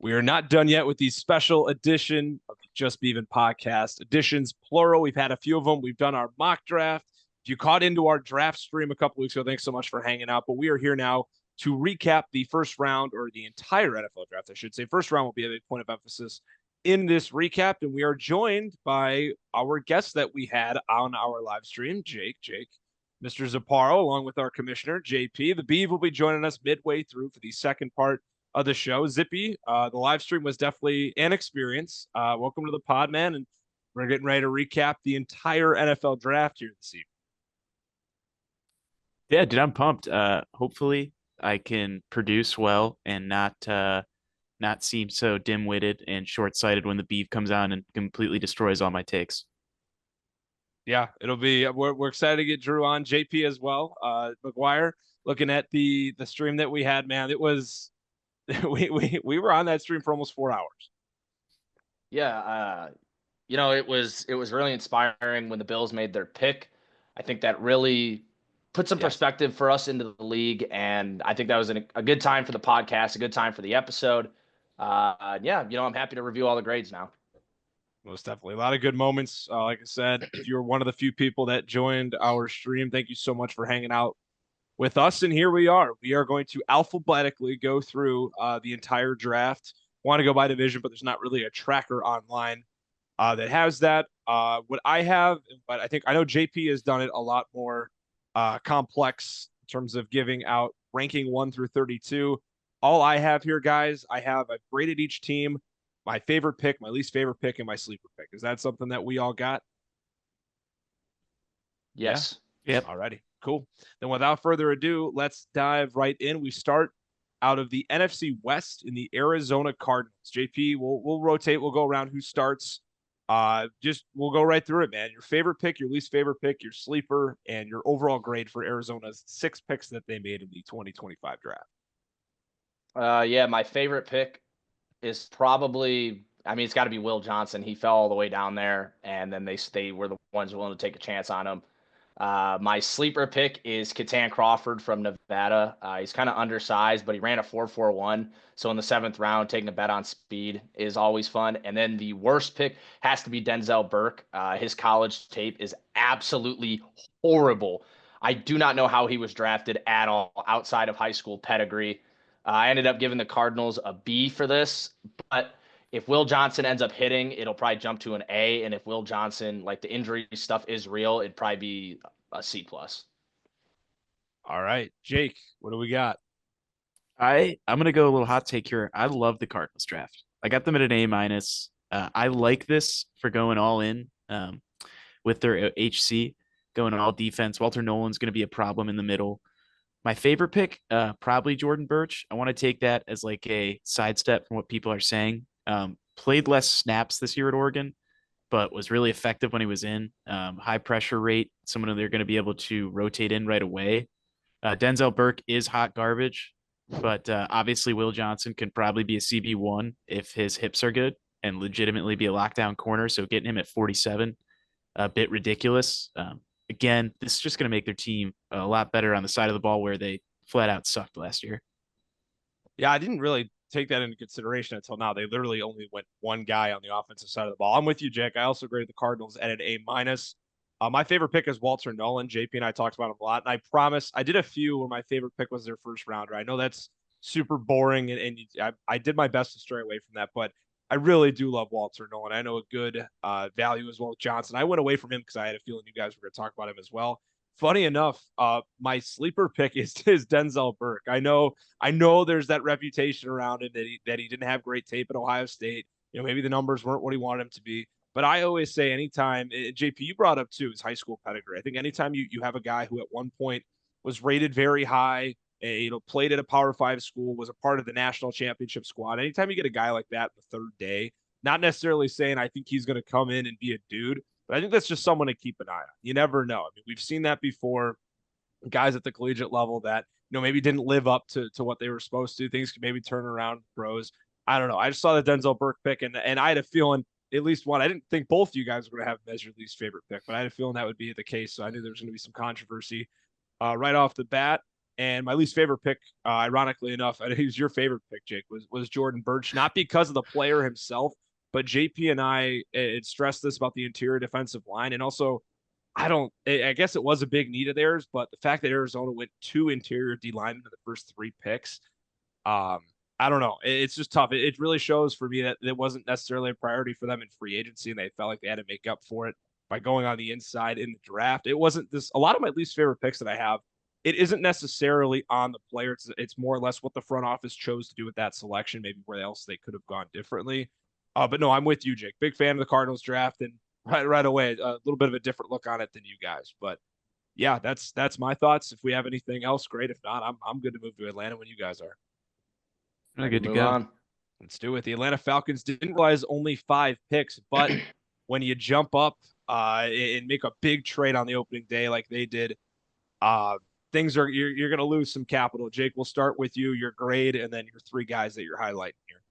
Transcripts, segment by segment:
We are not done yet with the special edition of the Just Beavin podcast. Editions plural. We've had a few of them. We've done our mock draft. If you caught into our draft stream a couple weeks ago, thanks so much for hanging out. But we are here now to recap the first round, or the entire NFL draft, I should say. First round will be a big point of emphasis in this recap. And we are joined by our guest that we had on our live stream, Jake, Mr. Zaparo, along with our commissioner, JP. The Beav will be joining us midway through for the second part of the show. Zippy, the live stream was definitely an experience. Welcome to the pod, man. And we're getting ready to recap the entire NFL draft here this evening. Yeah, dude, I'm pumped. Hopefully I can produce well and not seem so dim-witted and short-sighted when the beef comes on and completely destroys all my takes. Yeah, it'll be. We're excited to get Drew on, JP as well. McGuire, looking at the stream that we had, man, it was we were on that stream for almost 4 hours. Yeah, it was really inspiring when the Bills made their pick. I think that really put some perspective for us into the league, and I think that was a good time for the podcast, a good time for the episode. I'm happy to review all the grades now. Most definitely. A lot of good moments. Like I said, if you're one of the few people that joined our stream, thank you so much for hanging out with us. And here we are. We are going to alphabetically go through the entire draft. Want to go by division, but there's not really a tracker online that has that. What I have, but I know JP has done it a lot more complex in terms of giving out ranking 1 through 32. All I have here, guys, I've graded each team, my favorite pick, my least favorite pick, and my sleeper pick. Is that something that we all got? Yes. Yeah? Yep. Alrighty. Cool. Then without further adu, let's dive right in. We start out of the NFC West in the Arizona Cardinals. JP, we'll rotate. We'll go around who starts. We'll go right through it, man. Your favorite pick, your least favorite pick, your sleeper, and your overall grade for Arizona's 6 picks that they made in the 2025 draft. My favorite pick is probably, it's got to be Will Johnson. He fell all the way down there, and then they were the ones willing to take a chance on him. My sleeper pick is Ketan Crawford from Nevada. He's kind of undersized, but he ran a 4.41. So in the 7th round, taking a bet on speed is always fun. And then the worst pick has to be Denzel Burke. His college tape is absolutely horrible. I do not know how he was drafted at all outside of high school pedigree. I ended up giving the Cardinals a B for this, but if Will Johnson ends up hitting, it'll probably jump to an A. And if Will Johnson, like the injury stuff is real, it'd probably be a C+. All right, Jake, what do we got? I'm gonna go a little hot take here. I love the Cardinals draft. I got them at an A-. I like this for going all in with their HC, going all defense. Walter Nolan's going to be a problem in the middle. My favorite pick, probably Jordan Birch. I want to take that as like a sidestep from what people are saying. Played less snaps this year at Oregon, but was really effective when he was in. High pressure rate, someone they're going to be able to rotate in right away. Denzel Burke is hot garbage, but obviously Will Johnson can probably be a CB1 if his hips are good and legitimately be a lockdown corner. So getting him at 47, a bit ridiculous. Again, this is just going to make their team a lot better on the side of the ball where they flat out sucked last year. Yeah, I didn't really take that into consideration until now. They literally only went one guy on the offensive side of the ball. I'm with you, Jake. I also graded the Cardinals at an A-. My favorite pick is Walter Nolan. JP and I talked about him a lot. And I promise I did a few where my favorite pick was their first rounder. I know that's super boring, and I did my best to stray away from that, but I really do love Walter Nolan. I know a good value as well with Johnson. I went away from him because I had a feeling you guys were going to talk about him as well. Funny enough, my sleeper pick is Denzel Burke. I know there's that reputation around him that he didn't have great tape at Ohio State. Maybe the numbers weren't what he wanted him to be. But I always say anytime, JP, you brought up too, his high school pedigree. I think anytime you have a guy who at one point was rated very high, played at a Power 5 school, was a part of the national championship squad. Anytime you get a guy like that the third day, not necessarily saying I think he's going to come in and be a dude, but I think that's just someone to keep an eye on. You never know. I mean, we've seen that before. Guys at the collegiate level that, maybe didn't live up to what they were supposed to. Things could maybe turn around pros. I don't know. I just saw the Denzel Burke pick, and I had a feeling at least one. I didn't think both of you guys were going to have him as your least favorite pick, but I had a feeling that would be the case. So I knew there was going to be some controversy right off the bat. And my least favorite pick, ironically enough, and he was your favorite pick, Jake, was Jordan Birch, not because of the player himself, but JP and I had stressed this about the interior defensive line. And also, I guess it was a big need of theirs, but the fact that Arizona went 2 interior D linemen in the first 3 picks, um, I don't know. It's just tough. It really shows for me that it wasn't necessarily a priority for them in free agency, and they felt like they had to make up for it by going on the inside in the draft. It wasn't this. A lot of my least favorite picks that I have, it isn't necessarily on the player. It's more or less what the front office chose to do with that selection. Maybe where else they could have gone differently. But no, I'm with you, Jake. Big fan of the Cardinals draft, and right away, a little bit of a different look on it than you guys. But yeah, that's my thoughts. If we have anything else, great. If not, I'm good to move to Atlanta when you guys are. Really good to Move go. on. Let's do it. The Atlanta Falcons didn't realize only 5 picks, but when you jump up and make a big trade on the opening day like they did, uh, things are you're going to lose some capital. Jake, we'll start with you, your grade, and then your 3 guys that you're highlighting here.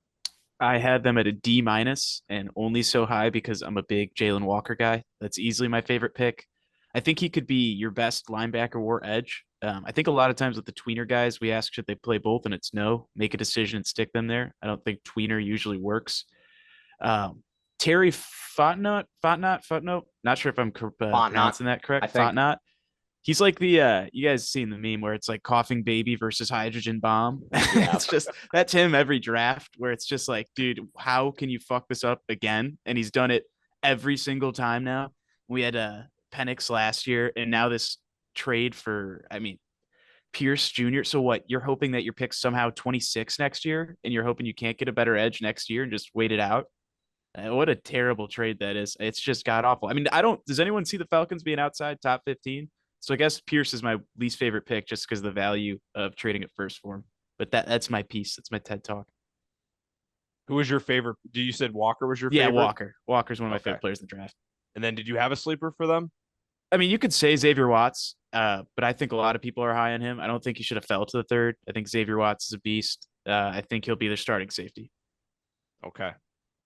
I had them at a D minus and only so high because I'm a big Jalen Walker guy. That's easily my favorite pick. I think he could be your best linebacker or edge. I think a lot of times with the tweener guys, we ask should they play both, and it's no. Make a decision and stick them there. I don't think tweener usually works. Terry Fontenot, not sure if I'm pronouncing that I correct. think. Fontenot. He's like the you guys seen the meme where it's like coughing baby versus hydrogen bomb. Yeah. It's just that's him every draft where it's just like, dude, how can you fuck this up again? And he's done it every single time now. We had Penix last year, and now this trade for, I mean, Pierce Jr. So what? You're hoping that your pick's somehow 26 next year, and you're hoping you can't get a better edge next year and just wait it out. What a terrible trade that is. It's just god awful. I mean, I don't. Does anyone see the Falcons being outside top 15? So I guess Pierce is my least favorite pick just because of the value of trading at first for him. But that's my piece. That's my TED talk. Who was your favorite? You said Walker was your Yeah, favorite? Walker. Walker's one of my Okay. favorite players in the draft. And then did you have a sleeper for them? I mean, you could say Xavier Watts, but I think a lot of people are high on him. I don't think he should have fell to the third. I think Xavier Watts is a beast. I think he'll be their starting safety. Okay.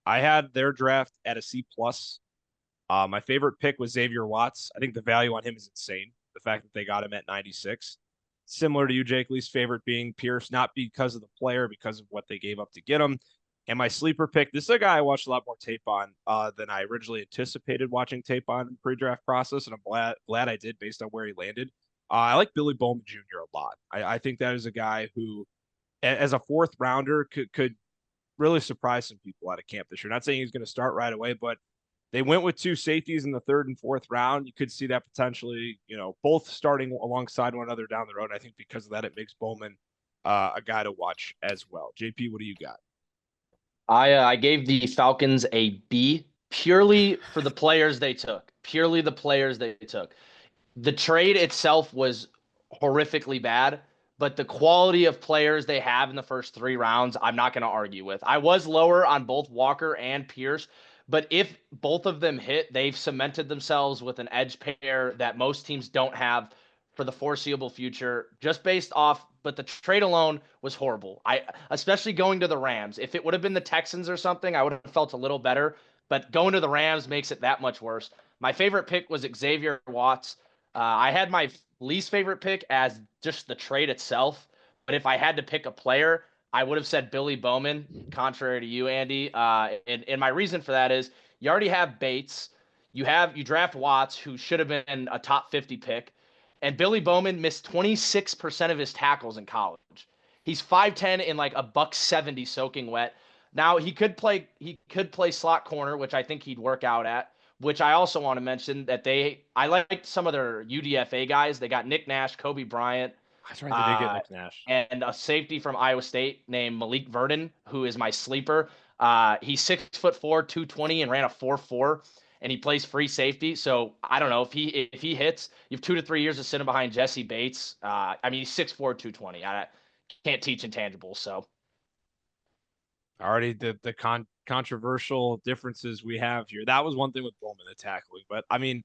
I had their draft at a C plus. My favorite pick was Xavier Watts. I think the value on him is insane. The fact that they got him at 96. Similar to you, Jake, least favorite being Pierce, not because of the player, because of what they gave up to get him. And my sleeper pick, this is a guy I watched a lot more tape on than I originally anticipated watching tape on in the pre-draft process, and I'm glad I did based on where he landed. I like Billy Bowman Jr. a lot. I think that is a guy who, as a 4th rounder, could really surprise some people out of camp this year. Not saying he's going to start right away, but they went with 2 safeties in the 3rd and 4th round. You could see that potentially, both starting alongside one another down the road. I think because of that, it makes Bowman a guy to watch as well. JP, what do you got? I gave the Falcons a B purely for the players they took. Purely the players they took. The trade itself was horrifically bad, but the quality of players they have in the first 3 rounds, I'm not going to argue with. I was lower on both Walker and Pierce, but if both of them hit, they've cemented themselves with an edge pair that most teams don't have for the foreseeable future, just based off. But the trade alone was horrible. Especially going to the Rams. If it would have been the Texans or something, I would have felt a little better. But going to the Rams makes it that much worse. My favorite pick was Xavier Watts. I had my least favorite pick as just the trade itself. But if I had to pick a player, I would have said Billy Bowman, contrary to you, Andy. And my reason for that is you already have Bates. You draft Watts, who should have been a top 50 pick. And Billy Bowman missed 26% of his tackles in college. He's 5'10 in like a $170 soaking wet. Now he could play slot corner, which I think he'd work out at. Which I also want to mention that I liked some of their UDFA guys. They got Nick Nash, Kobe Bryant, That's right. They did get Nick Nash. and a safety from Iowa State named Malik Verdon, who is my sleeper. He's 6'4", 220, and ran a 4.4, and he plays free safety. So I don't know if he hits. You have 2 to 3 years of sitting behind Jesse Bates. I mean, he's 6'4", 220. I can't teach intangibles, so. Already the controversial differences we have here. That was one thing with Bowman, the tackling. But I mean,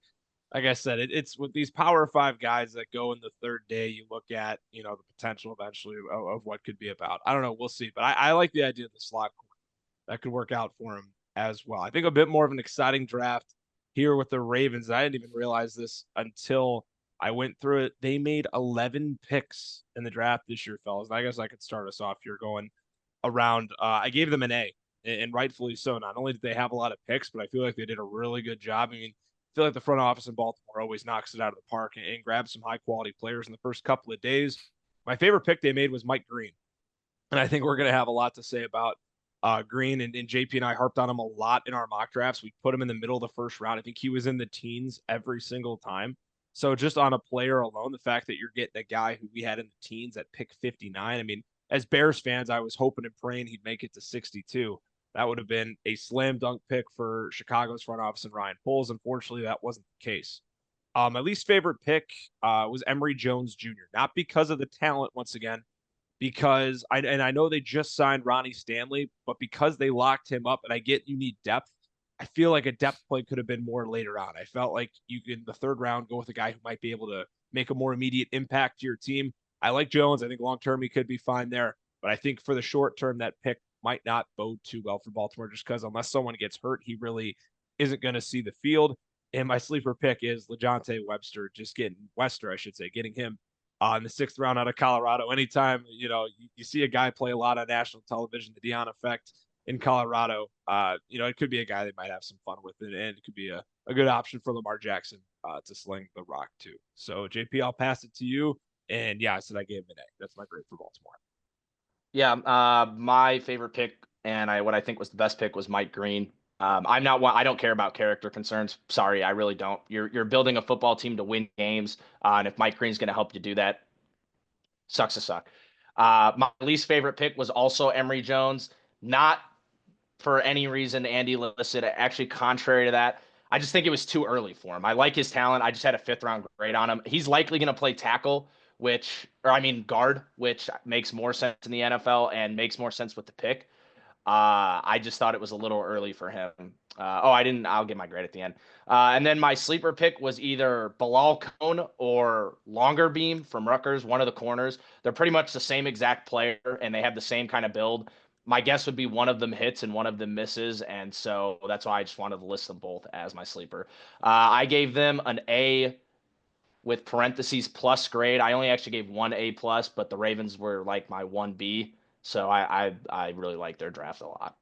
like I said, it's with these Power 5 guys that go in the 3rd day. You look at the potential eventually of what could be about. I don't know. We'll see. But I like the idea of the slot corner. That could work out for him as well. I think a bit more of an exciting draft here with the Ravens. I didn't even realize this until I went through it. They made 11 picks in the draft this year, fellas. And I guess I could start us off here going around. I gave them an A, and rightfully so. Not only did they have a lot of picks, but I feel like they did a really good job. I mean, I feel like the front office in Baltimore always knocks it out of the park and grabs some high quality players in the first couple of days. My favorite pick they made was Mike Green. And I think we're going to have a lot to say about Green, and JP and I harped on him a lot in our mock drafts. We put him in the middle of the first round. I think he was in the teens every single time. So just on a player alone, the fact that you're getting a guy who we had in the teens at pick 59, I mean, as Bears fans, I was hoping and praying he'd make it to 62. That would have been a slam dunk pick for Chicago's front office and Ryan Poles. Unfortunately, that wasn't the case. My least favorite pick was Emory Jones Jr. Not because of the talent, once again, because I know they just signed Ronnie Stanley, but because they locked him up, and I get you need depth, I feel like a depth play could have been more later on. I felt like you in the third round go with a guy who might be able to make a more immediate impact to your team. I like Jones. I think long term he could be fine there, but I think for the short term that pick might not bode too well for Baltimore, just because unless someone gets hurt, he really isn't going to see the field. And my sleeper pick is LeJohntay Webster, just getting Wester, I should say, getting him in the sixth round out of Colorado. Anytime, you see a guy play a lot on national television, the Deion effect in Colorado, it could be a guy they might have some fun with, and it could be a good option for Lamar Jackson to sling the rock too. So JP, I'll pass it to you. And yeah, I said I gave him an A. That's my grade for Baltimore. Yeah, my favorite pick and what I think was the best pick was Mike Green. I'm not one. I don't care about character concerns. Sorry, I really don't. You're building a football team to win games, and if Mike Green's going to help you do that, sucks to suck. My least favorite pick was also Emory Jones. Not for any reason Andy listed. Actually, contrary to that, I just think it was too early for him. I like his talent. I just had a fifth round grade on him. He's likely going to play tackle, guard, which makes more sense in the NFL and makes more sense with the pick. I just thought it was a little early for him. I didn't. I'll get my grade at the end. And then my sleeper pick was either Bilal Cone or Longer Beam from Rutgers, one of the corners. They're pretty much the same exact player, and they have the same kind of build. My guess would be one of them hits and one of them misses, and so that's why I just wanted to list them both as my sleeper. I gave them an A with parentheses plus grade. I only actually gave one A plus, but the Ravens were like my one B. So I really like their draft a lot.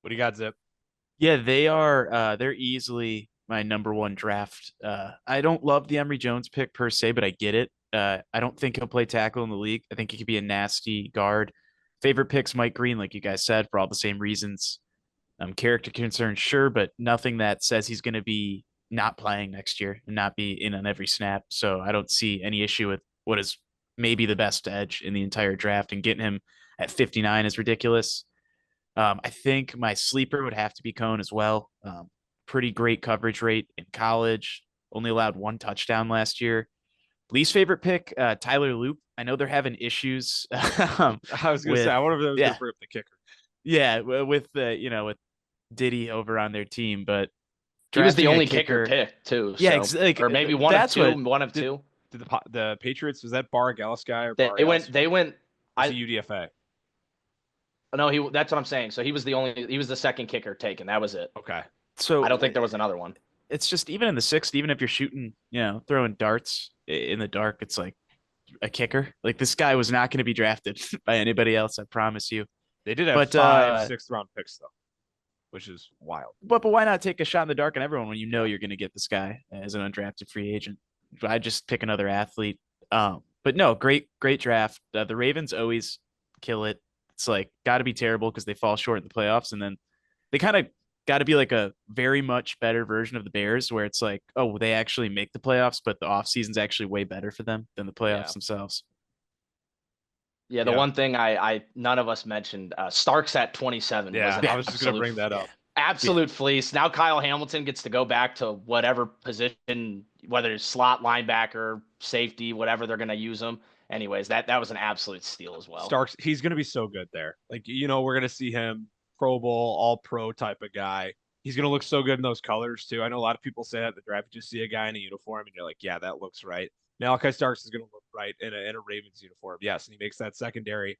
What do you got, Zip? Yeah, they're easily my number one draft. I don't love the Emory Jones pick per se, but I get it. I don't think he'll play tackle in the league. I think he could be a nasty guard. Favorite picks Mike Green, like you guys said, for all the same reasons. Character concerns, sure, but nothing that says he's going to be not playing next year and not be in on every snap. So I don't see any issue with what is maybe the best edge in the entire draft, and getting him at 59 is ridiculous. I think my sleeper would have to be Cone as well. Pretty great coverage rate in college. Only allowed one touchdown last year. Least favorite pick, Tyler Loop. I know they're having issues I was gonna say, I wonder if that was gonna bring up the kicker. Yeah, with with Diddy over on their team, but he was the only kicker picked too. Yeah, so. Or maybe one of two. Did the Patriots, was that Bar Gellis guy or they went? Was he UDFA? No, that's what I'm saying. So he was the second kicker taken. That was it. Okay. So I don't think there was another one. It's just even in the sixth, even if you're shooting, throwing darts in the dark, it's like a kicker. Like this guy was not going to be drafted by anybody else. I promise you. They did have 5 sixth round picks though, which is wild. But why not take a shot in the dark on everyone when you know you're going to get this guy as an undrafted free agent? I just pick another athlete. But no, great draft. The Ravens always kill it. It's like got to be terrible because they fall short in the playoffs, and then they kind of got to be like a very much better version of the Bears, where it's like, oh, they actually make the playoffs, but the offseason's actually way better for them than the playoffs themselves. Yeah, the one thing I none of us mentioned, Starks at 27. Yeah, I was just going to bring that up. Absolute fleece. Now Kyle Hamilton gets to go back to whatever position, whether it's slot, linebacker, safety, whatever they're going to use him. Anyways, that was an absolute steal as well. Starks, he's going to be so good there. Like, we're going to see him Pro Bowl, all pro type of guy. He's going to look so good in those colors too. I know a lot of people say that at the draft, you just see a guy in a uniform and you're like, yeah, that looks right. Malachi Starks is going to look right in a Ravens uniform. Yes. And he makes that secondary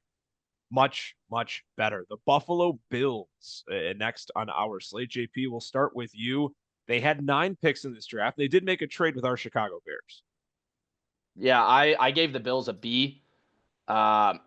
much, much better. The Buffalo Bills next on our slate. JP, we'll start with you. They had 9 picks in this draft. They did make a trade with our Chicago Bears. Yeah, I gave the Bills a B. I'm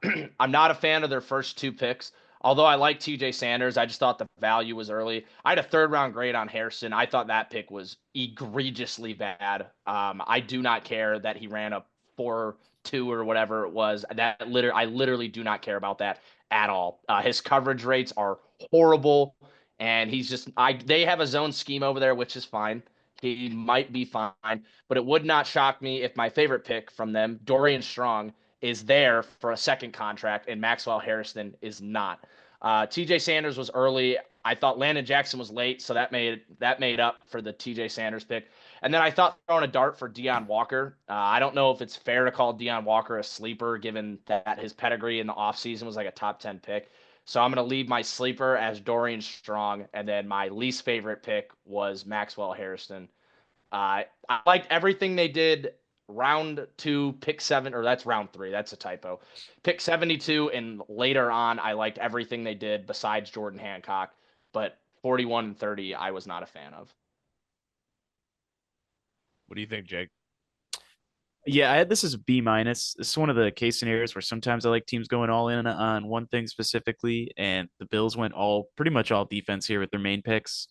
not a fan of their first 2 picks. Although I like TJ Sanders, I just thought the value was early. I had a 3rd round grade on Harrison. I thought that pick was egregiously bad. I do not care that he ran a 4.2 or whatever it was. I literally do not care about that at all. His coverage rates are horrible, and he's just they have a zone scheme over there, which is fine. He might be fine, but it would not shock me if my favorite pick from them, Dorian Strong, is there for a second contract and Maxwell Harrison is not. TJ Sanders was early. I thought Landon Jackson was late, so that made up for the TJ Sanders pick. And then I thought throwing a dart for Deion Walker. I don't know if it's fair to call Deion Walker a sleeper given that his pedigree in the offseason was like a top 10 pick. So I'm going to leave my sleeper as Dorian Strong. And then my least favorite pick was Maxwell Harrison. I liked everything they did round 2, pick 7, or that's round 3. That's a typo. Pick 72, and later on, I liked everything they did besides Jordan Hancock. But 41 and 30, I was not a fan of. What do you think, Jake? Yeah, I had this as a B minus. This is one of the case scenarios where sometimes I like teams going all in on one thing specifically, and the Bills went pretty much all defense here with their main picks.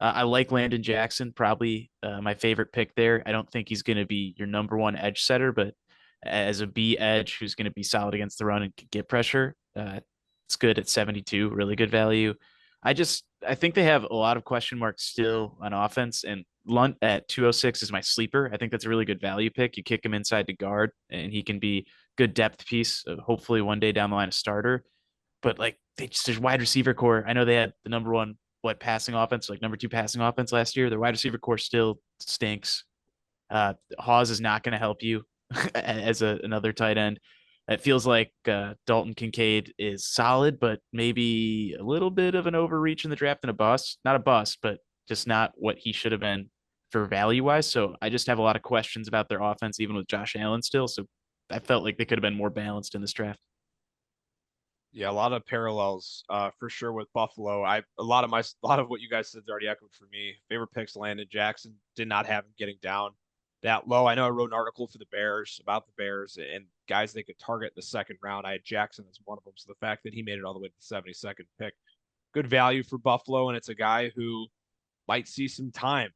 I like Landon Jackson, probably my favorite pick there. I don't think he's going to be your number one edge setter, but as a B edge who's going to be solid against the run and get pressure, it's good at 72, really good value. I think they have a lot of question marks still on offense, and Lunt at 206 is my sleeper. I think that's a really good value pick. You kick him inside to guard, and he can be good depth piece. Hopefully, one day down the line, a starter. But like their wide receiver core. I know they had the number one passing offense, like number 2 passing offense last year. Their wide receiver core still stinks. Hawes is not going to help you as another tight end. It feels like Dalton Kincaid is solid, but maybe a little bit of an overreach in the draft and a bust. Not a bust, but just not what he should have been for value wise. So I just have a lot of questions about their offense, even with Josh Allen still. So I felt like they could have been more balanced in this draft. Yeah, a lot of parallels for sure with Buffalo. A lot of what you guys said is already echoed for me. Favorite picks, Landon Jackson. Did not have him getting down that low. I know I wrote an article for the Bears about the Bears and guys they could target in the second round. I had Jackson as one of them. So the fact that he made it all the way to the 72nd pick, good value for Buffalo, and it's a guy who might see some time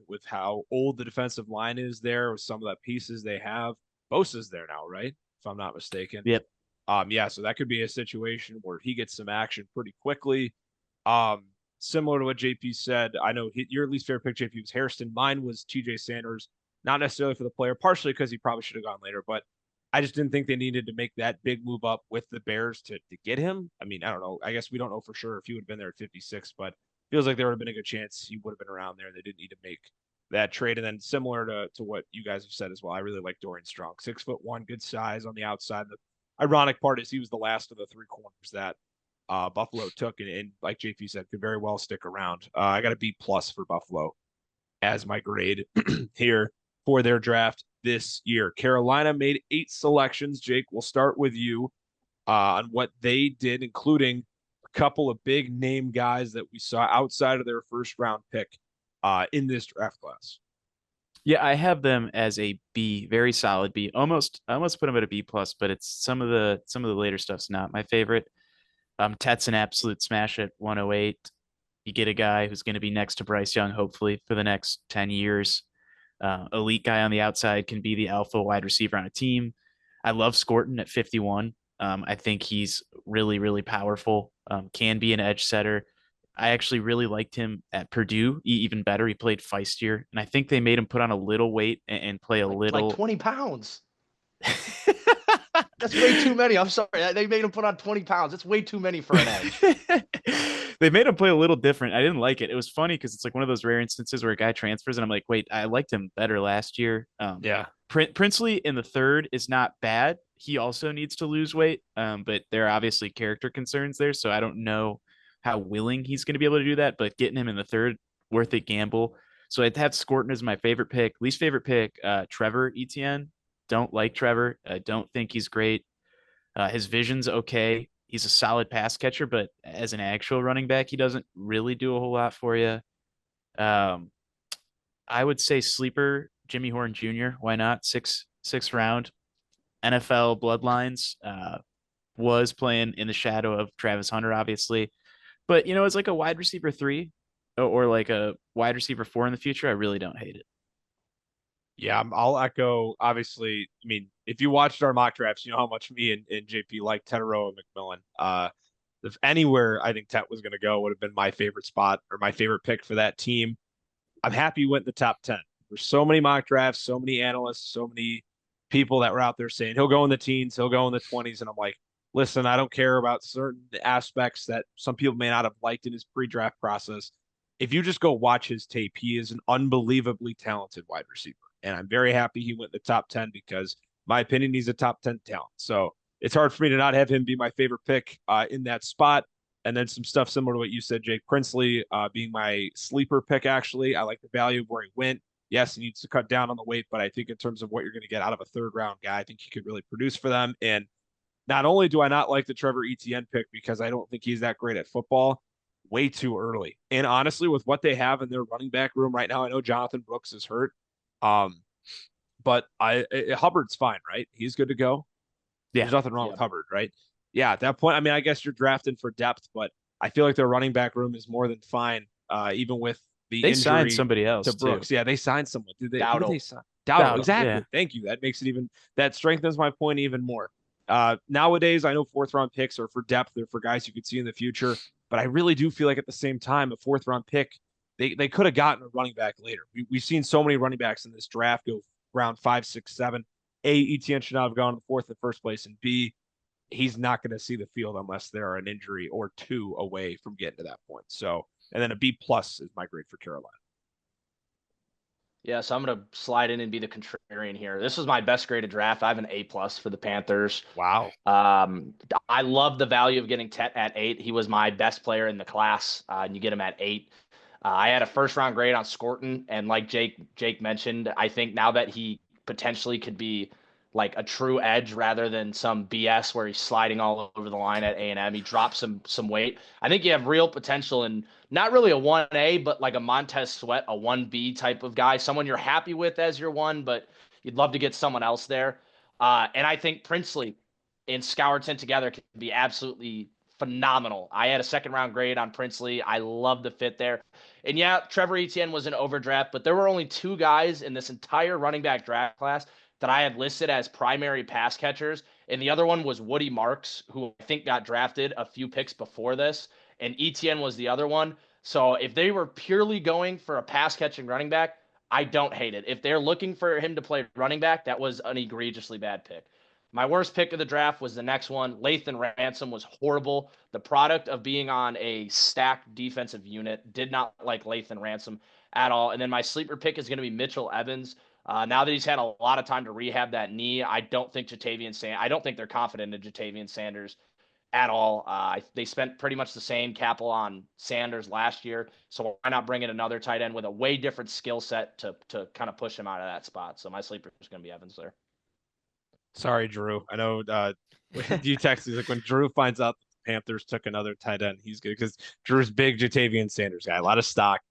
with how old the defensive line is there, with some of the pieces they have. Bosa's there now, right? If I'm not mistaken. Yep. Yeah, so that could be a situation where he gets some action pretty quickly. Similar to what JP said, I know your least favorite pick, JP, was Harrison. Mine was TJ Sanders, not necessarily for the player, partially because he probably should have gone later, but I just didn't think they needed to make that big move up with the Bears to get him. I mean, I don't know. I guess we don't know for sure if he would have been there at 56, but feels like there would have been a good chance he would have been around there. They didn't need to make that trade. And then similar to what you guys have said as well, I really like Dorian Strong, 6'1", good size on the outside. The ironic part is he was the last of the 3 corners that Buffalo took, and like JP said, could very well stick around. I got a B plus for Buffalo as my grade here for their draft this year. Carolina made 8 selections. Jake, we'll start with you on what they did, including a couple of big name guys that we saw outside of their first round pick in this draft class. Yeah, I have them as a B, very solid B. I almost put them at a B plus, but it's some of the later stuff's not my favorite. Tet's an absolute smash at 108. You get a guy who's going to be next to Bryce Young, hopefully for the next 10 years. Elite guy on the outside, can be the alpha wide receiver on a team. I love Scorton at 51. I think he's really, really powerful. Can be an edge setter. I actually really liked him at Purdue, even better. He played feistier, and I think they made him put on a little weight and play a little. Like 20 pounds. That's way too many. I'm sorry. They made him put on 20 pounds. That's way too many for an edge. They made him play a little different. I didn't like it. It was funny because it's like one of those rare instances where a guy transfers, and I'm like, wait, I liked him better last year. Yeah. Princely in the third is not bad. He also needs to lose weight, but there are obviously character concerns there, so I don't know how willing he's going to be able to do that. But getting him in the third, worth it gamble. So I'd have Scorton as my favorite pick. Least favorite pick, Trevor Etienne. Don't like Trevor. I don't think he's great. His vision's okay. He's a solid pass catcher, but as an actual running back, he doesn't really do a whole lot for you. I would say sleeper Jimmy Horn Jr. Why not? Sixth round NFL bloodlines. Was playing in the shadow of Travis Hunter, obviously, but it's like a wide receiver 3 or like a wide receiver 4 in the future. I really don't hate it. Yeah, I'll echo. Obviously, I mean, if you watched our mock drafts, you know how much me and JP like Tetero and McMillan. If anywhere I think Tet was going to go would have been my favorite spot or my favorite pick for that team. I'm happy he went in the top 10. There's so many mock drafts, so many analysts, so many people that were out there saying he'll go in the teens, he'll go in the 20s. And I'm like, listen, I don't care about certain aspects that some people may not have liked in his pre-draft process. If you just go watch his tape, he is an unbelievably talented wide receiver. And I'm very happy he went in the top 10 because my opinion, he's a top 10 talent. So it's hard for me to not have him be my favorite pick in that spot. And then some stuff similar to what you said, Jake Princely being my sleeper pick, actually. I like the value of where he went. Yes, he needs to cut down on the weight, but I think in terms of what you're going to get out of a third round guy, I think he could really produce for them. And not only do I not like the Trevor Etienne pick because I don't think he's that great at football, way too early. And honestly, with what they have in their running back room right now, I know Jonathan Brooks is hurt. Um, but Hubbard's fine, right? He's good to go. Yeah. There's nothing wrong with Yep. Hubbard, right? Yeah, at that point, I mean, I guess you're drafting for depth, but I feel like their running back room is more than fine, even with the They signed injury somebody to else too. Brooks. Yeah, they signed someone. Did they? Who did they Dowdle. sign? Dowdle. Dowdle. Yeah. Exactly. Thank you. That makes it even. That strengthens my point even more. Nowadays, I know fourth round picks are for depth. They're for guys you could see in the future. But I really do feel like at the same time, a fourth round pick, they could have gotten a running back later. We've seen so many running backs in this draft go round 5, 6, 7. A, ETN should not have gone to the fourth in the first place. And B, he's not going to see the field unless there are an injury or two away from getting to that point. So, and then a B plus is my grade for Carolina. Yeah, so I'm gonna slide in and be the contrarian here. This was my best graded draft. I have an A plus for the Panthers. Wow. I love the value of getting Tet at 8. He was my best player in the class, and you get him at 8. I had a first round grade on Scorton, and like Jake mentioned, I think now that he potentially could be like a true edge rather than some BS where he's sliding all over the line at A&M. He dropped some weight. I think you have real potential and not really a 1A, but like a Montez Sweat, a 1B type of guy, someone you're happy with as your one, but you'd love to get someone else there. And I think Princely and Scourton together can be absolutely phenomenal. I had a second round grade on Princely. I love the fit there. And yeah, Trevor Etienne was an overdraft, but there were only 2 guys in this entire running back draft class that I had listed as primary pass catchers. And the other one was Woody Marks, who I think got drafted a few picks before this. And Etienne was the other one. So if they were purely going for a pass catching running back, I don't hate it. If they're looking for him to play running back, that was an egregiously bad pick. My worst pick of the draft was the next one. Lathan Ransom was horrible. The product of being on a stacked defensive unit. Did not like Lathan Ransom at all. And then my sleeper pick is going to be Mitchell Evans. Now that he's had a lot of time to rehab that knee, I don't think I don't think they're confident in Jatavian Sanders at all. They spent pretty much the same capital on Sanders last year, so why not bring in another tight end with a way different skill set to kind of push him out of that spot? So my sleeper is going to be Evans there. Sorry, Drew. I know you texted like when Drew finds out that the Panthers took another tight end, he's good because Drew's big Jatavian Sanders guy, a lot of stock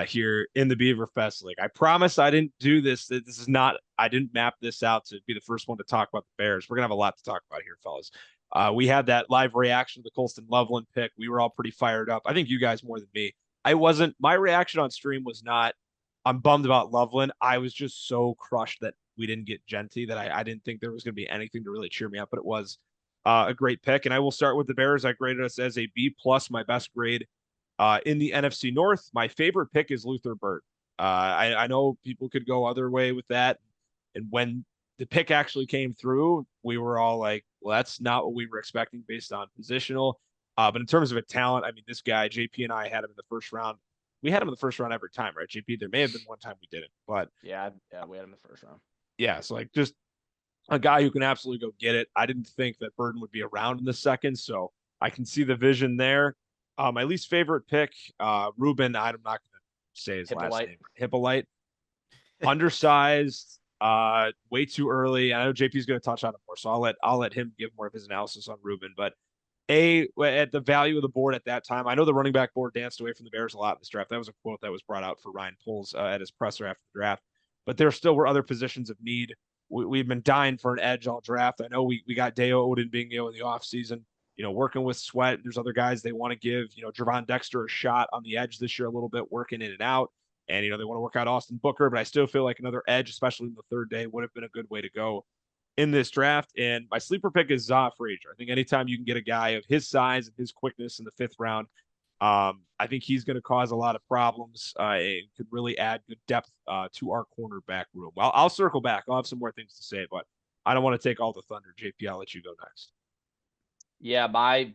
here in the Beaver Fest League. I promise I didn't do this. This is not, I didn't map this out to be the first one to talk about the Bears. We're going to have a lot to talk about here, fellas. We had that live reaction to the Colston Loveland pick. We were all pretty fired up. I think you guys more than me. I wasn't, my reaction on stream was not, I'm bummed about Loveland. I was just so crushed that we didn't get Genty that I didn't think there was going to be anything to really cheer me up, but it was a great pick. And I will start with the Bears. I graded us as a B plus, my best grade in the NFC North. My favorite pick is Luther Bird. I know people could go other way with that. And when the pick actually came through, we were all like, well, that's not what we were expecting based on positional. But in terms of a talent, I mean, this guy, JP and I had him in the first round. We had him in the first round every time, right? JP, there may have been one time we didn't, but Yeah, we had him in the first round. yeah, so like just a guy who can absolutely go get it. I didn't think that Burden would be around in the second, so I can see the vision there. My least favorite pick, Ruben. I'm not going to say his last name. Hippolyte, undersized, way too early. I know JP's going to touch on it more, so I'll let him give more of his analysis on Ruben. But At the value of the board at that time. I know the running back board danced away from the Bears a lot in this draft. That was a quote that was brought out for Ryan Poles at his presser after the draft. But there still were other positions of need. We've been dying for an edge all draft. I know we got Deo Odinbingo in the offseason, working with Sweat. There's other guys they want to give, Javon Dexter a shot on the edge this year a little bit, working in and out. And, they want to work out Austin Booker, but I still feel like another edge, especially in the third day, would have been a good way to go in this draft. And my sleeper pick is Za Frazier. I think anytime you can get a guy of his size and his quickness in the 5th round, I think he's going to cause a lot of problems. It could really add good depth to our cornerback room. Well, I'll circle back. I'll have some more things to say, but I don't want to take all the thunder. JP, I'll let you go next. Yeah, my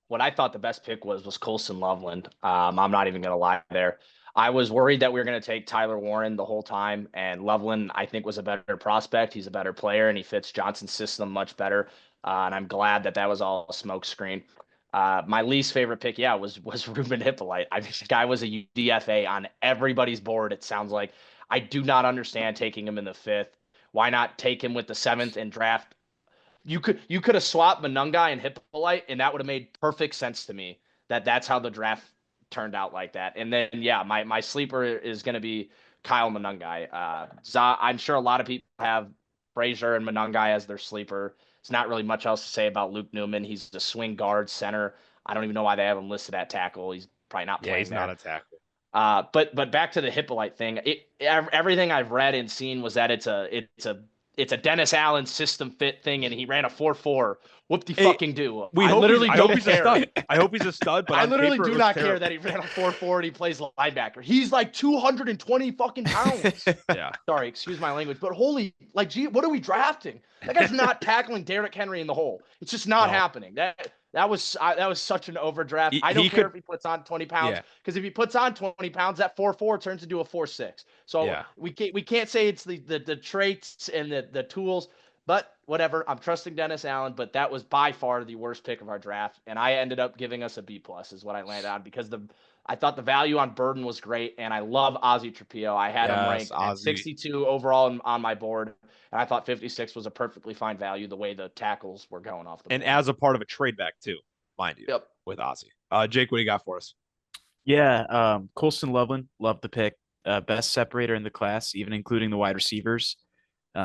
what I thought the best pick was Colson Loveland. I'm not even going to lie there. I was worried that we were going to take Tyler Warren the whole time, and Loveland, I think, was a better prospect. He's a better player, and he fits Johnson's system much better. And I'm glad that was all a smoke screen. My least favorite pick, was Ruben Hippolyte. I mean, the guy was a UDFA on everybody's board, it sounds like. I do not understand taking him in the 5th. Why not take him with the 7th and draft? You could have swapped Monungai and Hippolyte, and that would have made perfect sense to me. That's how the draft turned out like that. And then my sleeper is going to be Kyle Monungai. I'm sure a lot of people have Frazier and Monungai as their sleeper. It's not really much else to say about Luke Newman. He's the swing guard center. I don't even know why they have him listed at tackle. He's probably not playing. Yeah, he's there. Not a tackle. But back to the Hippolyte thing. Everything I've read and seen was that it's a Dennis Allen system fit thing, and he ran a 4.4. Fucking do. I hope he's a stud. I hope he's a stud, but I literally do not care that he ran a 4.4 and he plays linebacker. He's like 220 fucking pounds. Yeah. Sorry, excuse my language, but holy, what are we drafting? That guy's not tackling Derrick Henry in the hole. It's just not happening. That was such an overdraft. I don't care if he puts on 20 pounds, because if he puts on 20 pounds, that 4.4 turns into a 4.6. So we can't say it's the traits and the tools, but whatever. I'm trusting Dennis Allen, but that was by far the worst pick of our draft, and I ended up giving us a B+ is what I landed on, because I thought the value on Burden was great, and I love Ozzy Trapillo. I had him ranked at 62 overall on my board, and I thought 56 was a perfectly fine value the way the tackles were going off the board. And as a part of a trade back too, mind you, with Ozzy. Jake, what do you got for us? Yeah, Colson Loveland, love the pick. Best separator in the class, even including the wide receivers.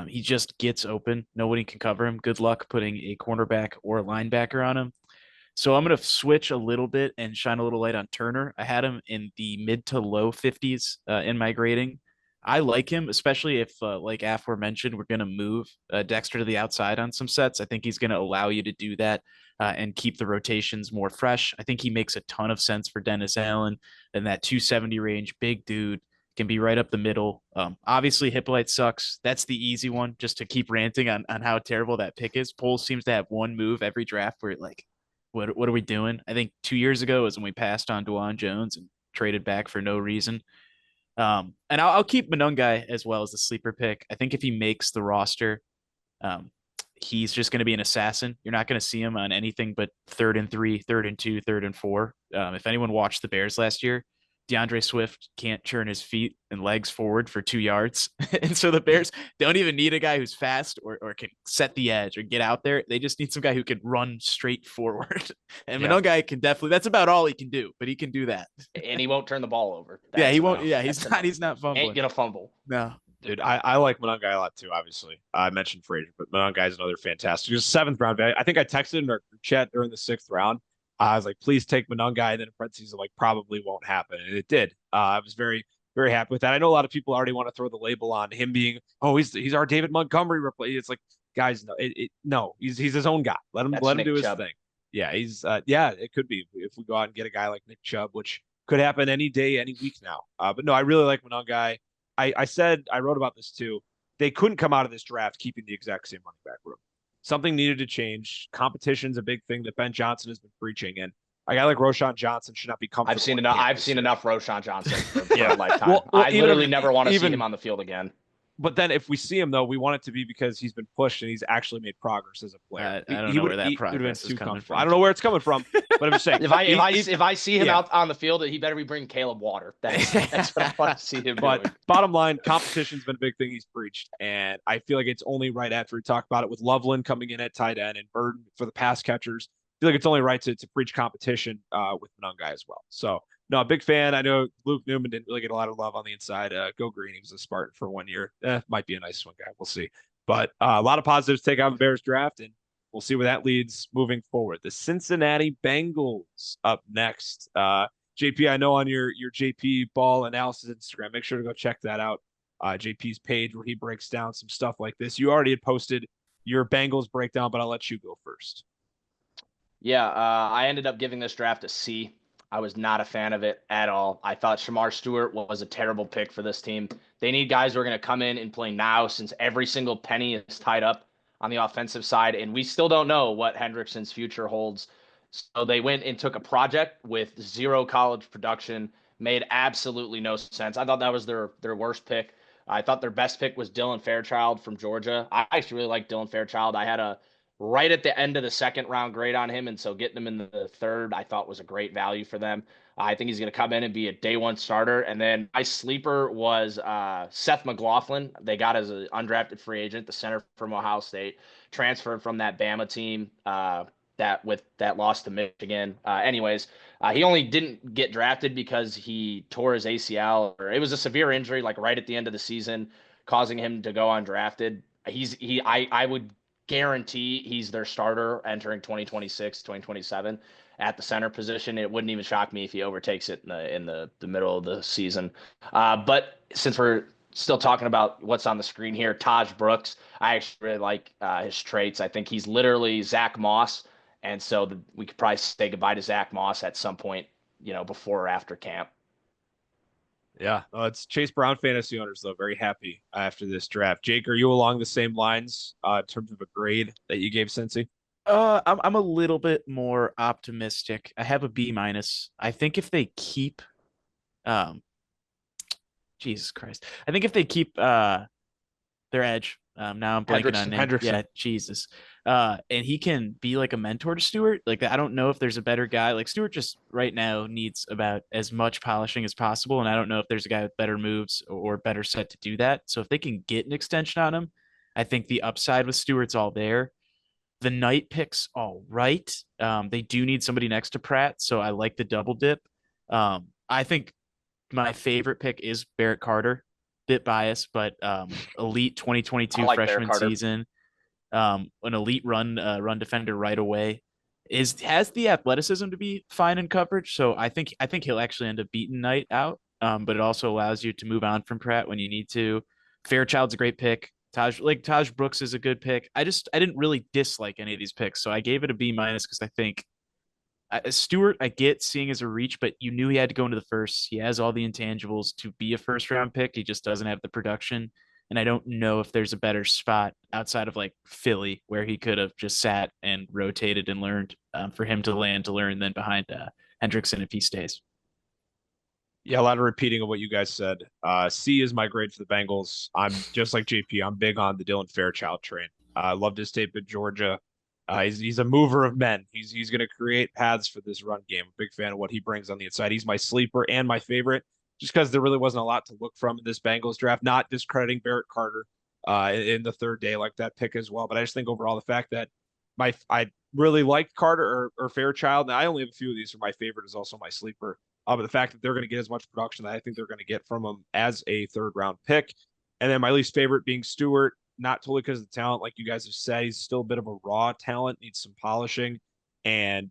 He just gets open. Nobody can cover him. Good luck putting a cornerback or a linebacker on him. So I'm going to switch a little bit and shine a little light on Turner. I had him in the mid to low 50s in my grading. I like him, especially if, like aforementioned, we're going to move Dexter to the outside on some sets. I think he's going to allow you to do that and keep the rotations more fresh. I think he makes a ton of sense for Dennis Allen in that 270 range. Big dude, can be right up the middle. Obviously, Hippolyte sucks. That's the easy one, just to keep ranting on how terrible that pick is. Poles seems to have one move every draft where like, what are we doing? I think 2 years ago was when we passed on Dwan Jones and traded back for no reason. And I'll keep Monungai as well as the sleeper pick. I think if he makes the roster, he's just going to be an assassin. You're not going to see him on anything but 3rd and 3, 3rd and 2, 3rd and 4. If anyone watched the Bears last year, DeAndre Swift can't churn his feet and legs forward for 2 yards. And so the Bears don't even need a guy who's fast or can set the edge or get out there. They just need some guy who can run straight forward. And Monungai can definitely, that's about all he can do, but he can do that. And he won't turn the ball over. He won't. Yeah, he's not fumbling. Ain't gonna fumble. No. Dude, I like Monungai a lot too, obviously. I mentioned Frazier, but Monungai is another fantastic. Just 7th round value. I think I texted in our chat during the 6th round. I was like, please take Monungai, and then in parentheses, like, probably won't happen. And it did. I was very, very happy with that. I know a lot of people already want to throw the label on him being, he's our David Montgomery replay. It's like, guys, no, he's his own guy. Let him do his thing. Yeah, he's it could be if we go out and get a guy like Nick Chubb, which could happen any day, any week now. But no, I really like Monungai. I wrote about this too. They couldn't come out of this draft keeping the exact same running back room. Something needed to change. Competition's a big thing that Ben Johnson has been preaching, and a guy like Roshan Johnson should not be comfortable. I've seen enough Roshan Johnson for a lifetime. Well, I literally never want to see him on the field again. But then if we see him, though, we want it to be because he's been pushed and he's actually made progress as a player. I don't know where that progress is coming from. I don't know where it's coming from, but I'm just saying. if I see him out on the field, he better be bringing Caleb Water. That's what I want to see him But doing. Bottom line, competition's been a big thing he's preached. And I feel like it's only right after we talk about it with Loveland coming in at tight end and Burden for the pass catchers. feel like it's only right to preach competition with Monungai as well. So no, big fan. I know Luke Newman didn't really get a lot of love on the inside. Go Green. He was a Spartan for 1 year. Might be a nice swing guy. We'll see. But a lot of positives to take out of the Bears draft, and we'll see where that leads moving forward. The Cincinnati Bengals up next. JP, I know on your JP Ball analysis Instagram, make sure to go check that out. JP's page where he breaks down some stuff like this. You already had posted your Bengals breakdown, but I'll let you go first. Yeah, I ended up giving this draft a C. I was not a fan of it at all. I thought Shamar Stewart was a terrible pick for this team. They need guys who are going to come in and play now since every single penny is tied up on the offensive side, and we still don't know what Hendrickson's future holds. So they went and took a project with zero college production, made absolutely no sense. I thought that was their worst pick. I thought their best pick was Dylan Fairchild from Georgia. I actually really like Dylan Fairchild. I had a right at the end of the second round grade on him. And so getting him in the third, I thought was a great value for them. I think he's going to come in and be a day one starter. And then my sleeper was Seth McLaughlin. They got as an undrafted free agent, the center from Ohio State, transferred from that Bama team that lost to Michigan. He only didn't get drafted because he tore his ACL, or it was a severe injury, like right at the end of the season, causing him to go undrafted. I would guarantee he's their starter entering 2026, 2027 at the center position. It wouldn't even shock me if he overtakes it in the middle of the season. But since we're still talking about what's on the screen here, Taj Brooks, I actually really like his traits. I think he's literally Zach Moss, and so we could probably say goodbye to Zach Moss at some point, before or after camp. Yeah, it's Chase Brown fantasy owners though very happy after this draft. Jake, are you along the same lines in terms of a grade that you gave Cincy? I'm a little bit more optimistic. I have a B minus. I think if they keep, um, Jesus Christ, I think if they keep their edge. Now I'm blanking on name. Hendrickson. Yeah, Jesus. And he can be like a mentor to Stewart. Like I don't know if there's a better guy. Like Stewart just right now needs about as much polishing as possible, and I don't know if there's a guy with better moves or better set to do that. So if they can get an extension on him, I think the upside with Stewart's all there. The Knight pick's all right. They do need somebody next to Pratt, so I like the double dip. I think my favorite pick is Barrett Carter. Bit biased, but elite 2022 like freshman season, an elite run defender right away. Has the athleticism to be fine in coverage, so I think he'll actually end up beating Knight out. But it also allows you to move on from Pratt when you need to. Fairchild's a great pick. Taj Brooks is a good pick. I didn't really dislike any of these picks, so I gave it a B minus because I think Stewart, I get seeing as a reach, but you knew he had to go into the first. He has all the intangibles to be a first round pick. He just doesn't have the production. And I don't know if there's a better spot outside of like Philly where he could have just sat and rotated and learned for him to land to learn than behind Hendrickson if he stays. Yeah, a lot of repeating of what you guys said. C is my grade for the Bengals. I'm just like JP. I'm big on the Dylan Fairchild train. I loved his tape at Georgia. He's a mover of men. He's going to create paths for this run game. Big fan of what he brings on the inside. He's my sleeper and my favorite, just because there really wasn't a lot to look from in this Bengals draft. Not discrediting Barrett Carter in the third day like that pick as well, but I just think overall the fact that I really liked Carter or Fairchild, and I only have a few of these for my favorite is also my sleeper. But the fact that they're going to get as much production that I think they're going to get from him as a third round pick, and then my least favorite being Stewart. Not totally because of the talent, like you guys have said, he's still a bit of a raw talent, needs some polishing. And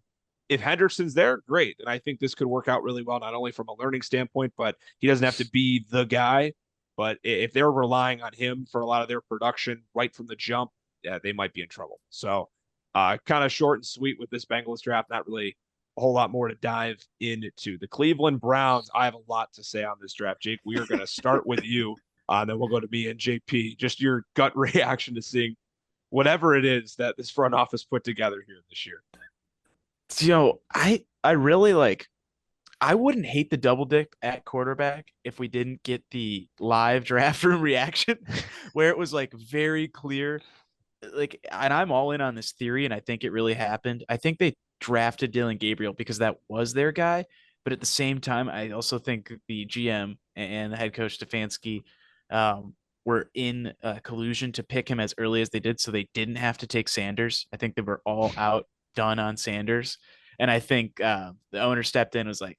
if Henderson's there, great. And I think this could work out really well, not only from a learning standpoint, but he doesn't have to be the guy. But if they're relying on him for a lot of their production right from the jump, yeah, they might be in trouble. So kind of short and sweet with this Bengals draft, not really a whole lot more to dive into. The Cleveland Browns, I have a lot to say on this draft. Jake, we are going to start with you. Then we'll go to me and JP. Just your gut reaction to seeing whatever it is that this front office put together here this year. I really like. I wouldn't hate the double dip at quarterback if we didn't get the live draft room reaction, where it was like very clear. Like, and I'm all in on this theory, and I think it really happened. I think they drafted Dylan Gabriel because that was their guy, but at the same time, I also think the GM and the head coach Stefanski were in collusion to pick him as early as they did, so they didn't have to take Sanders. I think they were all out done on Sanders. And I think the owner stepped in and was like,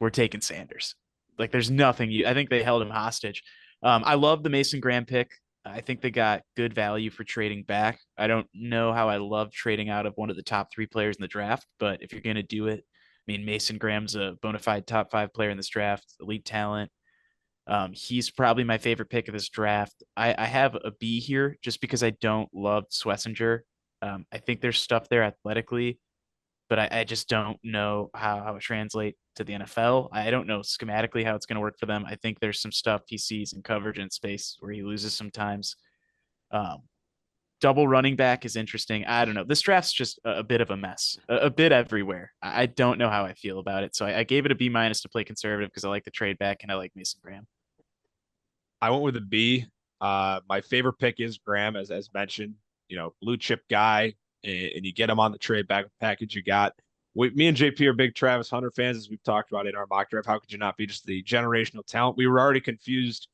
we're taking Sanders. Like there's nothing I think they held him hostage. I love the Mason Graham pick. I think they got good value for trading back. I don't know how I love trading out of one of the top 3 players in the draft, but if you're going to do it, I mean, Mason Graham's a bona fide top 5 player in this draft, elite talent. He's probably my favorite pick of this draft. I have a B here just because I don't love Swessinger. I think there's stuff there athletically, but I just don't know how it translates to the NFL. I don't know schematically how it's going to work for them. I think there's some stuff he sees in coverage and space where he loses sometimes. Um, Double running back is interesting. I don't know. This draft's just a bit of a mess, a bit everywhere. I don't know how I feel about it. So I gave it a B minus to play conservative because I like the trade back and I like Mason Graham. I went with a B. My favorite pick is Graham, as mentioned. Blue chip guy, and you get him on the trade back package you got. Me and JP are big Travis Hunter fans, as we've talked about in our mock draft. How could you not be? Just the generational talent. We were already confused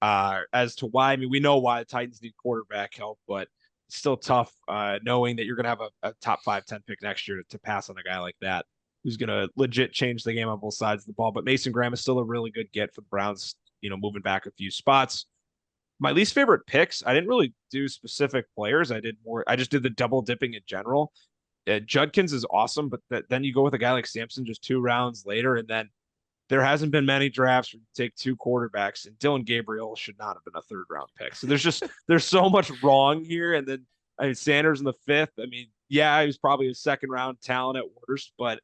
as to why. I mean, we know why the Titans need quarterback help, but it's still tough knowing that you're going to have a top 5, 10 pick next year to pass on a guy like that who's going to legit change the game on both sides of the ball. But Mason Graham is still a really good get for the Browns, moving back a few spots. My least favorite picks, I didn't really do specific players. I just did the double dipping in general. Judkins is awesome, but then you go with a guy like Sampson just 2 rounds later, and then there hasn't been many drafts where you take 2 quarterbacks, and Dylan Gabriel should not have been a 3rd-round pick. So there's so much wrong here. And then Sanders in the 5th. I mean, yeah, he was probably a 2nd-round talent at worst, but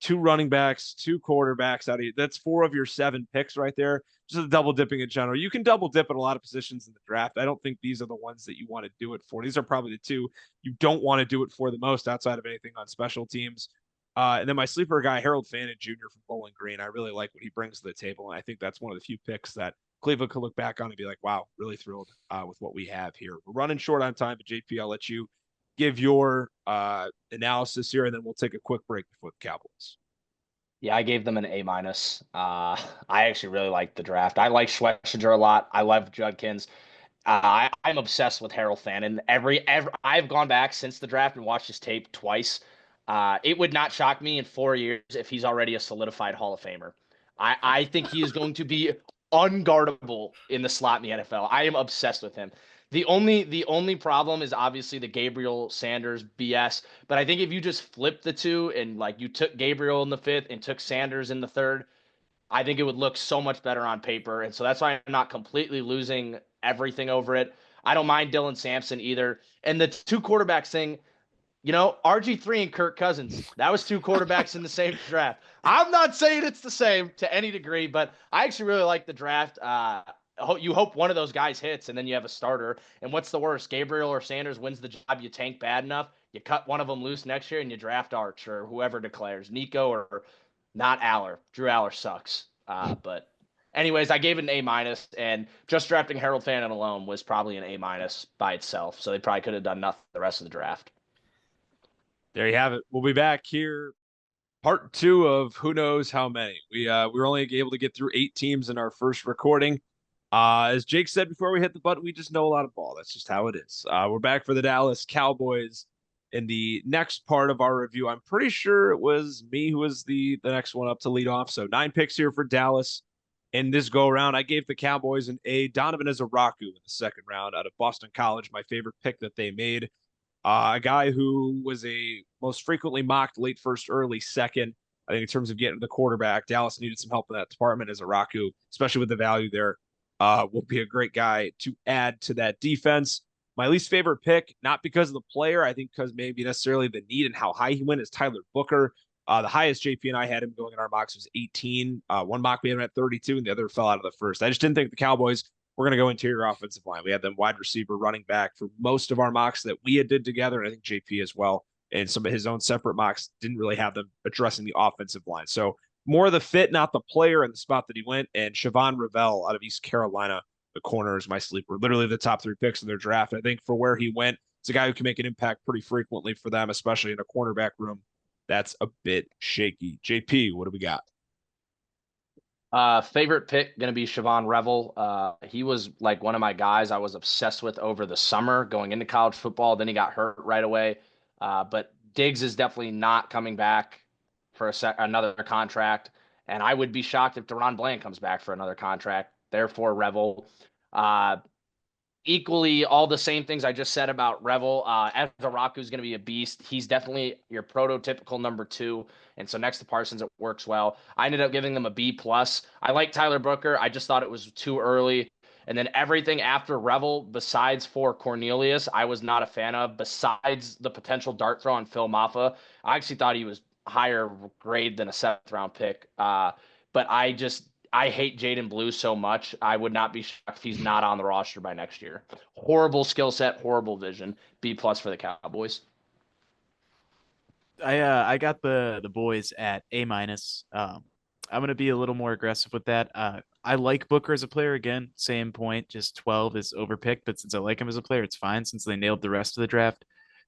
2 running backs, 2 quarterbacks out of that's 4 of your 7 picks right there. Just a double dipping in general. You can double dip in a lot of positions in the draft. I don't think these are the ones that you want to do it for. These are probably the 2 you don't want to do it for the most outside of anything on special teams. And then my sleeper guy, Harold Fannin Jr. from Bowling Green. I really like what he brings to the table. And I think that's one of the few picks that Cleveland could look back on and be like, wow, really thrilled with what we have here. We're running short on time, but JP, I'll let you give your analysis here, and then we'll take a quick break before the Cowboys. Yeah, I gave them an A minus. I actually really liked the draft. I like Schlesinger a lot. I love Judkins. I'm obsessed with Harold Fannin. Every I've gone back since the draft and watched his tape twice. It would not shock me in 4 years if he's already a solidified Hall of Famer. I think he is going to be unguardable in the slot in the NFL. I am obsessed with him. The only problem is obviously the Gabriel Sanders BS. But I think if you just flip the 2 and like you took Gabriel in the 5th and took Sanders in the 3rd, I think it would look so much better on paper. And so that's why I'm not completely losing everything over it. I don't mind Dylan Sampson either. And the 2 quarterbacks thing, RG3 and Kirk Cousins, that was 2 quarterbacks in the same draft. I'm not saying it's the same to any degree, but I actually really like the draft. You hope one of those guys hits and then you have a starter. And what's the worst? Gabriel or Sanders wins the job. You tank bad enough. You cut one of them loose next year and you draft Arch or whoever declares Nico or not Aller. Drew Aller sucks. But anyways, I gave it an A minus, and just drafting Harold Fannin alone was probably an A minus by itself. So they probably could have done nothing the rest of the draft. There you have it. We'll be back here. Part 2 of who knows how many. We were only able to get through 8 teams in our first recording. As Jake said before we hit the button, we just know a lot of ball. That's just how it is. We're back for the Dallas Cowboys in the next part of our review. I'm pretty sure it was me who was the next one up to lead off. So 9 picks here for Dallas. In this go around, I gave the Cowboys an A. Donovan Izaraku in the 2nd round out of Boston College, my favorite pick that they made. A guy who was a most frequently mocked late 1st, early 2nd. I think in terms of getting the quarterback, Dallas needed some help in that department. Izaraku, especially with the value there, will be a great guy to add to that defense. My least favorite pick, not because of the player, I think because maybe necessarily the need and how high he went, is Tyler Booker. The highest JP and I had him going in our mocks was 18. One mock we had him at 32, and the other fell out of the first. I just didn't think the Cowboys were going to go interior offensive line. We had them wide receiver, running back for most of our mocks that we had did together, and I think JP as well. And some of his own separate mocks didn't really have them addressing the offensive line. So more of the fit, not the player, and the spot that he went. And Siobhan Revell out of East Carolina, the corner, is my sleeper. Literally the top 3 picks in their draft. I think for where he went, it's a guy who can make an impact pretty frequently for them, especially in a cornerback room that's a bit shaky. JP, what do we got? Favorite pick going to be Siobhan Revel. He was like one of my guys I was obsessed with over the summer going into college football. Then he got hurt right away. But Diggs is definitely not coming back for another contract, and I would be shocked if Deron Bland comes back for another contract. Therefore, Revel. Uh, Equally all the same things I just said about Revel. Ezaraku is going to be a beast. He's definitely your prototypical number 2, and so next to Parsons, it works well. I ended up giving them a B plus. I like Tyler Booker. I just thought it was too early. And then everything after Revel, besides for Cornelius, I was not a fan of. Besides the potential dart throw on Phil Maffa, I actually thought he was higher grade than a 7th round pick. But I hate Jaden Blue so much. I would not be shocked if he's not on the roster by next year. Horrible skill set, horrible vision. B plus for the Cowboys. I got the boys at A minus. I'm gonna be a little more aggressive with that. I like Booker as a player. Again, same point. Just 12 is overpicked, but since I like him as a player, it's fine. Since they nailed the rest of the draft,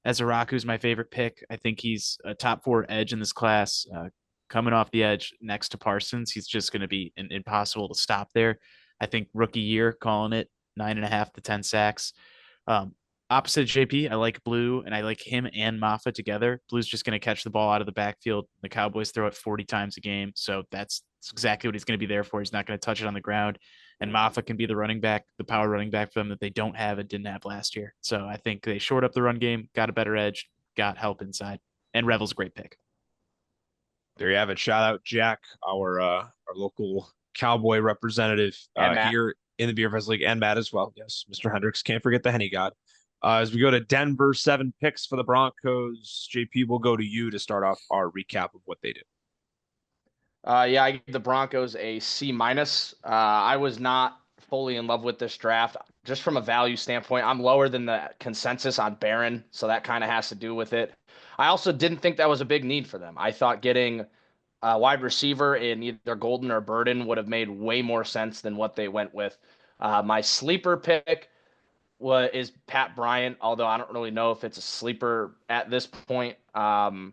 Ezaraku's my favorite pick. I think he's a top 4 edge in this class. Coming off the edge next to Parsons, he's just going to be impossible to stop there. I think rookie year, calling it 9.5 to 10 sacks. Um, Opposite JP, I like Blue, and I like him and Maffa together. Blue's just going to catch the ball out of the backfield. The Cowboys throw it 40 times a game, so that's exactly what he's going to be there for. He's not going to touch it on the ground. And Maffa can be the running back, the power running back for them that they don't have and didn't have last year. So I think they shored up the run game, got a better edge, got help inside, and Revel's a great pick. There you have it. Shout out Jack, our local Cowboy representative And Matt. here in the Beer Fest League, and Matt as well. Yes, Mr. Hendricks, can't forget the Henny God. As we go to Denver, 7 picks for the Broncos. JP, will go to you to start off our recap of what they did. Yeah, I give the Broncos a C minus. I was not fully in love with this draft. Just from a value standpoint, I'm lower than the consensus on Barron, so that kind of has to do with it. I also didn't think that was a big need for them. I thought getting a wide receiver in either Golden or Burden would have made way more sense than what they went with. My sleeper pick is Pat Bryant, although I don't really know if it's a sleeper at this point. Or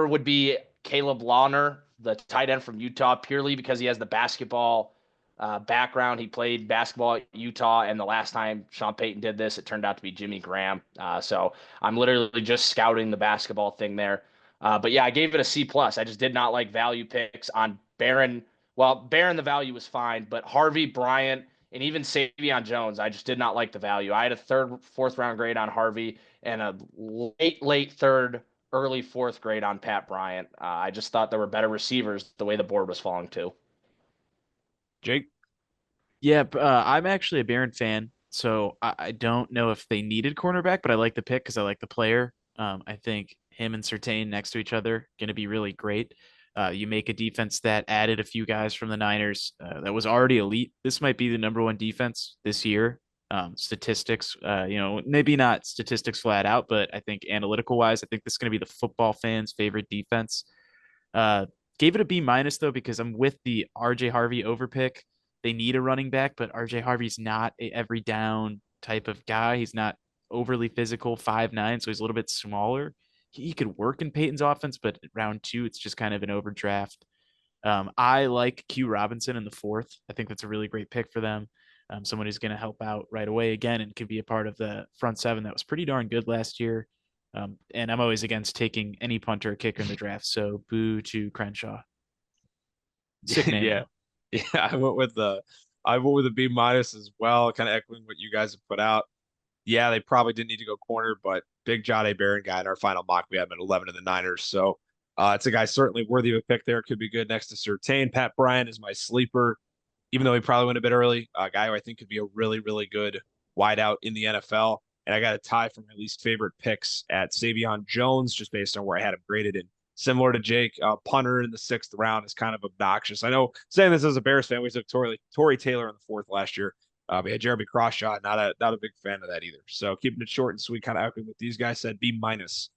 would be Caleb Lawner, the tight end from Utah, purely because he has the basketball background. He played basketball at Utah, and the last time Sean Payton did this, it turned out to be Jimmy Graham. So I'm literally just scouting the basketball thing there. But yeah, I gave it a C plus. I just did not like value picks on Barron. Well, Barron, the value was fine, but Harvey, Bryant, and even Savion Jones, I just did not like the value. I had a 3rd, 4th round grade on Harvey and a late 3rd, early 4th grade on Pat Bryant. I just thought there were better receivers the way the board was falling to. Jake? Yeah, I'm actually a Barron fan, so I don't know if they needed cornerback, but I like the pick because I like the player. I think him and Surtain next to each other going to be really great. You make a defense that added a few guys from the Niners that was already elite. This might be the number 1 defense this year. Statistics, maybe not statistics flat out, but I think analytical wise, I think this is going to be the football fans' favorite defense. Gave it a B minus though because I'm with the RJ Harvey overpick. They need a running back, but RJ Harvey's not a every down type of guy. He's not overly physical, 5'9", so he's a little bit smaller. He could work in Peyton's offense, but round 2, it's just kind of an overdraft. I like Q Robinson in the 4th. I think that's a really great pick for them. Someone who's going to help out right away again and could be a part of the front 7 that was pretty darn good last year. And I'm always against taking any punter or kicker in the draft. So boo to Crenshaw. Sick name. Yeah. Yeah, I went with a B minus as well, kind of echoing what you guys have put out. Yeah, they probably didn't need to go corner, but big John A. Barron guy in our final mock, we have him at 11 of the Niners. So it's a guy certainly worthy of a pick there. Could be good next to Surtain. Pat Bryant is my sleeper, even though he probably went a bit early. A guy who I think could be a really, really good wideout in the NFL. And I got a tie for my least favorite picks at Savion Jones, just based on where I had him graded. And similar to Jake, punter in the 6th round is kind of obnoxious. I know saying this as a Bears fan, we took Tory Taylor in the 4th last year. We had Jeremy Crawshaw, not a big fan of that either. So keeping it short and sweet, kind of echoing what these guys said. B minus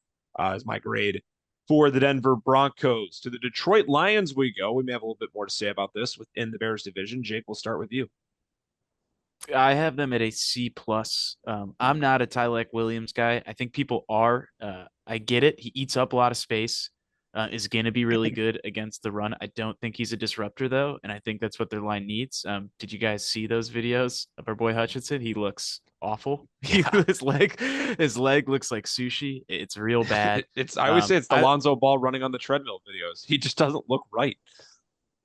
is my grade for the Denver Broncos. To the Detroit Lions we go. We may have a little bit more to say about this within the Bears division. Jake, we'll start with you. I have them at a C plus. I'm not a Tyleik Williams guy. I think people are. I get it. He eats up a lot of space. is going to be really good against the run. I don't think he's a disruptor though, and I think that's what their line needs. Did you guys see those videos of our boy Hutchinson? He looks awful. Yeah. His leg looks like sushi. It's real bad. It's I always say it's the I Lonzo Ball running on the treadmill videos. He just doesn't look right.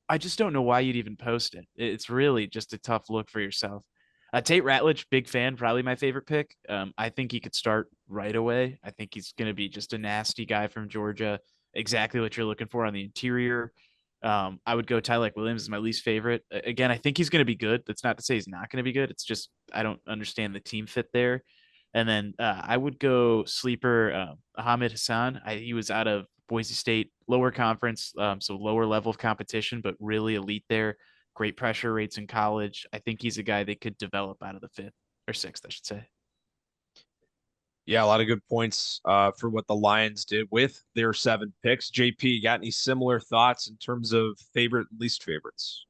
I just don't know why you'd even post it. It's really just a tough look for yourself. Tate Ratledge, big fan, probably my favorite pick. I think he could start right away. I think he's going to be just a nasty guy from Georgia, exactly what you're looking for on the interior. I would go Tyleik Williams is my least favorite. Again, I think he's going to be good. That's not to say he's not going to be good. It's just I don't understand the team fit there. And then I would go sleeper Ahmed Hassan. He was out of Boise State, lower conference, so lower level of competition, but really elite there. Great pressure rates in college. I think he's a guy they could develop out of the fifth or sixth, I should say. Yeah, a lot of good points for what the Lions did with their 7 picks. JP, got any similar thoughts in terms of favorite and least favorites?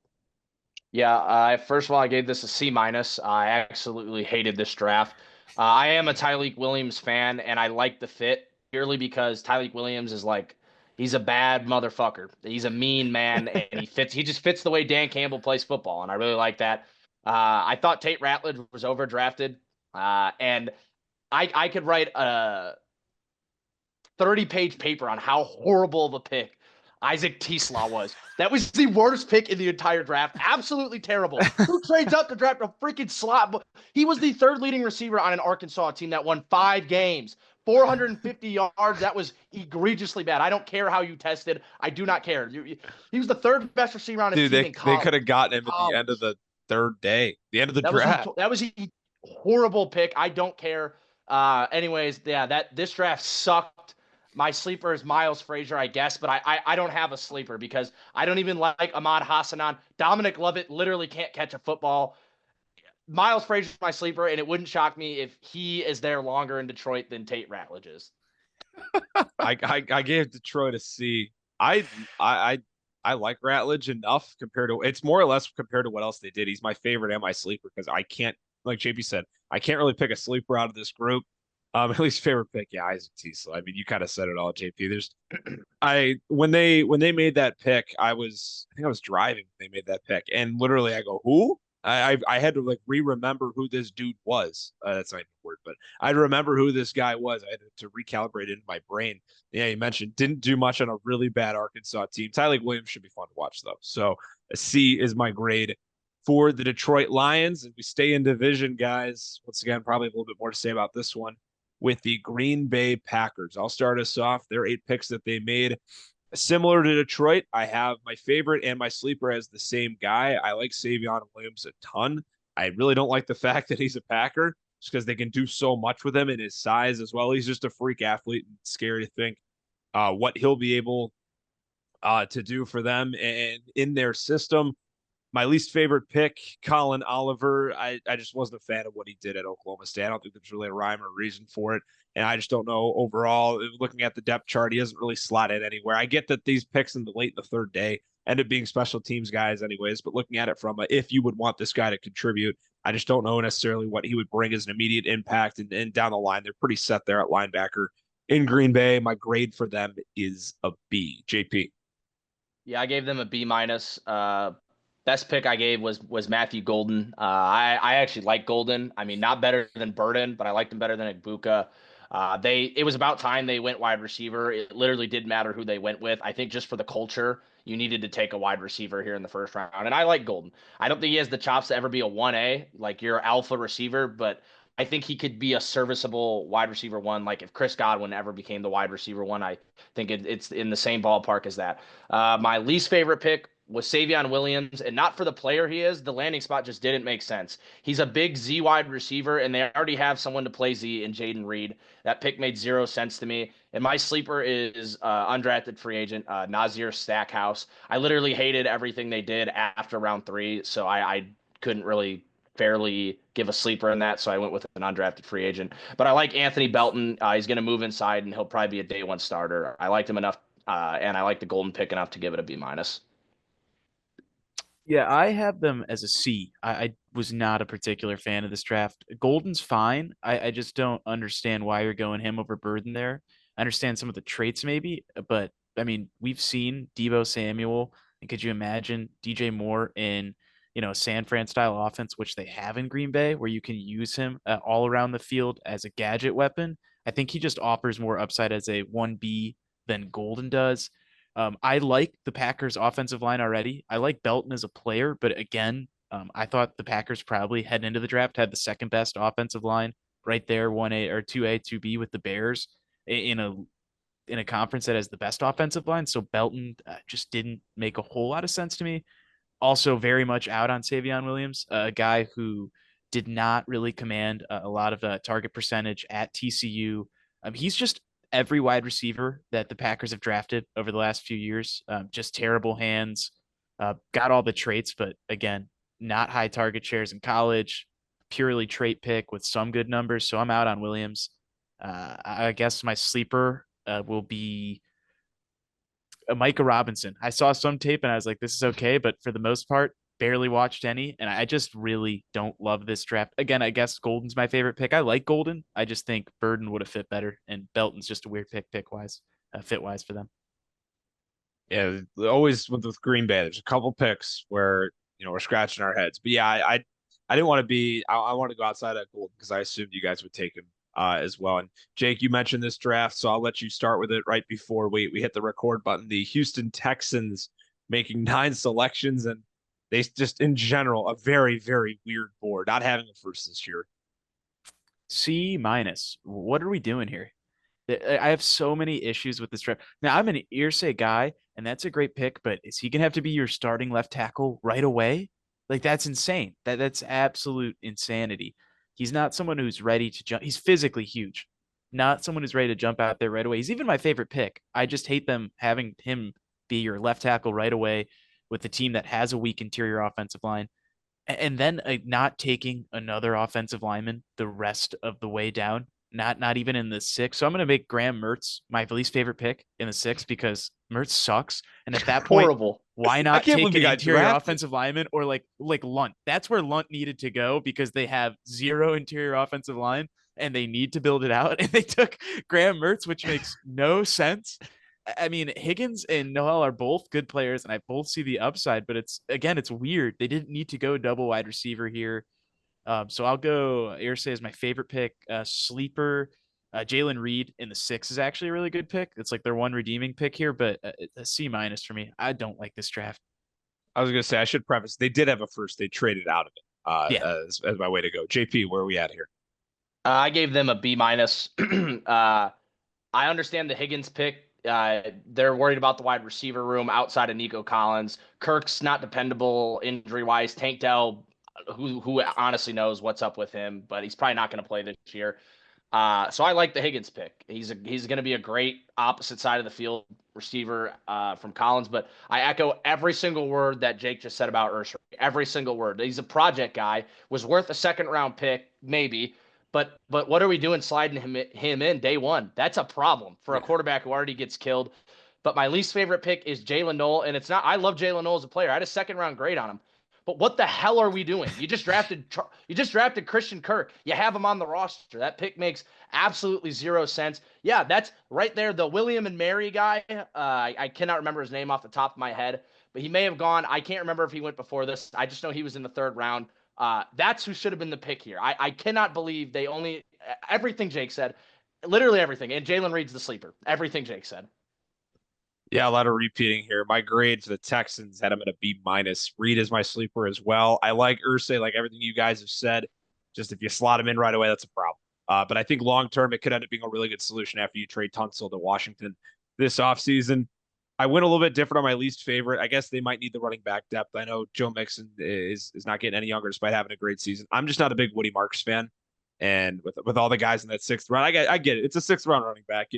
Yeah, first of all, I gave this a C minus. I absolutely hated this draft. I am a Tyleik Williams fan, and I like the fit purely because Tyleik Williams is like he's a bad motherfucker. He's a mean man, and he fits. He just fits the way Dan Campbell plays football, and I really like that. I thought Tate Ratledge was overdrafted, and I could write a 30-page paper on how horrible of a pick Isaac Tisla was. That was the worst pick in the entire draft. Absolutely terrible. Who trades up to draft a freaking slot? He was the 3rd leading receiver on an Arkansas team that won 5 games, 450 yards. That was egregiously bad. I don't care how you tested. I do not care. He was the 3rd best receiver on his Dude, team in college. they could have gotten him at the end of the 3rd day, the end of the That draft. was a horrible pick. I don't care. Anyways, yeah, this draft sucked. My sleeper is Miles Frazier, I guess, but I don't have a sleeper because I don't even like Ahmad Hassanan. Dominic Lovett literally can't catch a football. Miles Frazier is my sleeper, and it wouldn't shock me if he is there longer in Detroit than Tate Ratledge is. I gave Detroit a C. I like Ratledge enough compared to it's more or less compared to what else they did. He's my favorite and my sleeper because I can't, like JP said, I can't really pick a sleeper out of this group. At least favorite pick, yeah, Isaac Tisla. I mean, you kind of said it all, JP. There's, when they made that pick, I think I was driving when they made that pick, and literally I go, who? I had to like re-remember who this dude was. That's not even a word, but I remember who this guy was. I had to recalibrate it in my brain. Yeah, you mentioned didn't do much on a really bad Arkansas team. Tyleik Williams should be fun to watch though. So a C is my grade for the Detroit Lions, and we stay in division, guys. Once again, probably a little bit more to say about this one with the Green Bay Packers. I'll start us off. Their 8 picks that they made. Similar to Detroit, I have my favorite and my sleeper as the same guy. I like Savion Williams a ton. I really don't like the fact that he's a Packer just because they can do so much with him in his size as well. He's just a freak athlete and scary to think what he'll be able to do for them and in their system. My least favorite pick, Colin Oliver. I just wasn't a fan of what he did at Oklahoma State. I don't think there's really a rhyme or reason for it. And I just don't know overall, looking at the depth chart, he doesn't really slot in anywhere. I get that these picks in the late in the 3rd day end up being special teams guys anyways, but looking at it from if you would want this guy to contribute, I just don't know necessarily what he would bring as an immediate impact. And down the line, they're pretty set there at linebacker in Green Bay. My grade for them is a B. JP. Yeah, I gave them a B minus. Best pick I gave was Matthew Golden. I actually like Golden. I mean, not better than Burden, but I liked him better than Igbuka. It was about time they went wide receiver. It literally didn't matter who they went with. I think just for the culture, you needed to take a wide receiver here in the 1st round. And I like Golden. I don't think he has the chops to ever be a 1A, like your alpha receiver, but I think he could be a serviceable wide receiver 1. Like if Chris Godwin ever became the wide receiver 1, I think it's in the same ballpark as that. My least favorite pick was Savion Williams, and not for the player he is. The landing spot just didn't make sense. He's a big Z wide receiver, and they already have someone to play Z in Jaden Reed. That pick made 0 sense to me. And my sleeper is undrafted free agent Nazir Stackhouse. I literally hated everything they did after round 3, so I couldn't really fairly give a sleeper in that, so I went with an undrafted free agent. But I like Anthony Belton. He's going to move inside, and he'll probably be a day 1 starter. I liked him enough, and I like the Golden pick enough to give it a B minus. Yeah, I have them as a C. I was not a particular fan of this draft. Golden's fine. I just don't understand why you're going him over Burden there. I understand some of the traits maybe, but I mean, we've seen Debo Samuel, and could you imagine DJ Moore in, a San Fran style offense, which they have in Green Bay, where you can use him all around the field as a gadget weapon? I think he just offers more upside as a 1B than Golden does. I like the Packers' offensive line already. I like Belton as a player, but again, I thought the Packers probably heading into the draft had the second best offensive line right there, 1A or 2A, 2B with the Bears in a conference that has the best offensive line. So Belton just didn't make a whole lot of sense to me. Also, very much out on Savion Williams, a guy who did not really command a lot of target percentage at TCU. He's just every wide receiver that the Packers have drafted over the last few years. Just terrible hands, got all the traits, but again, not high target shares in college, purely trait pick with some good numbers. So I'm out on Williams. I guess my sleeper will be Micah Robinson. I saw some tape and I was like, this is okay, but for the most part, barely watched any. And I just really don't love this draft. Again, I guess Golden's my favorite pick. I like Golden. I just think Burden would have fit better, and Belton's just a weird pick wise, fit wise for them. Yeah, always with Green Bay, there's a couple picks where we're scratching our heads. But yeah, I didn't want to be. I want to go outside of Golden because I assumed you guys would take him as well. And Jake, you mentioned this draft, so I'll let you start with it right before we hit the record button. The Houston Texans making 9 selections, and they just in general a very very weird board. Not having a first this year. C minus. What are we doing here? I have so many issues with this draft. Now I'm an Irsay guy, and that's a great pick, but is he gonna have to be your starting left tackle right away? Like that's insane. That's absolute insanity. He's not someone who's ready to jump. He's physically huge, not someone who's ready to jump out there right away. He's even my favorite pick. I just hate them having him be your left tackle right away with a team that has a weak interior offensive line, and then not taking another offensive lineman the rest of the way down. Not even in the six. So I'm going to make Graham Mertz my least favorite pick in the six because Mertz sucks. And at that point, Horrible. why I not can't take believe an the guy interior drafted. offensive lineman or like Lunt? That's where Lunt needed to go because they have zero interior offensive line and they need to build it out. And they took Graham Mertz, which makes no sense. I mean, Higgins and Noel are both good players, and I both see the upside. But it's weird. They didn't need to go double wide receiver here. So I'll go Irsay as my favorite pick. Sleeper, Jalen Reed in the six is actually a really good pick. It's like their one redeeming pick here, but a C minus for me. I don't like this draft. I was gonna say I should preface they did have a first. They traded out of it Yeah, as my way to go. JP, where are we at here? I gave them a B minus. I understand the Higgins pick. They're worried about the wide receiver room outside of Nico Collins. Kirk's not dependable injury wise. Tank Dell, who honestly knows what's up with him, but he's probably not going to play this year. So I like the Higgins pick. He's going to be a great opposite side of the field receiver from Collins. But I echo every single word that Jake just said about Ursher. Every single word. He's a project guy. Was worth a second round pick, maybe. But what are we doing sliding him in day one? That's a problem for a quarterback who already gets killed. But my least favorite pick is Jalen Noel, and it's not. I love Jalen Noel as a player. I had a second round grade on him. But what the hell are we doing? You just drafted Christian Kirk. You have him on the roster. That pick makes absolutely zero sense. Yeah, that's right there. The William and Mary guy. I cannot remember his name off the top of my head, but he may have gone. I can't remember if he went before this. I just know he was in the third round. That's who should have been the pick here. I cannot believe they only everything Jake said, literally everything. And Jalen Reed's the sleeper. Everything Jake said. Yeah, a lot of repeating here. My grade for the Texans had him at a B minus. Reed is my sleeper as well. I like Ursay, like everything you guys have said. Just if you slot him in right away, that's a problem. But I think long term, it could end up being a really good solution after you trade Tunsil to Washington this offseason. I went a little bit different on my least favorite. I guess they might need the running back depth. I know Joe Mixon is not getting any younger despite having a great season. I'm just not a big Woody Marks fan. And with all the guys in that sixth round, I get it. It's a sixth round running back.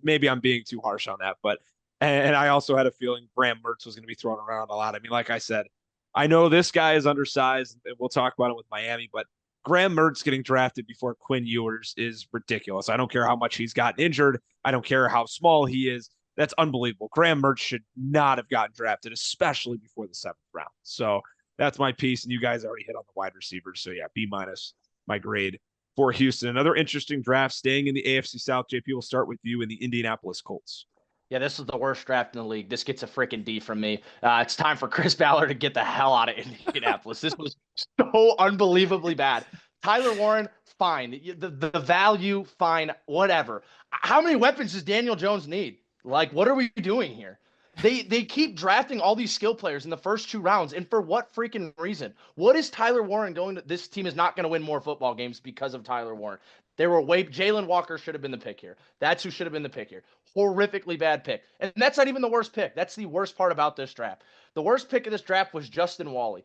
Maybe I'm being too harsh on that, but and I also had a feeling Graham Mertz was going to be thrown around a lot. I mean, like I said, I know this guy is undersized, and we'll talk about it with Miami, but Graham Mertz getting drafted before Quinn Ewers is ridiculous. I don't care how much he's gotten injured. I don't care how small he is. That's unbelievable. Graham Mertz should not have gotten drafted, especially before the seventh round. So that's my piece, and you guys already hit on the wide receivers. So yeah, B minus my grade for Houston. Another interesting draft staying in the AFC South. JP, will start with you in the Indianapolis Colts. Yeah, this is the worst draft in the league. This gets a freaking D from me. It's time for Chris Ballard to get the hell out of Indianapolis. This was so unbelievably bad. Tyler Warren, fine. The value, fine, whatever. How many weapons does Daniel Jones need? Like, what are we doing here? They keep drafting all these skill players in the first 2 rounds, and for what freaking reason? What is Tyler Warren going to? This team is not going to win more football games because of Tyler Warren. They were way. Jalen Walker should have been the pick here. That's who should have been the pick here. Horrifically bad pick. And that's not even the worst pick. That's the worst part about this draft. The worst pick of this draft was Justin Wally.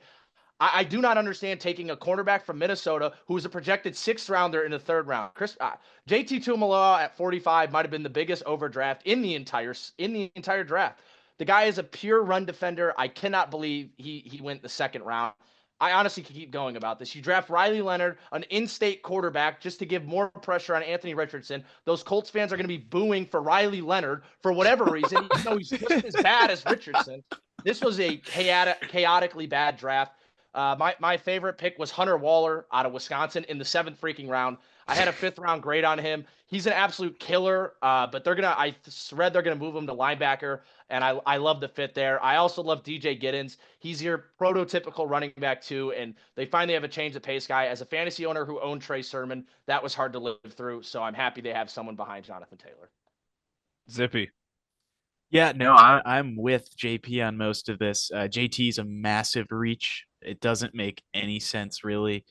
I do not understand taking a cornerback from Minnesota who was a projected 6th-rounder in the 3rd round. JT Tuimoloau at 45 might have been the biggest overdraft in the entire draft. The guy is a pure run defender. I cannot believe he went the 2nd round. I honestly could keep going about this. You draft Riley Leonard, an in-state quarterback, just to give more pressure on Anthony Richardson. Those Colts fans are going to be booing for Riley Leonard for whatever reason, even though he's just as bad as Richardson. This was a chaotically bad draft. My favorite pick was Hunter Waller out of Wisconsin in the 7th freaking round. I had a 5th-round grade on him. He's an absolute killer, but I read they're gonna move him to linebacker, and I love the fit there. I also love DJ Giddens. He's your prototypical running back too, and they finally have a change of pace guy. As a fantasy owner who owned Trey Sermon, that was hard to live through. So I'm happy they have someone behind Jonathan Taylor. Zippy. Yeah, no, I'm with JP on most of this. JT is a massive reach. It doesn't make any sense, really.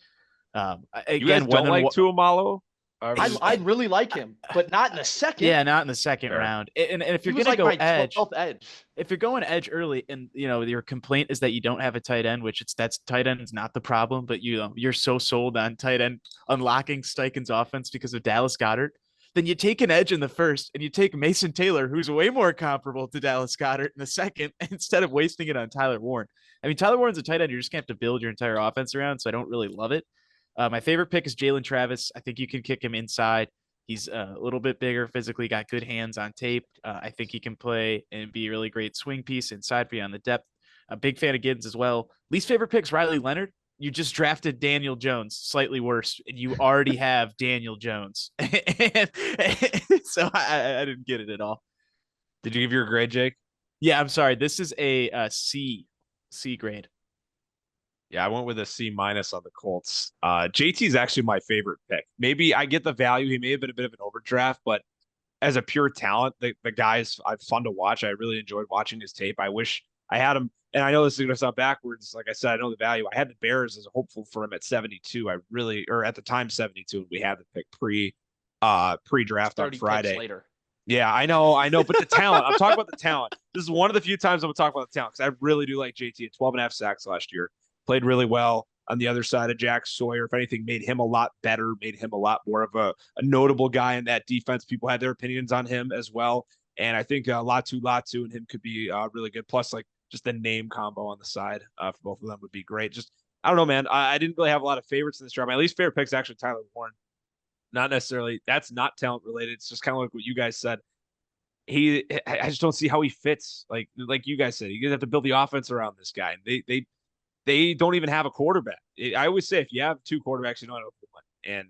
You guys Again, don't like Tuamalo? I really like him, but not in the second. Yeah, not in the second Fair. round. And if He you're was gonna like go my edge, 12th edge. if you're going edge early, and your complaint is that you don't have a tight end, which that's tight end is not the problem, but you're so sold on tight end unlocking Steichen's offense because of Dallas Goedert, then you take an edge in the first and you take Mason Taylor, who's way more comparable to Dallas Goedert in the second, instead of wasting it on Tyler Warren. I mean, Tyler Warren's a tight end you're just gonna have to build your entire offense around, so I don't really love it. My favorite pick is Jalen Travis. I think you can kick him inside. He's a little bit bigger physically, got good hands on tape. I think he can play and be a really great swing piece inside for you on the depth. A big fan of Giddens as well. Least favorite picks, Riley Leonard. You just drafted Daniel Jones, slightly worse, and you already have Daniel Jones. So I didn't get it at all. Did you give your grade, Jake? Yeah, I'm sorry. This is a C grade. Yeah, I went with a C- on the Colts. JT is actually my favorite pick. Maybe I get the value. He may have been a bit of an overdraft, but as a pure talent, the guy is fun to watch. I really enjoyed watching his tape. I wish I had him. And I know this is going to sound backwards. Like I said, I know the value. I had the Bears as a hopeful for him at 72. Or at the time, 72. And we had the pick pre-draft on Friday. Later. Yeah, I know. But the talent, I'm talking about the talent. This is one of the few times I'm going to talk about the talent because I really do like JT at 12.5 sacks last year. Played really well on the other side of Jack Sawyer. If anything, made him a lot better, made him a lot more of a notable guy in that defense. People had their opinions on him as well. And I think Latu and him could be really good. Plus, like just the name combo on the side for both of them would be great. Just, I don't know, man. I didn't really have a lot of favorites in this draft. My least favorite pick is actually Tyler Warren. Not necessarily. That's not talent related. It's just kind of like what you guys said. I just don't see how he fits. Like you guys said, you have to build the offense around this guy. And they don't even have a quarterback. I always say if you have 2 quarterbacks, you don't have one. And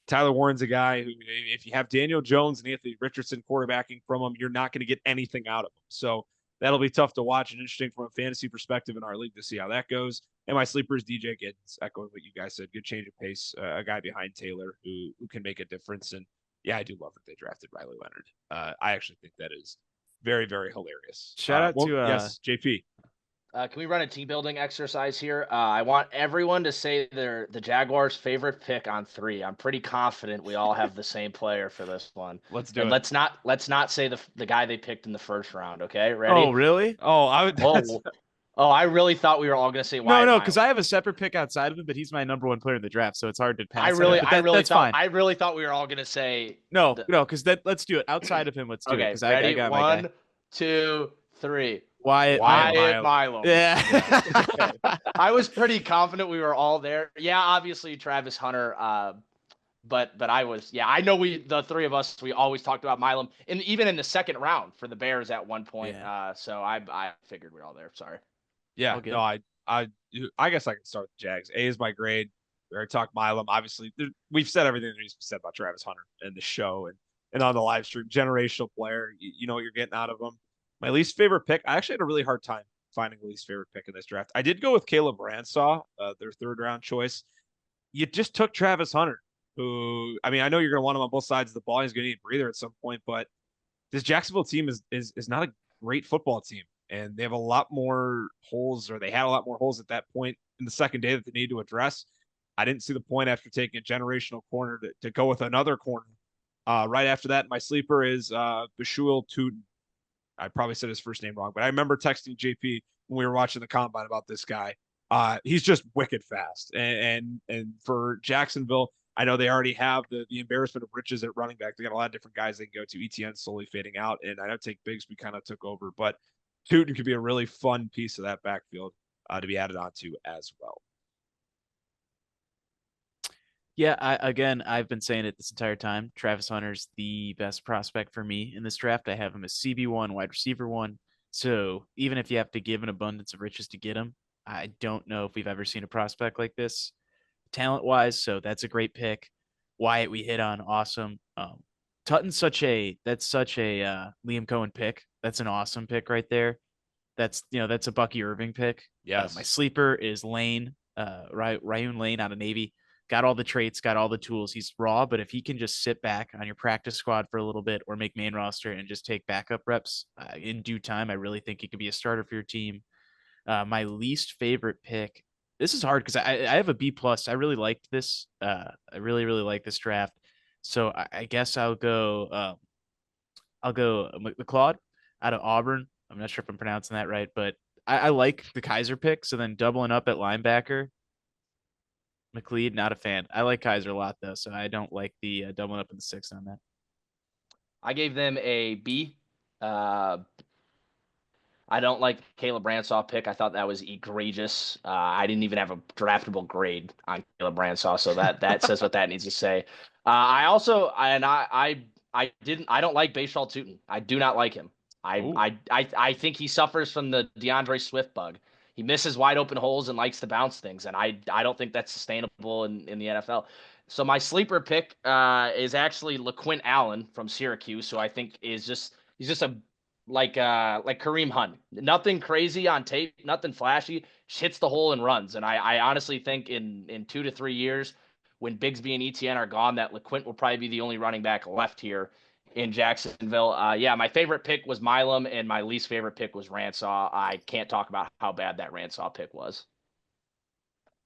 Tyler Warren's a guy who, if you have Daniel Jones and Anthony Richardson quarterbacking from him, you're not going to get anything out of him. So that'll be tough to watch and interesting from a fantasy perspective in our league to see how that goes. And my sleeper is DJ Giddens, echoing what you guys said. Good change of pace, a guy behind Taylor who can make a difference. And yeah, I do love that they drafted Riley Leonard. I actually think that is very, very hilarious. Shout out to yes, JP. Can we run a team building exercise here? I want everyone to say the Jaguars' favorite pick on 3. I'm pretty confident we all have the same player for this one. Let's do and it. Let's not say the guy they picked in the 1st round. Okay, ready? Oh, really? Oh, I would. I really thought we were all going to say no, because I have a separate pick outside of him, but he's my number 1 player in the draft, so it's hard to pass. I really thought we were all going to say no, because let's do it outside of him. Let's do it because ready? I got 1, 2, 3. Wyatt Milo. Yeah. Okay. I was pretty confident we were all there. Yeah, obviously Travis Hunter. But I was, I know the 3 of us, we always talked about Milam, and even in the 2nd round for the Bears at one point. Yeah. So I figured we are all there. Sorry. Yeah, no, I guess I can start with the Jags. A is my grade. We already talked Milam. Obviously, we've said everything that needs to be said about Travis Hunter and the show, and and on the live stream. Generational player. You know what you're getting out of him. My least favorite pick. I actually had a really hard time finding a least favorite pick in this draft. I did go with Caleb Ransaw, their third round choice. You just took Travis Hunter, who, I mean, I know you're going to want him on both sides of the ball. He's going to need a breather at some point, but this Jacksonville team is not a great football team, and they have a lot more holes, or they had a lot more holes at that point in the second day that they need to address. I didn't see the point after taking a generational corner to go with another corner. Right after that, my sleeper is Bashul Tootin. I probably said his first name wrong, but I remember texting JP when we were watching the combine about this guy. He's just wicked fast, and for Jacksonville, I know they already have the embarrassment of riches at running back. They got a lot of different guys they can go to. ETN slowly fading out, and I know Take Bigsby kind of took over, but Tootin could be a really fun piece of that backfield to be added onto as well. Yeah, I've been saying it this entire time. Travis Hunter's the best prospect for me in this draft. I have him as CB1, wide receiver one. So even if you have to give an abundance of riches to get him, I don't know if we've ever seen a prospect like this talent wise. So that's a great pick. Wyatt, we hit on awesome. Tutton's such a Liam Cohen pick. That's an awesome pick right there. That's a Bucky Irving pick. Yes. My sleeper is Lane, Ryan Lane out of Navy. Got all the traits, got all the tools. He's raw, but if he can just sit back on your practice squad for a little bit or make main roster and just take backup reps in due time, I really think he could be a starter for your team. My least favorite pick. This is hard because I have a B plus. I really liked this. I really like this draft. So I guess I'll go McLeod out of Auburn. I'm not sure if I'm pronouncing that right, but I like the Kaiser pick. So then doubling up at linebacker, McLeod, not a fan. I like Kaiser a lot though, so I don't like the doubling up in the sixth on that. I gave them a B. I don't like Caleb Bransaw pick. I thought that was egregious. I didn't even have a draftable grade on Caleb Bransaw, so that says what that needs to say. I don't like Bashal Tootin. I do not like him. I think he suffers from the DeAndre Swift bug. He misses wide open holes and likes to bounce things, and I don't think that's sustainable in the NFL. So my sleeper pick is actually LaQuint Allen from Syracuse, who I think he's just a like Kareem Hunt. Nothing crazy on tape, nothing flashy, just hits the hole and runs. And I honestly think in 2 to 3 years, when Bigsby and ETN are gone, that LeQuint will probably be the only running back left here in Jacksonville. My favorite pick was Milam, and my least favorite pick was Ransaw. I can't talk about how bad that Ransaw pick was.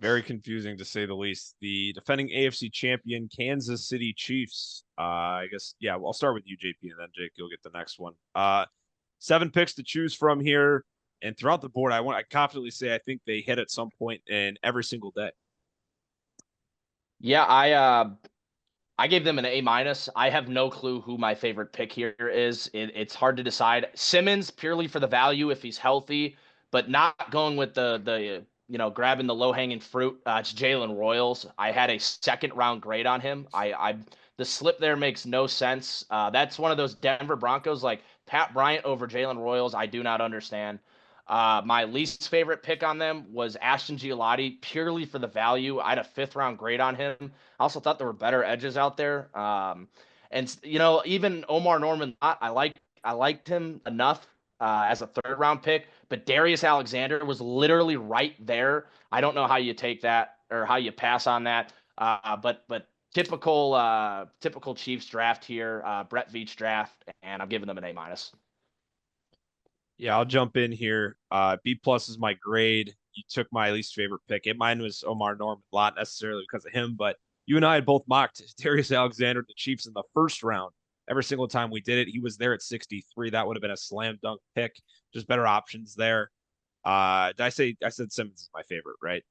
Very confusing to say the least. The defending AFC champion Kansas City Chiefs. I guess, yeah, I'll start with you, JP, and then Jake, you'll get the next one. 7 picks to choose from here, and throughout the board, I confidently say I think they hit at some point in every single day. Yeah, I gave them an A minus. I have no clue who my favorite pick here is. It's hard to decide. Simmons purely for the value if he's healthy, but not going with the grabbing the low hanging fruit. It's Jalen Royals. I had a second round grade on him. The slip there makes no sense. That's one of those Denver Broncos like Pat Bryant over Jalen Royals. I do not understand. My least favorite pick on them was Ashton Giolotti purely for the value. I had a 5th round grade on him. I also thought there were better edges out there. And even Omar Norman, I liked him enough as a 3rd round pick, but Darius Alexander was literally right there. I don't know how you take that or how you pass on that. But typical Chiefs draft here, Brett Veach draft, and I'm giving them an A minus. Yeah, I'll jump in here. B plus is my grade. You took my least favorite pick. Mine was Omar Norman, not necessarily because of him, but you and I had both mocked Darius Alexander, the Chiefs, in the 1st round. Every single time we did it, he was there at 63. That would have been a slam dunk pick. Just better options there. I said Simmons is my favorite, right?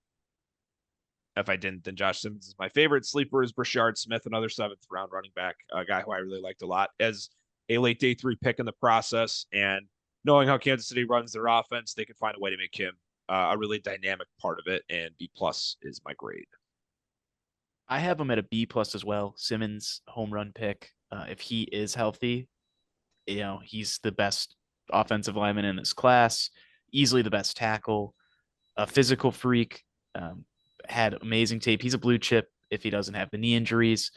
If I didn't, then Josh Simmons is my favorite. Sleeper is Brashard Smith, another 7th round running back, a guy who I really liked a lot as a late day 3 pick in the process. And knowing how Kansas City runs their offense, they can find a way to make him a really dynamic part of it. And B plus is my grade. I have him at a B plus as well. Simmons home run pick. If he is healthy, he's the best offensive lineman in this class, easily the best tackle, a physical freak, had amazing tape. He's a blue chip if he doesn't have the knee injuries.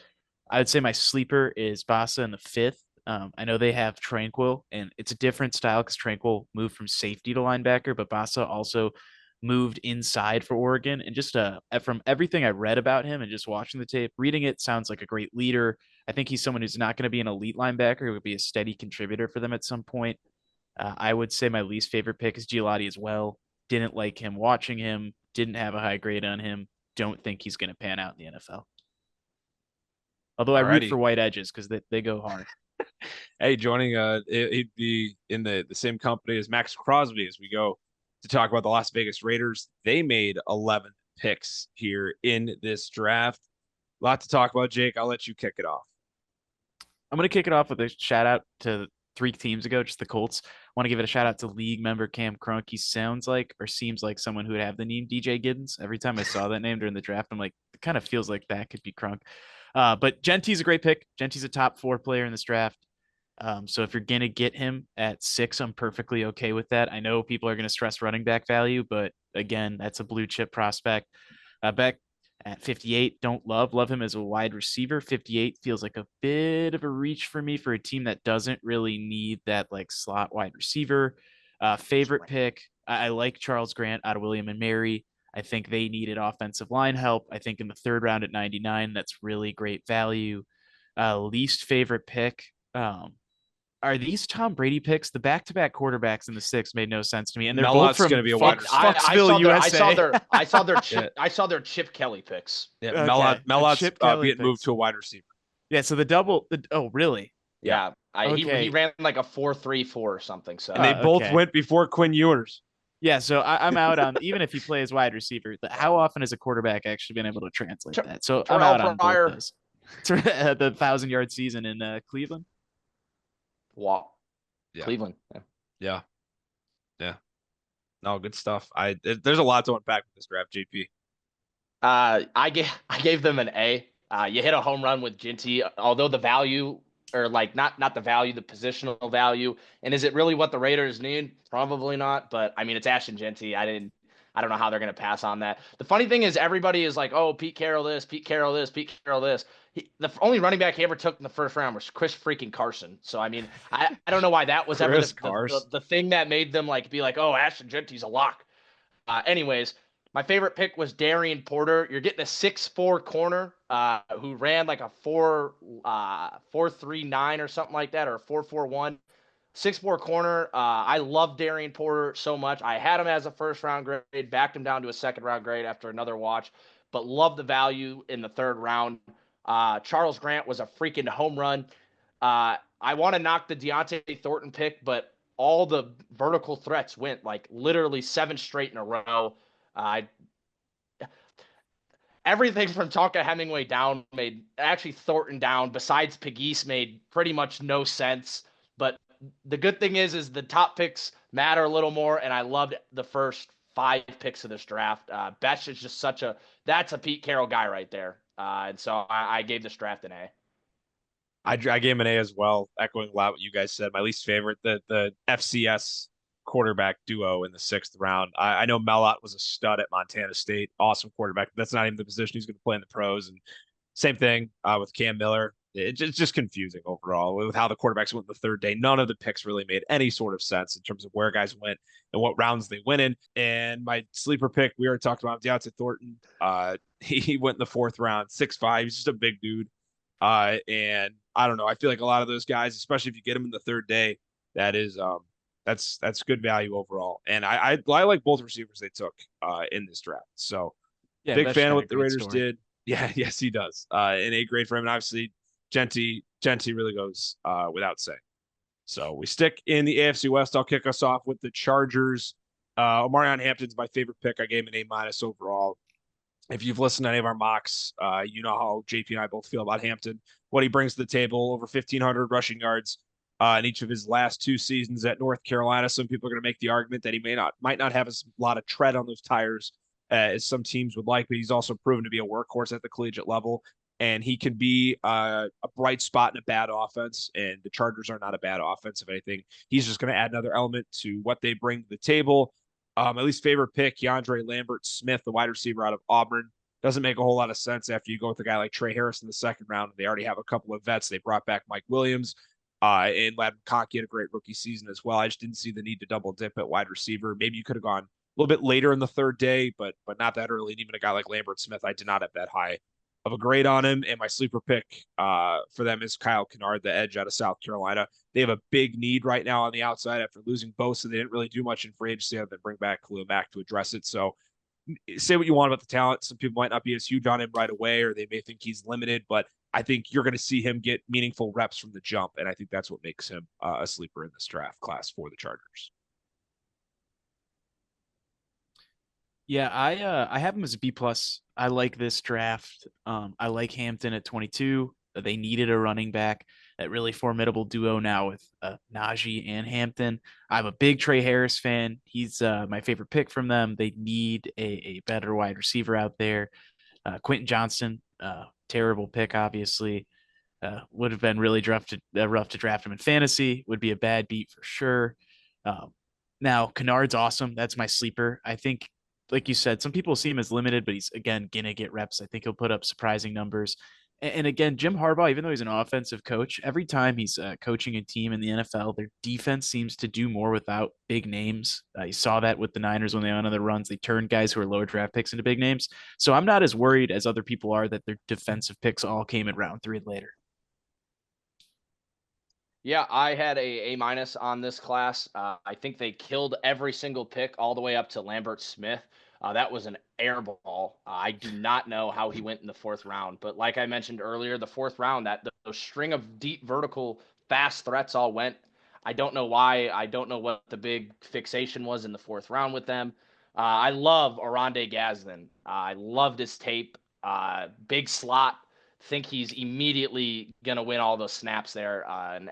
I would say my sleeper is Bassa in the 5th. I know they have Tranquil, and it's a different style because Tranquil moved from safety to linebacker, but Bassa also moved inside for Oregon. And just from everything I read about him and just watching the tape, reading it sounds like a great leader. I think he's someone who's not going to be an elite linebacker. He would be a steady contributor for them at some point. I would say my least favorite pick is Giolotti as well. Didn't like him watching him, didn't have a high grade on him. Don't think he's going to pan out in the NFL. Although I root for Alrighty. white edges because they go hard. Hey, joining he'd be in the same company as Max Crosby as we go to talk about the Las Vegas Raiders. They made 11 picks here in this draft. A lot to talk about, Jake. I'll let you kick it off. I'm going to kick it off with a shout out to 3 teams ago, just the Colts. I want to give it a shout out to league member Cam Crunk. He sounds like or seems like someone who would have the name DJ Giddens. Every time I saw that name during the draft, I'm like, it kind of feels like that could be Crunk. But Gentie's a great pick. Gentie's a top 4 player in this draft. So if you're going to get him at 6, I'm perfectly okay with that. I know people are going to stress running back value, but again, that's a blue chip prospect. Back at 58, don't love him as a wide receiver. 58 feels like a bit of a reach for me for a team that doesn't really need that like slot wide receiver. Favorite pick, I like Charles Grant out of William and Mary. I think they needed offensive line help. I think in the 3rd round at 99, that's really great value. Least favorite pick. Are these Tom Brady picks? The back-to-back quarterbacks in the 6 made no sense to me, and they're both Melot's from going to be a wide receiver. Foxville, USA. I saw their Chip Kelly picks. Yeah, Okay. Melot's Chip Kelly being moved picks. to a wide receiver. Yeah, so the double. Oh, really? Yeah, he Okay. ran like a 4.34 or something. So And they both Okay. went before Quinn Ewers. Yeah, so I'm out on even if he plays wide receiver. How often has a quarterback actually been able to translate that? So I'm out on both those. The 1,000-yard season in Cleveland. Wow. Yeah. Cleveland. Yeah. No, good stuff. There's a lot to unpack with this draft, JP. I gave them an A. You hit a home run with Ginty, although the value or like not the value, the positional value. And is it really what the Raiders need? Probably not. But I mean, it's Ashton Ginty. I don't know how they're going to pass on that. The funny thing is everybody is like, oh, Pete Carroll this, Pete Carroll this, Pete Carroll this. The only running back he ever took in the 1st round was Chris freaking Carson. So, I mean, I don't know why that was ever the thing that made them like be like, oh, Ashton Genty's a lock. Anyways, my favorite pick was Darian Porter. You're getting a 6'4" corner who ran like a 4.39 or something like that, or a 4.41. 6'4" corner. I love Darian Porter so much. I had him as a 1st round grade, backed him down to a 2nd round grade after another watch, but love the value in the 3rd round. Charles Grant was a freaking home run. I want to knock the Deontay Thornton pick, but all the vertical threats went like literally 7 straight in a row. Everything from Tonka Hemingway down made actually Thornton down. Besides Pegues made pretty much no sense. But the good thing is the top picks matter a little more, and I loved the first 5 picks of this draft. Betch is just that's a Pete Carroll guy right there. And so I gave this draft an A. I gave him an A as well, echoing a lot what you guys said. My least favorite, the FCS quarterback duo in the 6th round. I know Melot was a stud at Montana State, awesome quarterback. That's not even the position he's going to play in the pros. And same thing with Cam Miller. It's just confusing overall with how the quarterbacks went the 3rd day. None of the picks really made any sort of sense in terms of where guys went and what rounds they went in. And my sleeper pick, we already talked about Deontay Thornton. He went in the 4th round, 6'5". He's just a big dude. And I don't know. I feel like a lot of those guys, especially if you get them in the 3rd day, that's good value overall. And I like both receivers they took in this draft. So Yeah, big fan of what the Raiders story. did. Yeah, yes, he does. An A grade for him. And obviously Genty really goes without saying. So we stick in the AFC West. I'll kick us off with the Chargers. Omarion Hampton's my favorite pick. I gave him an A- overall. If you've listened to any of our mocks, you know how JP and I both feel about Hampton, what he brings to the table, over 1,500 rushing yards in each of his last 2 seasons at North Carolina. Some people are going to make the argument that he might not have a lot of tread on those tires as some teams would like, but he's also proven to be a workhorse at the collegiate level, and he can be a bright spot in a bad offense, and the Chargers are not a bad offense. If anything, he's just going to add another element to what they bring to the table. My least favorite pick, Keandre Lambert Smith, the wide receiver out of Auburn. doesn't make a whole lot of sense after you go with a guy like Trey Harris in the second round. And they already have a couple of vets. They brought back Mike Williams. And Lad McConkey had a great rookie season as well. I just didn't see the need to double dip at wide receiver. Maybe you could have gone a little bit later in the third day, but not that early. And even a guy like Lambert Smith, I did not have that high of a grade on him. And my sleeper pick for them is Kyle Kennard, the edge out of South Carolina. They have a big need right now on the outside after losing Bosa. They didn't really do much in free agency other than bring back Khalil Mack to address it. So say what you want about the talent. Some people might not be as huge on him right away, or they may think he's limited, but I think you're going to see him get meaningful reps from the jump. And I think that's what makes him a sleeper in this draft class for the Chargers. Yeah, I have him as a B plus. I like this draft. I like Hampton at 22. They needed a running back. That really formidable duo now with Najee and Hampton. I'm a big Trey Harris fan. He's my favorite pick from them. They need a better wide receiver out there. Quentin Johnston, terrible pick, obviously. Would have been really rough to draft him in fantasy. Would be a bad beat for sure. Now, Kennard's awesome. That's my sleeper. I think, like you said, some people see him as limited, but he's, again, going to get reps. I think he'll put up surprising numbers. And again, Jim Harbaugh, even though he's an offensive coach, every time he's coaching a team in the NFL, their defense seems to do more without big names. You saw that with the Niners when they went on the runs. They turned guys who are lower draft picks into big names. So I'm not as worried as other people are that their defensive picks all came in round 3 and later. Yeah, I had a minus on this class. I think they killed every single pick all the way up to Lambert Smith. That was an air ball. I do not know how he went in the 4th round, but like I mentioned earlier, the 4th round, those string of deep vertical fast threats all went. I don't know why. I don't know what the big fixation was in the 4th round with them. I love Oronde Gadsden. I loved his tape. Big slot. Think he's immediately going to win all those snaps there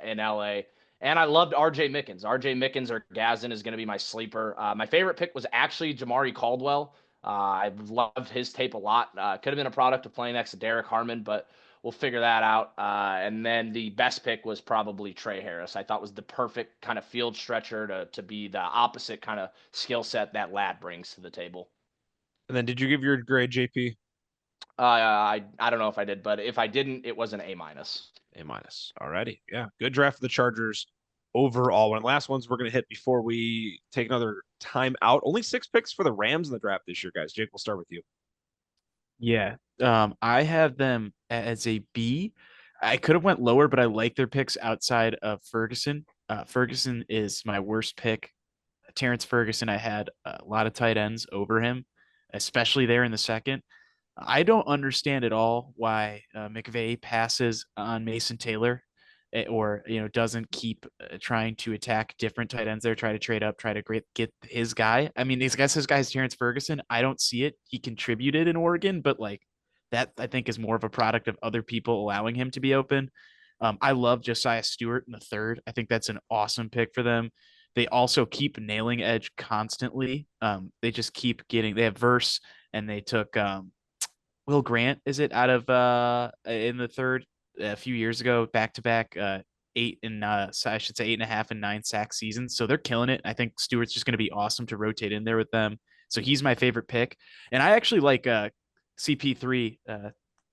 in LA. And I loved RJ Mickens. RJ Mickens or Gazin is going to be my sleeper. My favorite pick was actually Jamari Caldwell. I loved his tape a lot. Could have been a product of playing next to Derek Harmon, but we'll figure that out. And then the best pick was probably Trey Harris. I thought was the perfect kind of field stretcher to be the opposite kind of skill set that Lad brings to the table. And then did you give your grade, JP? I don't know if I did, but if I didn't, it was an A minus. A minus. Alrighty. Yeah. Good draft for the Chargers overall. One of the last ones we're going to hit before we take another time out. Only 6 picks for the Rams in the draft this year, guys. Jake, we'll start with you. Yeah. I have them as a B. I could have went lower, but I like their picks outside of Ferguson. Ferguson is my worst pick. Terrence Ferguson, I had a lot of tight ends over him, especially there in the second. I don't understand at all why McVay passes on Mason Taylor or doesn't keep trying to attack different tight ends there, try to trade up, try to get his guy. I mean, his guy's Terrence Ferguson. I don't see it. He contributed in Oregon, but like that, I think is more of a product of other people allowing him to be open. I love Josiah Stewart in the 3rd. I think that's an awesome pick for them. They also keep nailing edge constantly. They just keep getting. They have Verse, and they took Will Grant, is it, out of in the 3rd a few years ago, back to back 8 and I should say 8.5 and 9 sack seasons. So they're killing it. I think Stewart's just going to be awesome to rotate in there with them. So he's my favorite pick, and I actually like CP3,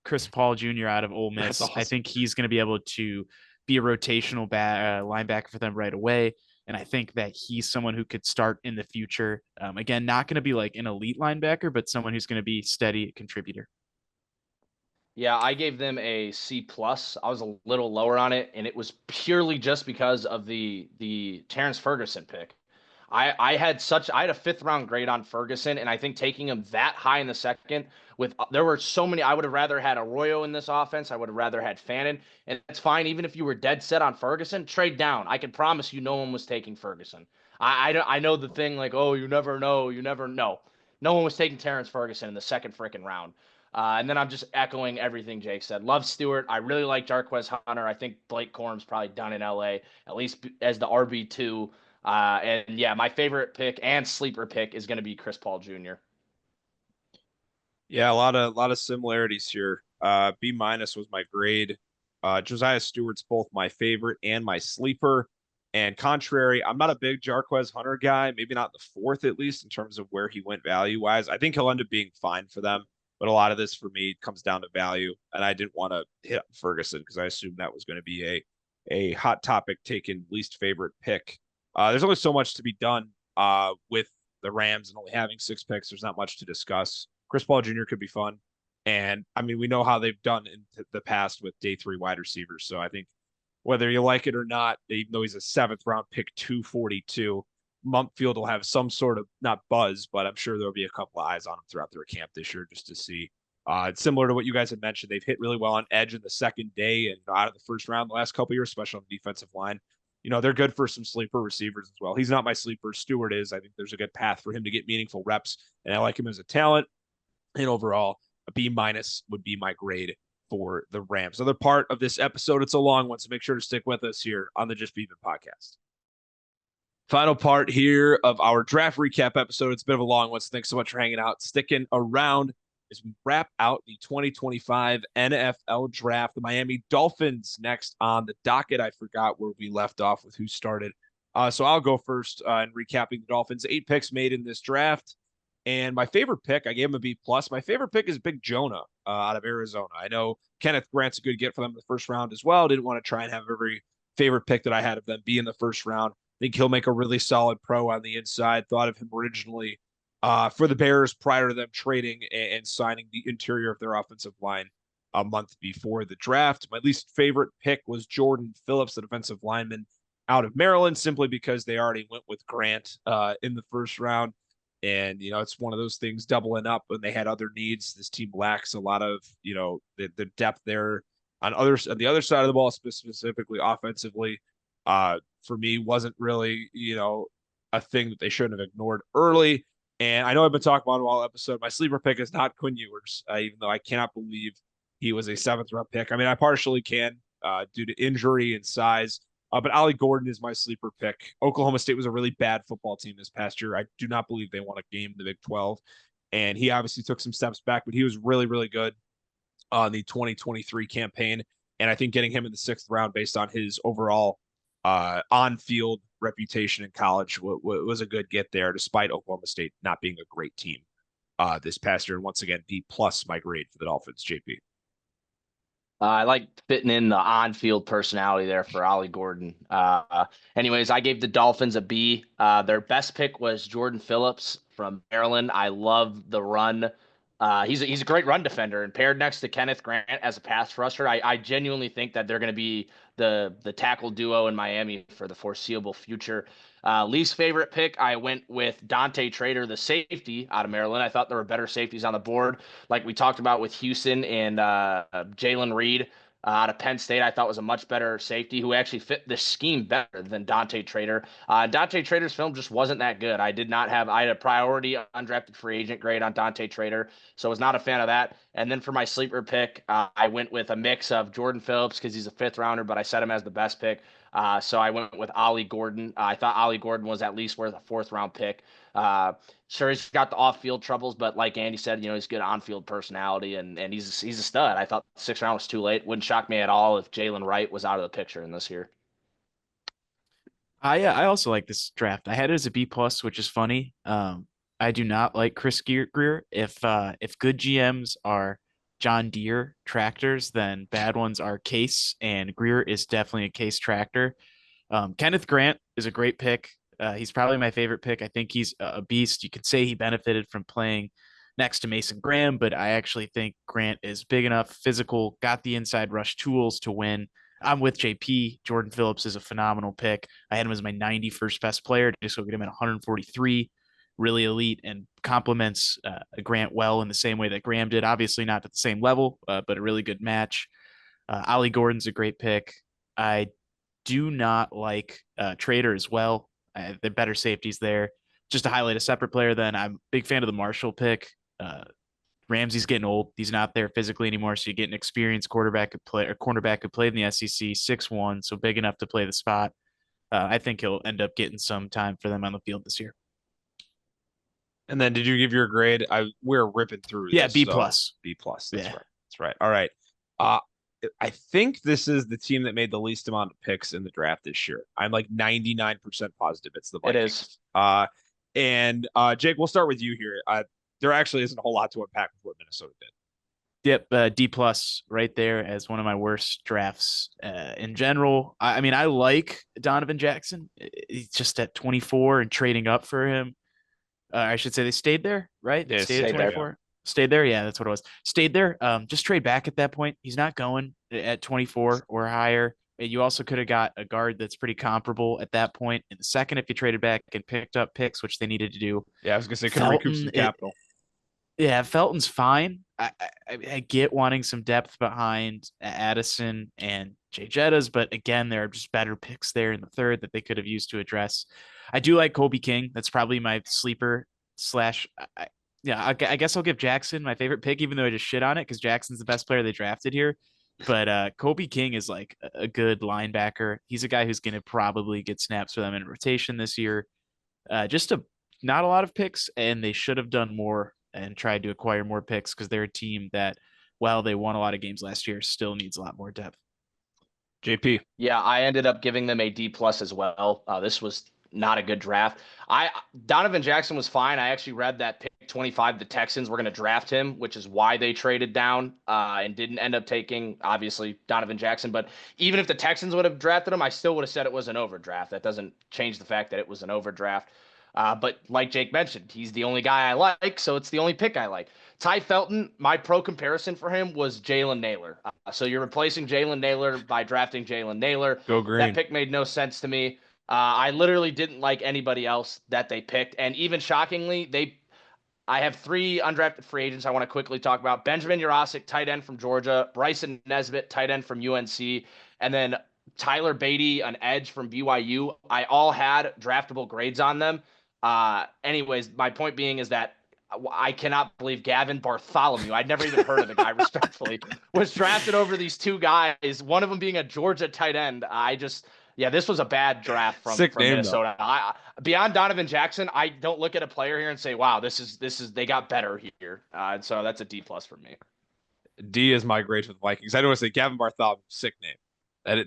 Chris Paul Jr. out of Ole Miss. Awesome. I think he's going to be able to be a rotational linebacker for them right away. And I think that he's someone who could start in the future. Again, not going to be like an elite linebacker, but someone who's going to be steady contributor. Yeah, I gave them a C plus. I was a little lower on it, and it was purely just because of the Terrence Ferguson pick. I had a 5th round grade on Ferguson, and I think taking him that high in the second there were so many. I would have rather had Arroyo in this offense. I would have rather had Fannin, and it's fine even if you were dead set on Ferguson. Trade down. I can promise you, no one was taking Ferguson. I know the thing like, oh, you never know, you never know. No one was taking Terrence Ferguson in the 2nd freaking round. And then I'm just echoing everything Jake said. Love Stewart. I really like Jarquez Hunter. I think Blake Corum's probably done in LA, at least as the RB2. And yeah, my favorite pick and sleeper pick is going to be Chris Paul Jr. Yeah, a lot of similarities here. B minus was my grade. Josiah Stewart's both my favorite and my sleeper. And contrary, I'm not a big Jarquez Hunter guy, maybe not the 4th at least in terms of where he went value wise. I think he'll end up being fine for them. But a lot of this for me comes down to value, and I didn't want to hit Ferguson because I assumed that was going to be a hot topic taken least favorite pick. There's only so much to be done with the Rams and only having 6 picks. There's not much to discuss. Chris Paul Jr. could be fun. And I mean, we know how they've done in the past with day 3 wide receivers. So I think whether you like it or not, even though he's a 7th round pick, 242, Mumpfield will have some sort of not buzz, but I'm sure there'll be a couple of eyes on him throughout their camp this year just to see. It's similar to what you guys had mentioned. They've hit really well on edge in the second day and out of the first round the last couple of years, especially on the defensive line. They're good for some sleeper receivers as well. He's not my sleeper. Stewart is. I think there's a good path for him to get meaningful reps, and I like him as a talent. And overall, a B- would be my grade for the Rams. Another part of this episode, it's a long one, so make sure to stick with us here on the Just Beavin podcast. Final part here of our draft recap episode. It's a bit of a long one, so thanks so much for hanging out, sticking around as we wrap out the 2025 NFL draft. The Miami Dolphins next on the docket. I forgot where we left off with who started. So I'll go first in recapping the Dolphins. 8 picks made in this draft. And my favorite pick, I gave him a B+. My favorite pick is Big Jonah out of Arizona. I know Kenneth Grant's a good get for them in the first round as well. Didn't want to try and have every favorite pick that I had of them be in the first round. I think he'll make a really solid pro on the inside. Thought of him originally for the Bears prior to them trading and signing the interior of their offensive line a month before the draft. My least favorite pick was Jordan Phillips, the defensive lineman out of Maryland, simply because they already went with Grant in the first round. And, it's one of those things doubling up when they had other needs. This team lacks a lot of, the depth there on the other side of the ball, specifically offensively. For me, wasn't really, a thing that they shouldn't have ignored early. And I know I've been talking about it all episode. My sleeper pick is not Quinn Ewers, even though I cannot believe he was a 7th-round pick. I mean, I partially can due to injury and size. But Ollie Gordon is my sleeper pick. Oklahoma State was a really bad football team this past year. I do not believe they won a game in the Big 12. And he obviously took some steps back, but he was really, really good on the 2023 campaign. And I think getting him in the 6th round based on his overall on-field reputation in college was a good get there, despite Oklahoma State not being a great team this past year. And once again, B+ my grade for the Dolphins, JP. I like fitting in the on-field personality there for Ollie Gordon. Anyways, I gave the Dolphins a B. Their best pick was Jordan Phillips from Maryland. I love the run. He's a great run defender, and paired next to Kenneth Grant as a pass rusher, I genuinely think that they're going to be the tackle duo in Miami for the foreseeable future. Least favorite pick, I went with Dante Trader, the safety out of Maryland. I thought there were better safeties on the board, like we talked about with Houston and Jalen Reed out of Penn State. I thought was a much better safety who actually fit the scheme better than Dante Trader. Dante Trader's film just wasn't that good. I had a priority undrafted free agent grade on Dante Trader, so I was not a fan of that. And then for my sleeper pick, I went with a mix of Jordan Phillips because he's a 5th-rounder, but I set him as the best pick. So I went with Ollie Gordon. I thought Ollie Gordon was at least worth a 4th-round pick. Sure, he's got the off-field troubles, but like Andy said, he's good on-field personality, and he's a stud. I thought the 6th round was too late. Wouldn't shock me at all if Jalen Wright was out of the picture in this year. I also like this draft. I had it as a B+, which is funny. I do not like Chris Greer. If good GMs are John Deere tractors, then bad ones are Case, and Greer is definitely a Case tractor. Kenneth Grant is a great pick. He's probably my favorite pick. I think he's a beast. You could say he benefited from playing next to Mason Graham, but I actually think Grant is big enough, physical, got the inside rush tools to win. I'm with JP. Jordan Phillips is a phenomenal pick. I had him as my 91st best player. Just go get him at 143. Really elite and complements Grant well in the same way that Graham did. Obviously not at the same level, but a really good match. Ollie Gordon's a great pick. I do not like Trader as well. The better safeties there. Just to highlight a separate player, then I'm a big fan of the Marshall pick. Ramsey's getting old. He's not there physically anymore, so you get an experienced cornerback who played in the SEC, 6'1", so big enough to play the spot. I think he'll end up getting some time for them on the field this year. And then did you give your grade? We're ripping through Yeah, this. B+. B+. That's Yeah. right. That's right. All right. I think this is the team that made the least amount of picks in the draft this year. I'm like 99% positive it's the Vikings. It is. And Jake, we'll start with you here. there actually isn't a whole lot to unpack with what Minnesota did. Yep, D plus right there as one of my worst drafts in general. I mean, I like Donovan Jackson. He's just at 24 and trading up for him. I should say they stayed there, right? Yeah, Stayed at Stayed there. 24. Stayed there. Yeah, that's what it was. Stayed there. Just trade back at that point. He's not going at 24 or higher. And you also could have got a guard that's pretty comparable at that point in the second if you traded back and picked up picks, which they needed to do. Yeah, I was gonna say could recoup some capital. Yeah, Felton's fine. I get wanting some depth behind Addison and Jay Jettas, but again, there are just better picks there in the third that they could have used to address. I do like Kobe King. That's probably my sleeper slash. Yeah, I guess I'll give Jackson my favorite pick, even though I just shit on it because Jackson's the best player they drafted here. But Kobe King is like a good linebacker. He's a guy who's going to probably get snaps for them in rotation this year. Just not a lot of picks, and they should have done more and tried to acquire more picks because they're a team that, while they won a lot of games last year, still needs a lot more depth. JP. Yeah, I ended up giving them a D plus as well. This was not a good draft. Donovan Jackson was fine. I actually read that pick 25, the Texans were going to draft him, which is why they traded down and didn't end up taking, obviously, Donovan Jackson. But even if the Texans would have drafted him, I still would have said it was an overdraft. That doesn't change the fact that it was an overdraft. But like Jake mentioned, he's the only guy I like, so it's the only pick I like. Ty Felton, my pro comparison for him was Jalen Naylor. So you're replacing Jalen Naylor by drafting Jalen Naylor. Go green. That pick made no sense to me. I literally didn't like anybody else that they picked. And even shockingly, I have 3 undrafted free agents I want to quickly talk about. Benjamin Jurasic, tight end from Georgia. Bryson Nesbitt, tight end from UNC. And then Tyler Beatty, an edge from BYU. I all had draftable grades on them. Anyways, my point being is that I cannot believe Gavin Bartholomew, I'd never even heard of the guy, respectfully, was drafted over these 2 guys, one of them being a Georgia tight end. This was a bad draft from Minnesota. Beyond Donovan Jackson, I don't look at a player here and say, wow, this is they got better here. So that's a D plus for me. D is my grade for the Vikings. I don't want to say Gavin Bartholomew, sick name.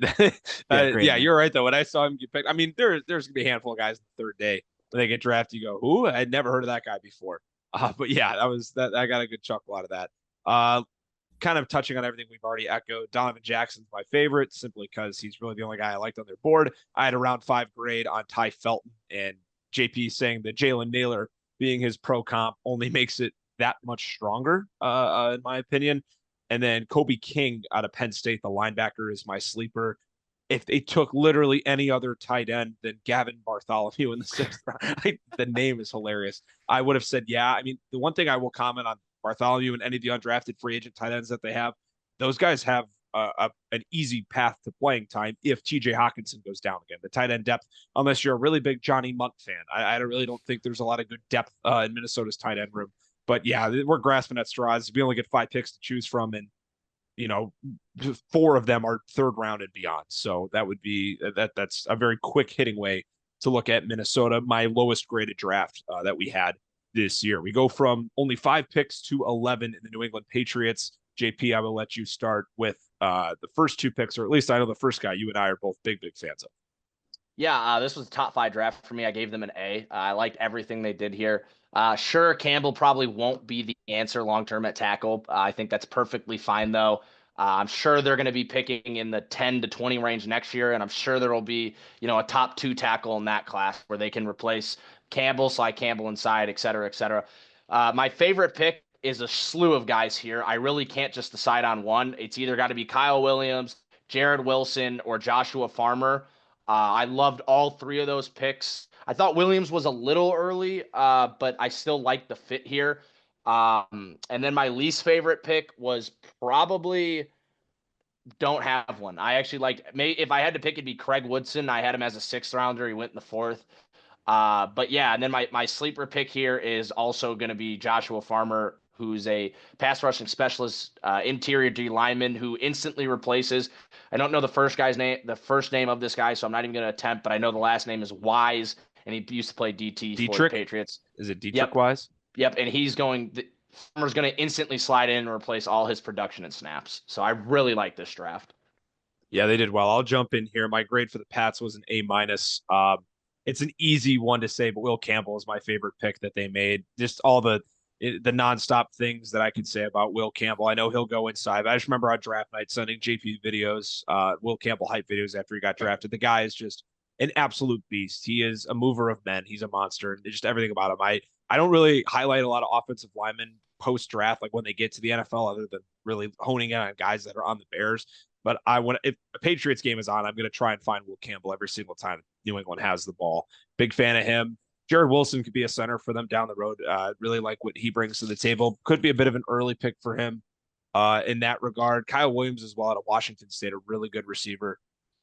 Yeah, you're right though. When I saw him get picked, I mean, there's gonna be a handful of guys in the third day when they get drafted. You go, who? I'd never heard of that guy before. But yeah, I got a good chuckle out of that. Kind of touching on everything we've already echoed. Donovan Jackson's my favorite simply because he's really the only guy I liked on their board. I had a round 5 grade on Ty Felton, and JP saying that Jalen Naylor being his pro comp only makes it that much stronger, in my opinion. And then Kobe King out of Penn State, the linebacker, is my sleeper. If they took literally any other tight end than Gavin Bartholomew in the 6th round, the name is hilarious. I would have said, yeah. I mean, the one thing I will comment on Bartholomew and any of the undrafted free agent tight ends that they have, those guys have an easy path to playing time if TJ Hawkinson goes down again. The tight end depth, unless you're a really big Johnny Munt fan, I really don't think there's a lot of good depth in Minnesota's tight end room. But yeah, we're grasping at straws. We only get 5 picks to choose from, and 4 of them are 3rd round and beyond. So that would be that's a very quick hitting way to look at Minnesota. My lowest graded draft that we had this year. We go from only 5 picks to 11 in the New England Patriots. JP, I will let you start with the first 2 picks, or at least I know the first guy you and I are both big fans of. Yeah, this was a top 5 draft for me. I gave them an A. I liked everything they did here. Sure, Campbell probably won't be the answer long-term at tackle. I think that's perfectly fine, though. I'm sure they're going to be picking in the 10 to 20 range next year, and I'm sure there will be, a top 2 tackle in that class where they can replace Campbell, slide Campbell inside, et cetera, et cetera. My favorite pick is a slew of guys here. I really can't just decide on one. It's either got to be Kyle Williams, Jared Wilson, or Joshua Farmer. I loved all 3 of those picks. I thought Williams was a little early, but I still like the fit here. And then my least favorite pick was probably don't have one. I actually if I had to pick, it'd be Craig Woodson. I had him as a 6th rounder. He went in the 4th. But yeah, and then my sleeper pick here is also going to be Joshua Farmer, who's a pass rushing specialist, interior D lineman who instantly replaces. I don't know the first name of this guy, so I'm not even going to attempt, but I know the last name is Wise, and he used to play DT for the Patriots. Is it Dietrich Wise? Yep, and Farmer's going to instantly slide in and replace all his production and snaps. So I really like this draft. Yeah, they did well. I'll jump in here. My grade for the Pats was an A minus. It's an easy one to say, but Will Campbell is my favorite pick that they made. Just all the the nonstop things that I can say about Will Campbell. I know he'll go inside. I just remember on draft night sending JP videos, Will Campbell hype videos after he got drafted. The guy is just an absolute beast. He is a mover of men. He's a monster. And just everything about him. I don't really highlight a lot of offensive linemen post draft, like when they get to the NFL, other than really honing in on guys that are on the Bears. But if a Patriots game is on, I'm going to try and find Will Campbell every single time New England has the ball. Big fan of him. Jared Wilson could be a center for them down the road. Really like what he brings to the table. Could be a bit of an early pick for him in that regard. Kyle Williams as well out of Washington State, a really good receiver.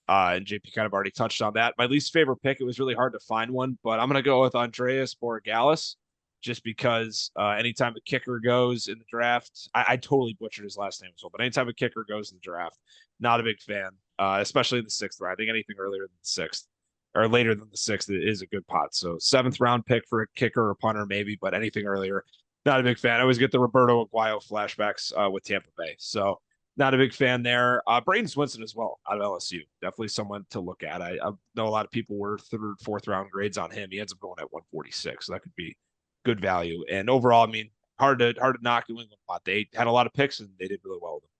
And JP kind of already touched on that. My least favorite pick, it was really hard to find one, but I'm going to go with Andreas Borregales just because anytime a kicker goes in the draft, I totally butchered his last name as well, but anytime a kicker goes in the draft, not a big fan, especially in the sixth round. I think anything earlier than the sixth or later than the sixth is a good pot. So seventh round pick for a kicker or punter, maybe, but anything earlier, not a big fan. I always get the Roberto Aguayo flashbacks with Tampa Bay. So not a big fan there. Braden Swinson as well out of LSU. Definitely someone to look at. I know a lot of people were third, fourth round grades on him. He ends up going at 146. So that could be good value. And overall, I mean, hard to knock New England a lot. They had a lot of picks and they did really well with them.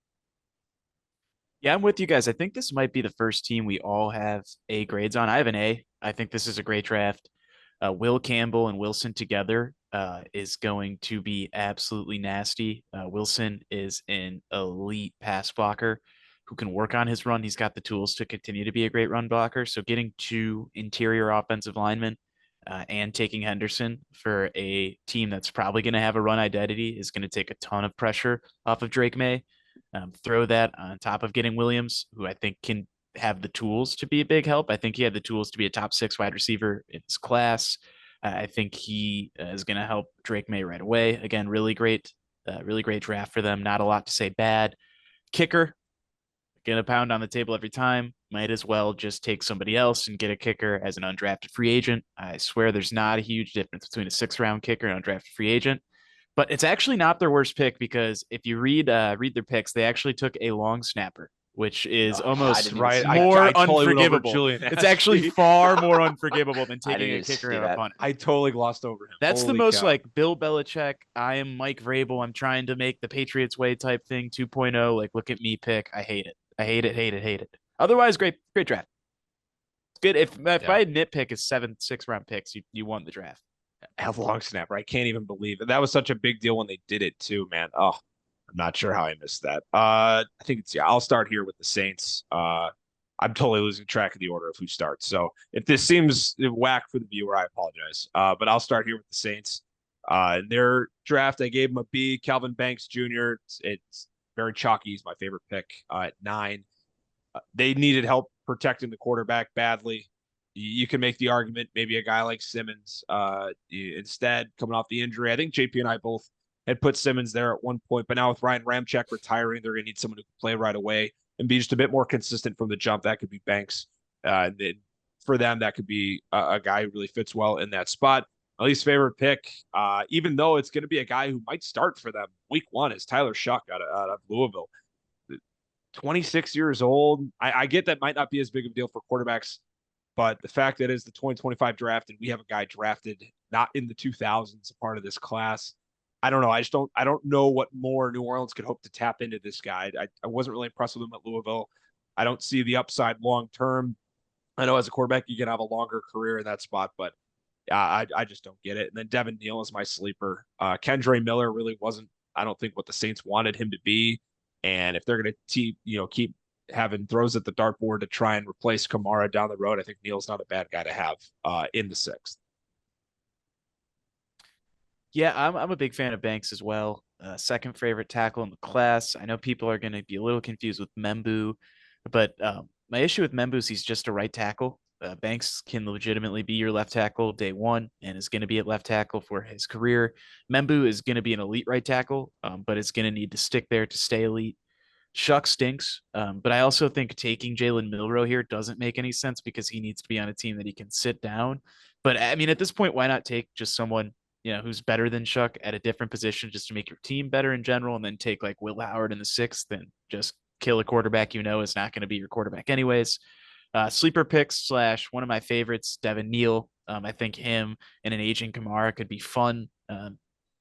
Yeah, I'm with you guys. I think this might be the first team we all have A grades on. I have an A. I think this is a great draft. Will Campbell and Wilson together is going to be absolutely nasty. Wilson is an elite pass blocker who can work on his run. He's got the tools to continue to be a great run blocker. So getting two interior offensive linemen and taking Henderson for a team that's probably going to have a run identity is going to take a ton of pressure off of Drake May. Throw that on top of getting Williams, who I think can have the tools to be a big help. I think he had the tools to be a top 6 wide receiver in his class. I think he is going to help Drake May right away. Again, really great draft for them. Not a lot to say bad. Kicker, going to pound on the table every time. Might as well just take somebody else and get a kicker as an undrafted free agent. I swear there's not a huge difference between a 6th-round kicker and an undrafted free agent. But it's actually not their worst pick because if you read their picks, they actually took a long snapper, which is almost right. more I totally unforgivable. It's actually far more unforgivable than taking a kicker and a punt. I totally glossed over him. That's Holy the most cow. like Bill Belichick. I am Mike Vrabel. I'm trying to make the Patriots way type thing 2.0. Like, look at me pick. I hate it. I hate it. Hate it. Hate it. Otherwise, great draft. It's good. If I nitpick is 7 6-round picks, you won the draft. A long snapper. I can't even believe it. That was such a big deal when they did it too, man. Oh, I'm not sure how I missed that. I think I'll start here with the Saints. I'm totally losing track of the order of who starts. So if this seems whack for the viewer, I apologize. But I'll start here with the Saints. Their draft, I gave them a B. Calvin Banks Jr. It's very chalky. He's my favorite pick at 9. They needed help protecting the quarterback badly. You can make the argument maybe a guy like Simmons instead coming off the injury. I think JP and I both had put Simmons there at one point, but now with Ryan Ramczyk retiring, they're going to need someone who can play right away and be just a bit more consistent from the jump. That could be Banks. For them, that could be a guy who really fits well in that spot. My least favorite pick, even though it's going to be a guy who might start for them week 1, is Tyler Shuck out of Louisville. 26 years old. I get that might not be as big of a deal for quarterbacks, but the fact that it's the 2025 draft and we have a guy drafted not in the 2000s, a part of this class, I don't know. I don't know what more New Orleans could hope to tap into this guy. I wasn't really impressed with him at Louisville. I don't see the upside long term. I know as a quarterback, you can have a longer career in that spot, but I just don't get it. And then Devin Neal is my sleeper. Kendre Miller really wasn't, I don't think, what the Saints wanted him to be. And if they're going to keep having throws at the dartboard to try and replace Kamara down the road, I think Neal's not a bad guy to have in the 6th. Yeah, I'm a big fan of Banks as well. Second favorite tackle in the class. I know people are going to be a little confused with Membu, but my issue with Membu is he's just a right tackle. Banks can legitimately be your left tackle day 1 and is going to be at left tackle for his career. Membu is going to be an elite right tackle, but it's going to need to stick there to stay elite. Shuck stinks, but I also think taking Jalen Milroe here doesn't make any sense because he needs to be on a team that he can sit down. But I mean, at this point, why not take just someone who's better than Shuck at a different position just to make your team better in general, and then take like Will Howard in the 6th and just kill a quarterback is not going to be your quarterback anyways. Sleeper picks / one of my favorites, Devin Neal. I think him and an aging Kamara could be fun.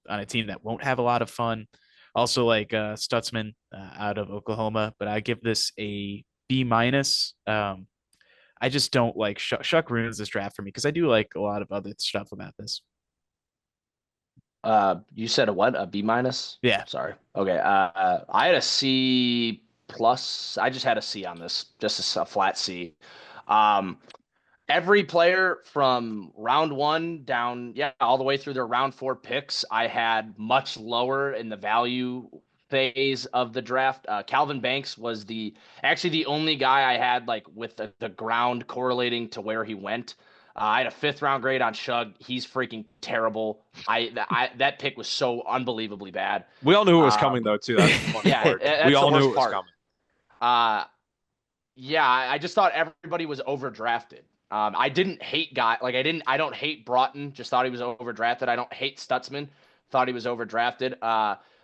on a team that won't have a lot of fun. Also like Stutzman out of Oklahoma, but I give this a B minus. I just don't like Shuck ruins this draft for me because I do like a lot of other stuff about this. You said a what? A B minus? Yeah. Sorry. Okay. I had a C plus. I just had a C on this, just a flat C. Um, every player from round one down, yeah, all the way through their round four picks, I had much lower in the value phase of the draft. Calvin Banks was actually the only guy I had like with the ground correlating to where he went. I had a fifth round grade on Shug. He's freaking terrible. That pick was so unbelievably bad. We all knew it was coming Um, though too. That's the funny yeah, part. We that's the all knew worst it was part. coming. Uh, yeah, I just thought everybody was overdrafted. I didn't hate I don't hate Broughton. Just thought he was overdrafted. I don't hate Stutzman. Thought he was overdrafted.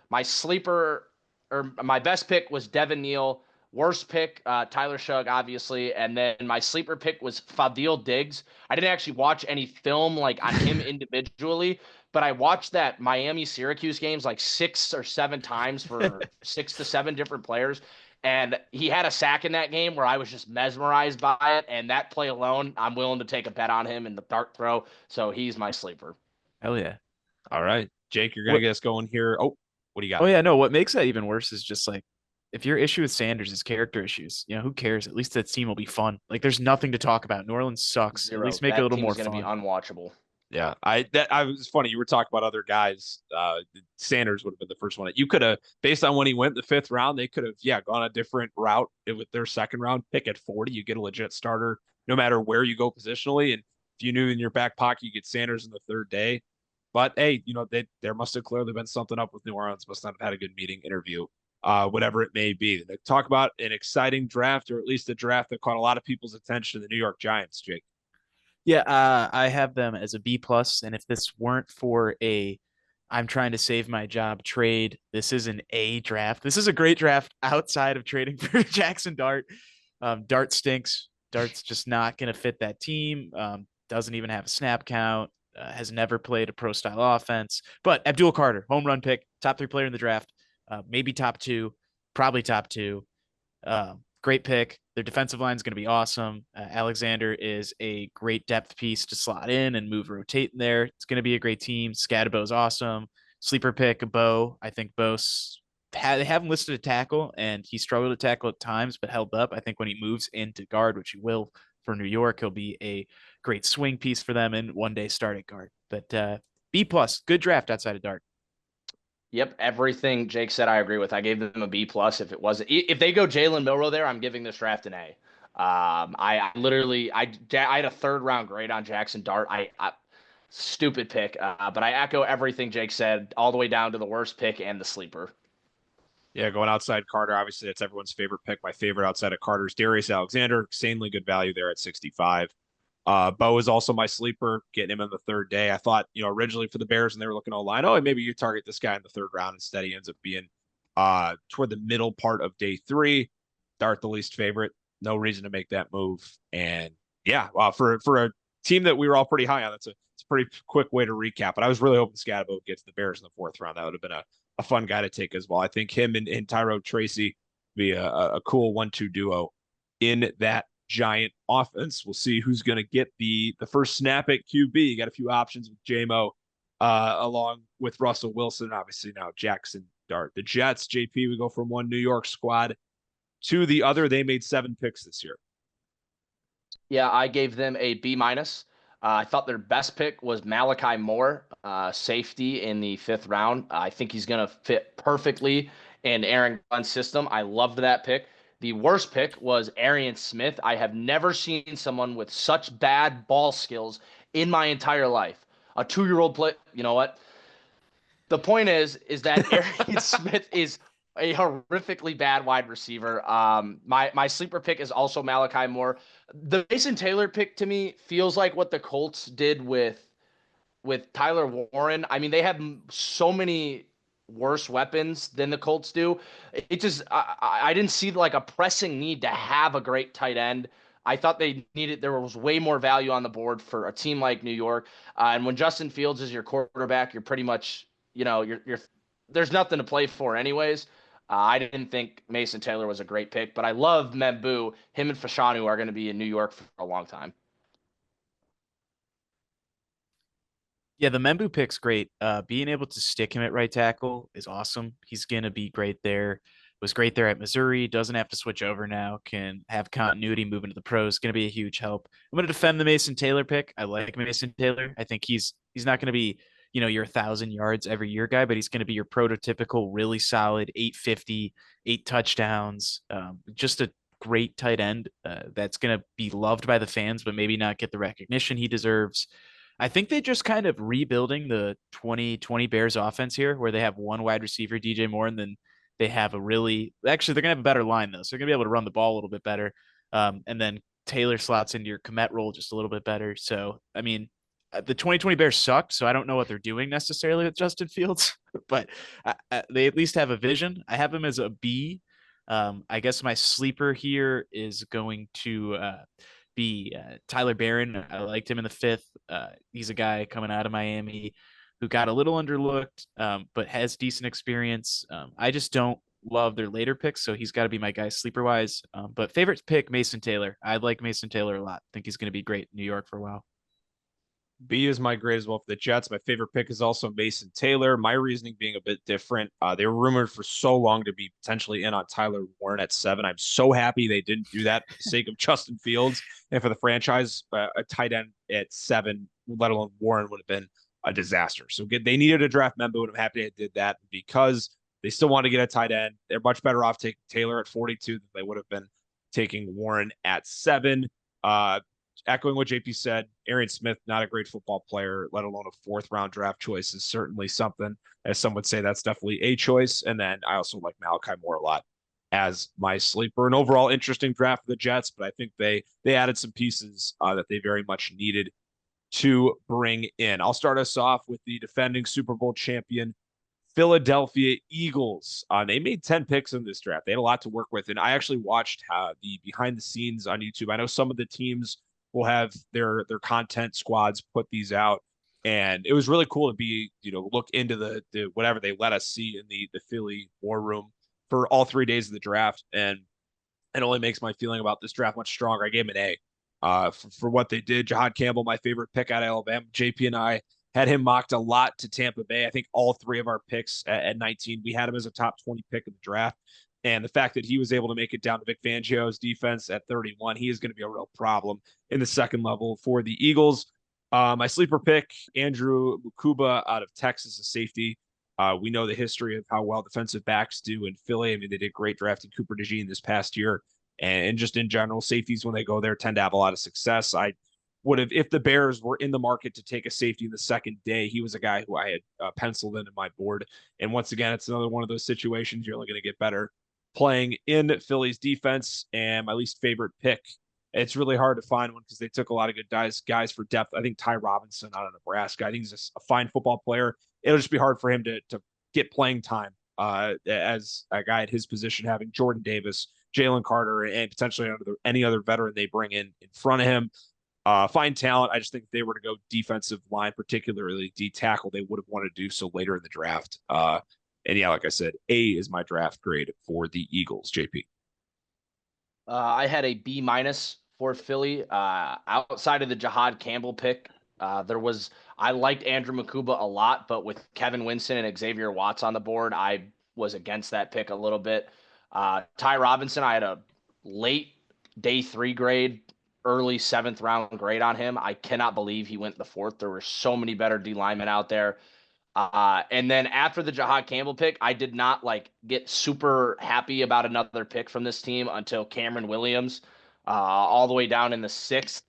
My sleeper or my best pick was Devin Neal. Worst pick, Tyler Shug, obviously, and then my sleeper pick was Fadil Diggs. I didn't actually watch any film like on him individually, but I watched that Miami Syracuse games like 6 or 7 times for 6 to 7 different players. And he had a sack in that game where I was just mesmerized by it. And that play alone, I'm willing to take a bet on him in the dart throw. So he's my sleeper. Hell yeah. All right, Jake, you're gonna What? get us going here. Oh, what do you Oh got? yeah, no. What makes that even worse is just like if your issue with Sanders is character issues, who cares? At least that team will be fun. Like there's nothing to talk about. New Orleans sucks. At Zero. least make it a That little team more is going to be fun. unwatchable. Yeah, I was funny. You were talking about other guys. Sanders would have been the first one. You could have, based on when he went in the fifth round, they could have, yeah, gone a different route with their second round pick at 40. You get a legit starter no matter where you go positionally. And if you knew in your back pocket you get Sanders in the third day, but hey, there must have clearly been something up with New Orleans. Must not have had a good meeting, interview, whatever it may be. They talk about an exciting draft, or at least a draft that caught a lot of people's attention. The New York Giants, Jake. Yeah, I have them as a B plus, and if this weren't for a I'm trying to save my job trade, this is an A draft. This is a great draft outside of trading for Jackson Dart. Dart stinks. Dart's just not going to fit that team. Doesn't even have a snap count. Has never played a pro style offense. But Abdul Carter, home run pick, top 3 player in the draft, maybe top 2, probably top 2. Great pick. Their defensive line is going to be awesome. Alexander is a great depth piece to slot in and move rotating there. It's going to be a great team. Scadabo's awesome. Sleeper pick, Bo. I think they have him listed a tackle, and he struggled to tackle at times, but held up. I think when he moves into guard, which he will for New York, he'll be a great swing piece for them and one day start at guard. But B plus, good draft outside of Dart. Yep, everything Jake said, I agree with. I gave them a B plus. If they go Jalen Milrow there, I'm giving this draft an A. I had a third round grade on Jackson Dart. Stupid pick, but I echo everything Jake said, all the way down to the worst pick and the sleeper. Yeah, going outside Carter. Obviously, that's everyone's favorite pick. My favorite outside of Carter is Darius Alexander. Insanely good value there at 65. Bo is also my sleeper, getting him in the third day. I thought, originally for the Bears, and they were looking all line, oh, maybe you target this guy in the third round. Instead, he ends up being toward the middle part of day 3. Dart the least favorite. No reason to make that move. And yeah, for a team that we were all pretty high on, it's a pretty quick way to recap. But I was really hoping Scadabo would get to the Bears in the fourth round. That would have been a fun guy to take as well. I think him and Tyro Tracy be a cool 1-2 duo in that giant offense. We'll see who's going to get the first snap at QB. You got a few options with JMO along with Russell Wilson. Obviously now Jackson Dart. The Jets, JP, we go from one New York squad to the other. They made 7 picks this year. Yeah, I gave them a B minus. I thought their best pick was Malachi Moore, safety in the 5th round. I think he's going to fit perfectly in Aaron Glenn's system. I loved that pick. The worst pick was Arian Smith. I have never seen someone with such bad ball skills in my entire life. A 2-year-old play. You know what? The point is that Arian Smith is a horrifically bad wide receiver. My sleeper pick is also Malachi Moore. The Mason Taylor pick to me feels like what the Colts did with Tyler Warren. I mean, they have so many worse weapons than the Colts do. It just I didn't see like a pressing need to have a great tight end. I thought there was way more value on the board for a team like New York. And when Justin Fields is your quarterback, you're pretty much you're there's nothing to play for anyways. I didn't think Mason Taylor was a great pick, but I love Membu. Him and Fashanu are going to be in New York for a long time. Yeah, the Membu pick's great. Being able to stick him at right tackle is awesome. He's gonna be great there. Was great there at Missouri. Doesn't have to switch over now. Can have continuity moving to the pros. Going to be a huge help. I'm going to defend the Mason Taylor pick. I like Mason Taylor. I think he's not going to be your 1,000 yards every year guy, but he's going to be your prototypical really solid 850, 8 touchdowns. Just a great tight end that's going to be loved by the fans, but maybe not get the recognition he deserves. I think they just kind of rebuilding the 2020 Bears offense here, where they have one wide receiver, DJ Moore, and then they have a really actually they're gonna have a better line though, so they're gonna be able to run the ball a little bit better. And then Taylor slots into your Komet role just a little bit better. So I mean, the 2020 Bears sucked, so I don't know what they're doing necessarily with Justin Fields, but they at least have a vision. I have him as a B. I guess my sleeper here is going to be Tyler Barron. I liked him in the fifth. He's a guy coming out of Miami who got a little underlooked, but has decent experience. I just don't love their later picks, so he's got to be my guy sleeper wise. But favorite pick, Mason Taylor. I like Mason Taylor a lot. Think he's going to be great in New York for a while. B is my grade as well for the Jets. My favorite pick is also Mason Taylor. My reasoning being a bit different. They were rumored for so long to be potentially in on Tyler Warren at 7. I'm so happy they didn't do that for the sake of Justin Fields and for the franchise. A tight end at 7, let alone Warren, would have been a disaster. So they needed to draft Membo, and I'm happy they did that because they still want to get a tight end. They're much better off taking Taylor at 42 than they would have been taking Warren at 7. Echoing what JP said, Arian Smith, not a great football player, let alone a 4th-round draft choice, is certainly something. As some would say, that's definitely a choice. And then I also like Malachi Moore a lot as my sleeper. An overall interesting draft for the Jets, but I think they added some pieces that they very much needed to bring in. I'll start us off with the defending Super Bowl champion Philadelphia Eagles. They made 10 picks in this draft. They had a lot to work with. And I actually watched the behind the scenes on YouTube. I know some of the teams will have their content squads put these out. And it was really cool to be, look into the whatever they let us see in the Philly war room for all 3 days of the draft. And it only makes my feeling about this draft much stronger. I gave him an A for what they did. Jahad Campbell, my favorite pick out of Alabama. JP and I had him mocked a lot to Tampa Bay. I think all 3 of our picks at 19, we had him as a top 20 pick of the draft. And the fact that he was able to make it down to Vic Fangio's defense at 31, he is going to be a real problem in the second level for the Eagles. My sleeper pick, Andrew Mukuba out of Texas, a safety. We know the history of how well defensive backs do in Philly. I mean, they did great drafting Cooper DeJean this past year. And just in general, safeties, when they go there, tend to have a lot of success. I would have, if the Bears were in the market to take a safety the second day, he was a guy who I had penciled into my board. And once again, it's another one of those situations you're only going to get better playing in Philly's defense. And my least favorite pick, it's really hard to find one because they took a lot of good guys for depth. I think Ty Robinson out of Nebraska. I think he's a fine football player. It'll just be hard for him to get playing time as a guy at his position, having Jordan Davis, Jalen Carter, and potentially any other veteran they bring in front of him. Fine talent. I just think if they were to go defensive line, particularly D tackle, they would have wanted to do so later in the draft. And yeah, like I said, A is my draft grade for the Eagles. JP. I had a B minus for Philly. Outside of the Jahad Campbell pick, I liked Andrew Mukuba a lot, but with Kevin Winston and Xavier Watts on the board, I was against that pick a little bit. Ty Robinson, I had a late day 3 grade, early 7th round grade on him. I cannot believe he went the 4th. There were so many better D linemen out there. And then after the Jahad Campbell pick, I did not get super happy about another pick from this team until Cameron Williams, all the way down in the 6th.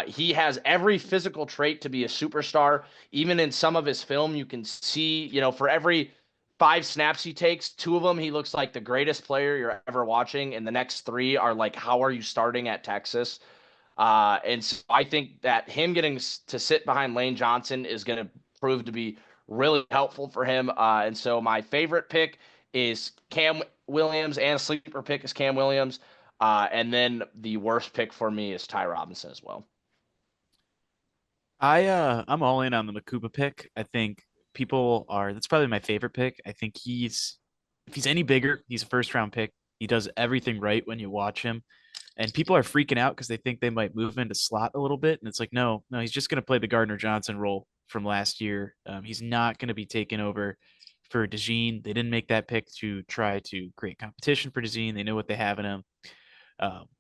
He has every physical trait to be a superstar. Even in some of his film, you can see, for every 5 snaps he takes, 2 of them, he looks like the greatest player you're ever watching. And the next 3 are like, how are you starting at Texas? And so I think that him getting to sit behind Lane Johnson is going to prove to be really helpful for him. And so my favorite pick is Cam Williams, and sleeper pick is Cam Williams. And then the worst pick for me is Ty Robinson as well. I'm all in on the Makuba pick. I think that's probably my favorite pick. I think if he's any bigger, he's a first round pick. He does everything right when you watch him. And people are freaking out because they think they might move him into slot a little bit. And it's like, no, he's just going to play the Gardner Johnson role from last year. He's not going to be taken over for DeJean. They didn't make that pick to try to create competition for DeJean. They know what they have in him.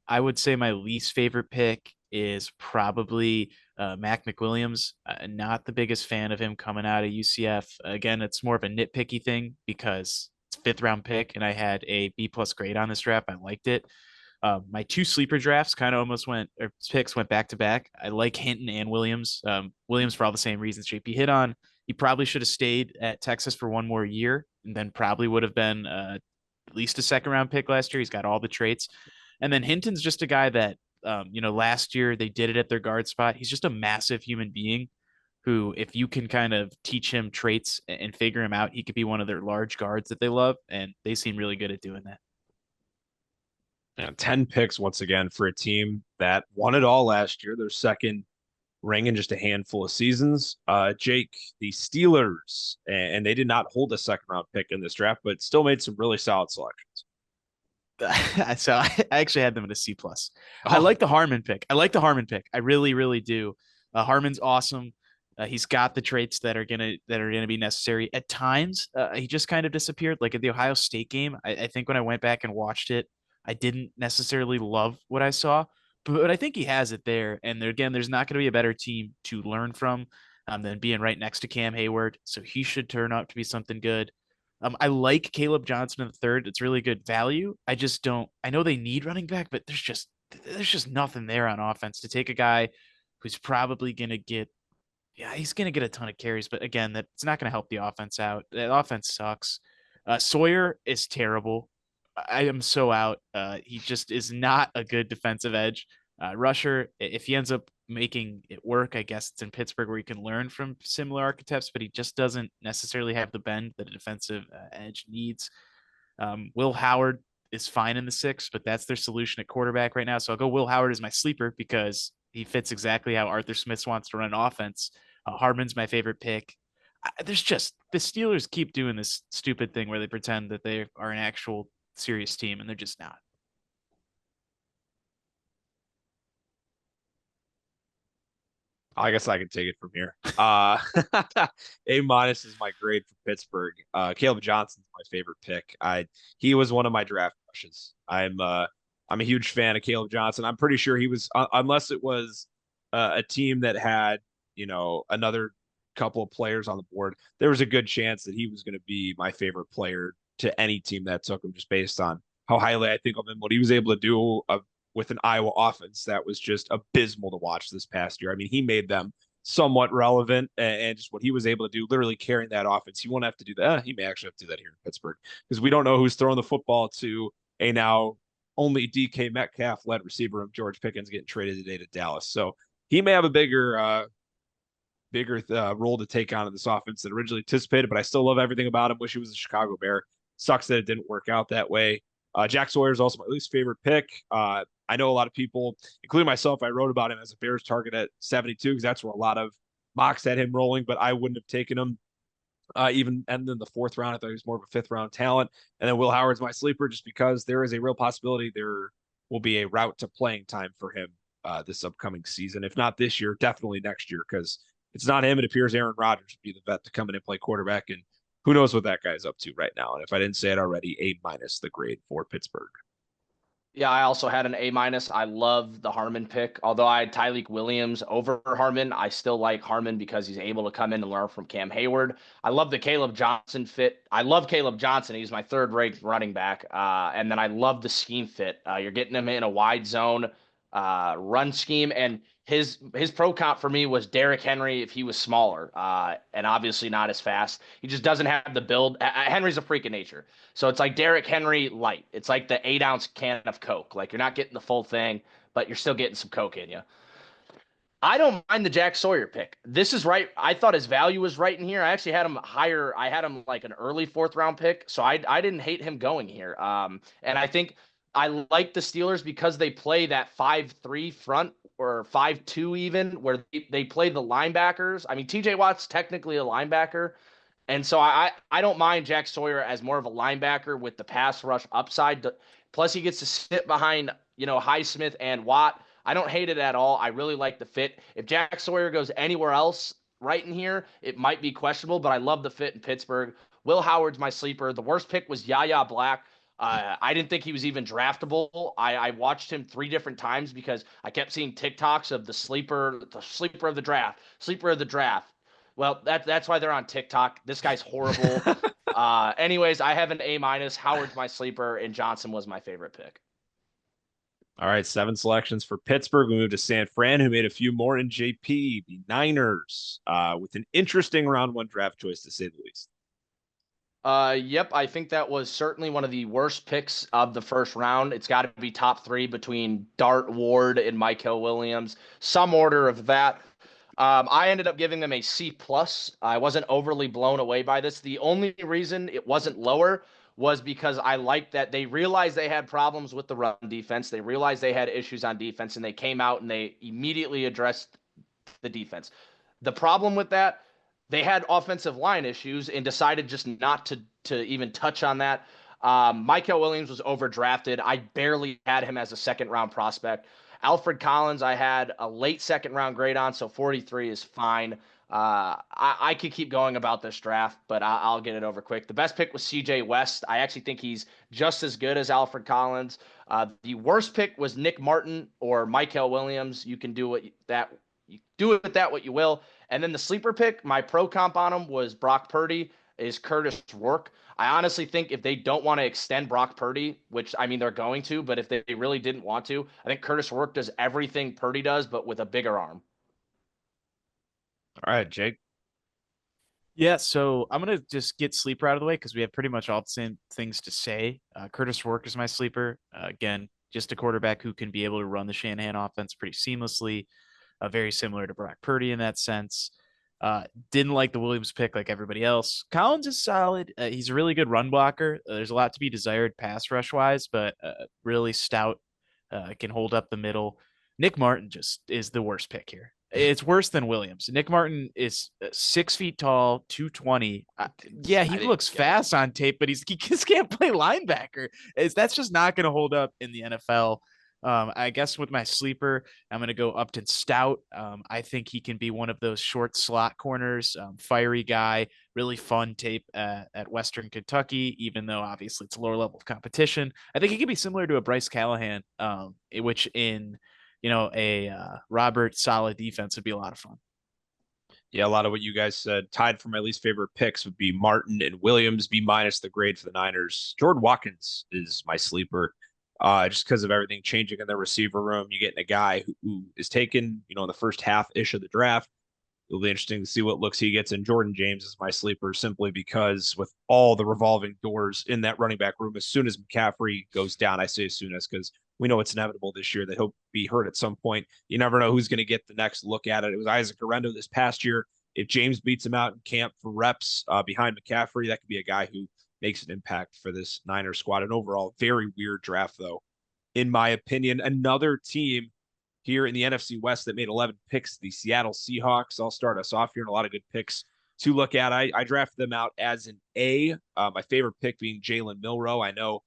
I would say my least favorite pick is probably Mac McWilliams. Not the biggest fan of him coming out of UCF. Again, it's more of a nitpicky thing because it's fifth round pick, and I had a B plus grade on this draft. I liked it. My two sleeper drafts kind of almost went, or picks went back to back. I like Hinton and Williams. Williams for all the same reasons JP hit on. He probably should have stayed at Texas for one more year, and then probably would have been at least a second round pick last year. He's got all the traits. And then Hinton's just a guy that, last year they did it at their guard spot. He's just a massive human being who, if you can kind of teach him traits and figure him out, he could be one of their large guards that they love. And they seem really good at doing that. And 10 picks once again for a team that won it all last year, their second ring in just a handful of seasons. Jake, the Steelers, and they did not hold a second round pick in this draft, but still made some really solid selections. So I actually had them at a C plus. Oh. I like the Harmon pick. I really, really do. Harmon's awesome. He's got the traits that are gonna be necessary. At times, he just kind of disappeared. Like at the Ohio State game, I think when I went back and watched it, I didn't necessarily love what I saw, but I think he has it there. And there's not going to be a better team to learn from than being right next to Cam Hayward. So he should turn out to be something good. I like Caleb Johnson in the third. It's really good value. I just don't. I know they need running back, but there's just nothing there on offense to take a guy who's probably going to get. Yeah, he's going to get a ton of carries, but again, that's not going to help the offense out. That offense sucks. Sawyer is terrible. I am so out. He just is not a good defensive edge rusher. If he ends up making it work, I guess it's in Pittsburgh where he can learn from similar archetypes, but he just doesn't necessarily have the bend that a defensive edge needs. Will Howard is fine in the six, but that's their solution at quarterback right now. So I'll go Will Howard as my sleeper because he fits exactly how Arthur Smith wants to run an offense. Hardman's my favorite pick. There's just the Steelers keep doing this stupid thing where they pretend that they are an actual serious team and they're just not. I guess I can take it from here. A minus is my grade for Pittsburgh. Caleb Johnson's my favorite pick. He was one of my draft crushes. I'm a huge fan of Caleb Johnson. I'm pretty sure he was, unless it was a team that had another couple of players on the board, there was a good chance that he was going to be my favorite player to any team that took him, just based on how highly I think of him, what he was able to do with an Iowa offense that was just abysmal to watch this past year. I mean, he made them somewhat relevant, and just what he was able to do, literally carrying that offense. He won't have to do that. He may actually have to do that here in Pittsburgh because we don't know who's throwing the football to a now only DK Metcalf led receiver of George Pickens getting traded today to Dallas. So he may have a bigger role to take on in this offense than originally anticipated, but I still love everything about him. Wish he was a Chicago Bear. Sucks that it didn't work out that way. Jack Sawyer is also my least favorite pick. I know a lot of people, including myself, I wrote about him as a Bears target at 72 because that's where a lot of mocks had him rolling, but I wouldn't have taken him even and then the fourth round. I thought he was more of a fifth round talent. And then Will Howard's my sleeper just because there is a real possibility there will be a route to playing time for him this upcoming season. If not this year, definitely next year, because it's not him. It appears Aaron Rodgers would be the vet to come in and play quarterback. And who knows what that guy's up to right now. And if I didn't say it already, A minus the grade for Pittsburgh. Yeah, I also had an A minus. I love the Harmon pick. Although I had Tyleik Williams over Harmon, I still like Harmon because he's able to come in and learn from Cam Hayward. I love the Caleb Johnson fit. I love Caleb Johnson. He's my third-ranked running back. And then I love the scheme fit. You're getting him in a wide zone run scheme, and his pro comp for me was Derrick Henry if he was smaller and obviously not as fast. He just doesn't have the build. Henry's a freak of nature. So it's like Derrick Henry light. It's like the 8-ounce can of Coke. Like you're not getting the full thing, but you're still getting some Coke in you. I don't mind the Jack Sawyer pick. This is right. I thought his value was right in here. I actually had him higher. I had him like an early fourth round pick. So I didn't hate him going here. And I think I like the Steelers because they play that 5-3 front or 5-2 even, where they play the linebackers. I mean, TJ Watt's technically a linebacker, And so I don't mind Jack Sawyer as more of a linebacker with the pass rush upside. Plus, he gets to sit behind, Highsmith and Watt. I don't hate it at all. I really like the fit. If Jack Sawyer goes anywhere else right in here, it might be questionable, but I love the fit in Pittsburgh. Will Howard's my sleeper. The worst pick was Yaya Black. I didn't think he was even draftable. I watched him 3 different times because I kept seeing TikToks of the sleeper of the draft, sleeper of the draft. Well, that's why they're on TikTok. This guy's horrible. Anyways, I have an A minus. Howard's my sleeper, and Johnson was my favorite pick. All right, 7 selections for Pittsburgh. We move to San Fran, who made a few more in JP, the Niners, with an interesting round one draft choice to say the least. Yep, I think that was certainly one of the worst picks of the first round. It's got to be top 3 between Dart Ward and Michael Williams. Some order of that. I ended up giving them a C plus. I wasn't overly blown away by this. The only reason it wasn't lower was because I liked that they realized they had problems with the run defense. They realized they had issues on defense, and they came out and they immediately addressed the defense. The problem with that, they had offensive line issues and decided just not to even touch on that. Michael Williams was overdrafted. I barely had him as a second round prospect. Alfred Collins, I had a late second round grade on, so 43 is fine. I could keep going about this draft, but I'll get it over quick. The best pick was CJ West. I actually think he's just as good as Alfred Collins. The worst pick was Nick Martin or Michael Williams. You can do you do with that what you will. And then the sleeper pick, my pro comp on him was Brock Purdy, is Curtis Rourke. I honestly think if they don't want to extend Brock Purdy, which I mean they're going to, but if they really didn't want to, I think Curtis Rourke does everything Purdy does, but with a bigger arm. All right, Jake. Yeah, so I'm gonna just get sleeper out of the way because we have pretty much all the same things to say. Curtis Rourke is my sleeper. Again, just a quarterback who can be able to run the Shanahan offense pretty seamlessly, very similar to Brock Purdy in that sense. Didn't like the Williams pick like everybody else. Collins is solid. He's a really good run blocker. There's a lot to be desired pass rush wise, but really stout. Can hold up the middle. Nick Martin just is the worst pick here. It's worse than Williams. Nick Martin is 6 feet tall, 220. Yeah, he looks fast on tape, but he just can't play linebacker. That's just not going to hold up in the NFL. I guess with my sleeper, I'm going to go Upton Stout. I think he can be one of those short slot corners, fiery guy, really fun tape at Western Kentucky, even though obviously it's a lower level of competition. I think he could be similar to a Bryce Callahan, which in a Robert solid defense would be a lot of fun. Yeah, a lot of what you guys said. Tied for my least favorite picks would be Martin and Williams, B minus the grade for the Niners. Jordan Watkins is my sleeper. Just because of everything changing in the receiver room. You getting a guy who is taken, in the first half-ish of the draft. It'll be interesting to see what looks he gets. And Jordan James is my sleeper simply because with all the revolving doors in that running back room, as soon as McCaffrey goes down, I say as soon as because we know it's inevitable this year that he'll be hurt at some point. You never know who's going to get the next look at it. It was Isaac Arendo this past year. If James beats him out in camp for reps behind McCaffrey, that could be a guy who makes an impact for this Niners squad. An overall very weird draft, though, in my opinion. Another team here in the NFC West that made 11 picks, the Seattle Seahawks. I'll start us off here and a lot of good picks to look at. I drafted them out as an A. My favorite pick being Jalen Milroe. I know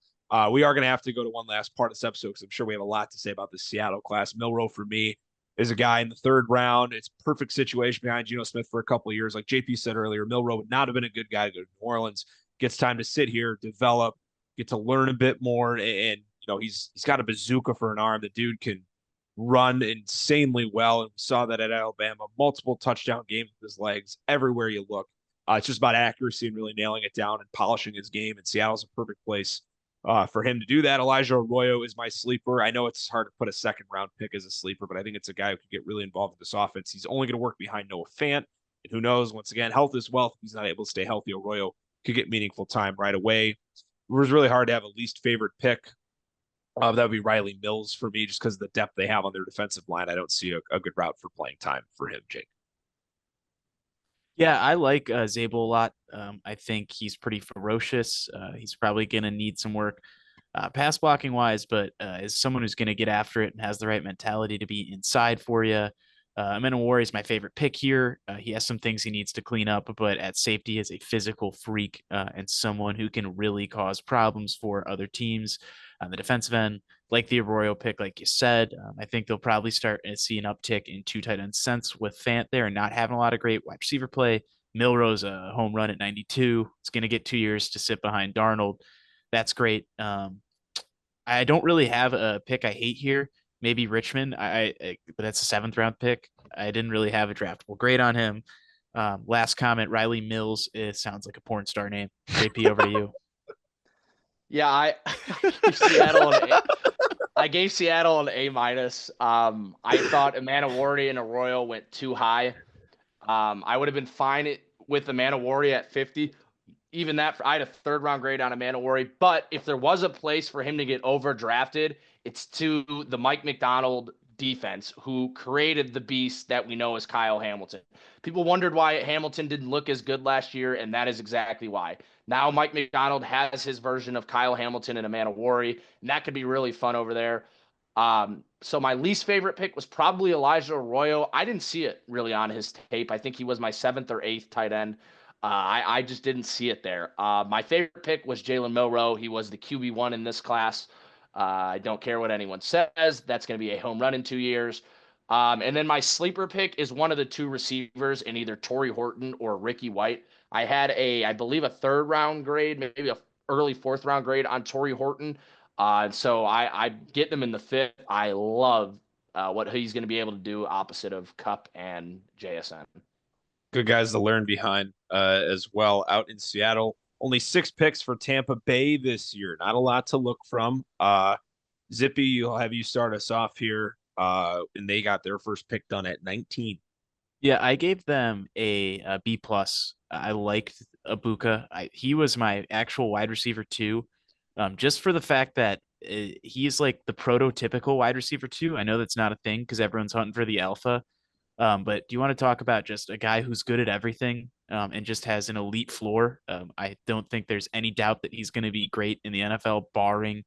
we are going to have to go to one last part of this episode because I'm sure we have a lot to say about the Seattle class. Milroe for me is a guy in the 3rd round. It's a perfect situation behind Geno Smith for a couple of years. Like JP said earlier, Milroe would not have been a good guy to go to New Orleans. Gets time to sit here, develop, get to learn a bit more, and he's got a bazooka for an arm. The dude can run insanely well, and we saw that at Alabama. Multiple touchdown games with his legs everywhere you look. It's just about accuracy and really nailing it down and polishing his game. And Seattle's a perfect place for him to do that. Elijah Arroyo is my sleeper. I know it's hard to put a 2nd round pick as a sleeper, but I think it's a guy who could get really involved in this offense. He's only going to work behind Noah Fant. And who knows, once again, health is wealth. If he's not able to stay healthy, Arroyo could get meaningful time right away. It was really hard to have a least favorite pick. That would be Riley Mills for me, just because of the depth they have on their defensive line. I don't see a good route for playing time for him, Jake. Yeah, I like Zabel a lot. I think he's pretty ferocious. He's probably going to need some work pass blocking wise, but is someone who's going to get after it and has the right mentality to be inside for you. Amenawari is my favorite pick here. He has some things he needs to clean up, but at safety is a physical freak and someone who can really cause problems for other teams on the defensive end. Like the Arroyo pick, like you said, I think they'll probably start to see an uptick in two tight end sense with Fant there and not having a lot of great wide receiver play. Milrose a home run at 92. It's going to get 2 years to sit behind Darnold. That's great. I don't really have a pick I hate here. Maybe Richmond. But that's a seventh round pick. I didn't really have a draftable grade on him. Last comment, Riley Mills. It sounds like a porn star name. JP, over to you. Yeah, I gave Seattle an A. I gave Seattle an A minus. I thought Amenawari and Arroyo went too high. I would have been fine with Amenawari at 50. Even that, I had a third round grade on Amenawari. But if there was a place for him to get overdrafted, it's to the Mike McDonald defense, who created the beast that we know as Kyle Hamilton. People wondered why Hamilton didn't look as good last year, and that is exactly why. Now Mike McDonald has his version of Kyle Hamilton and Amenawari, and that could be really fun over there. So my least favorite pick was probably Elijah Arroyo. I didn't see it really on his tape. I think he was my 7th or 8th tight end. I just didn't see it there. My favorite pick was Jalen Milroe. He was the QB1 in this class. I don't care what anyone says. That's going to be a home run in 2 years. And then my sleeper pick is one of the two receivers in either Torrey Horton or Ricky White. I had I believe a third round grade, maybe a early fourth round grade on Torrey Horton. So I get them in the 5th. I love what he's going to be able to do opposite of Cup and JSN. Good guys to learn behind as well out in Seattle. Only 6 picks for Tampa Bay this year. Not a lot to look from. Zippy, I'll have you start us off here. And they got their first pick done at 19. Yeah, I gave them a B plus. I liked Abuka. He was my actual wide receiver too, just for the fact that he's like the prototypical wide receiver too. I know that's not a thing because everyone's hunting for the alpha. But do you want to talk about just a guy who's good at everything and just has an elite floor? I don't think there's any doubt that he's going to be great in the NFL, barring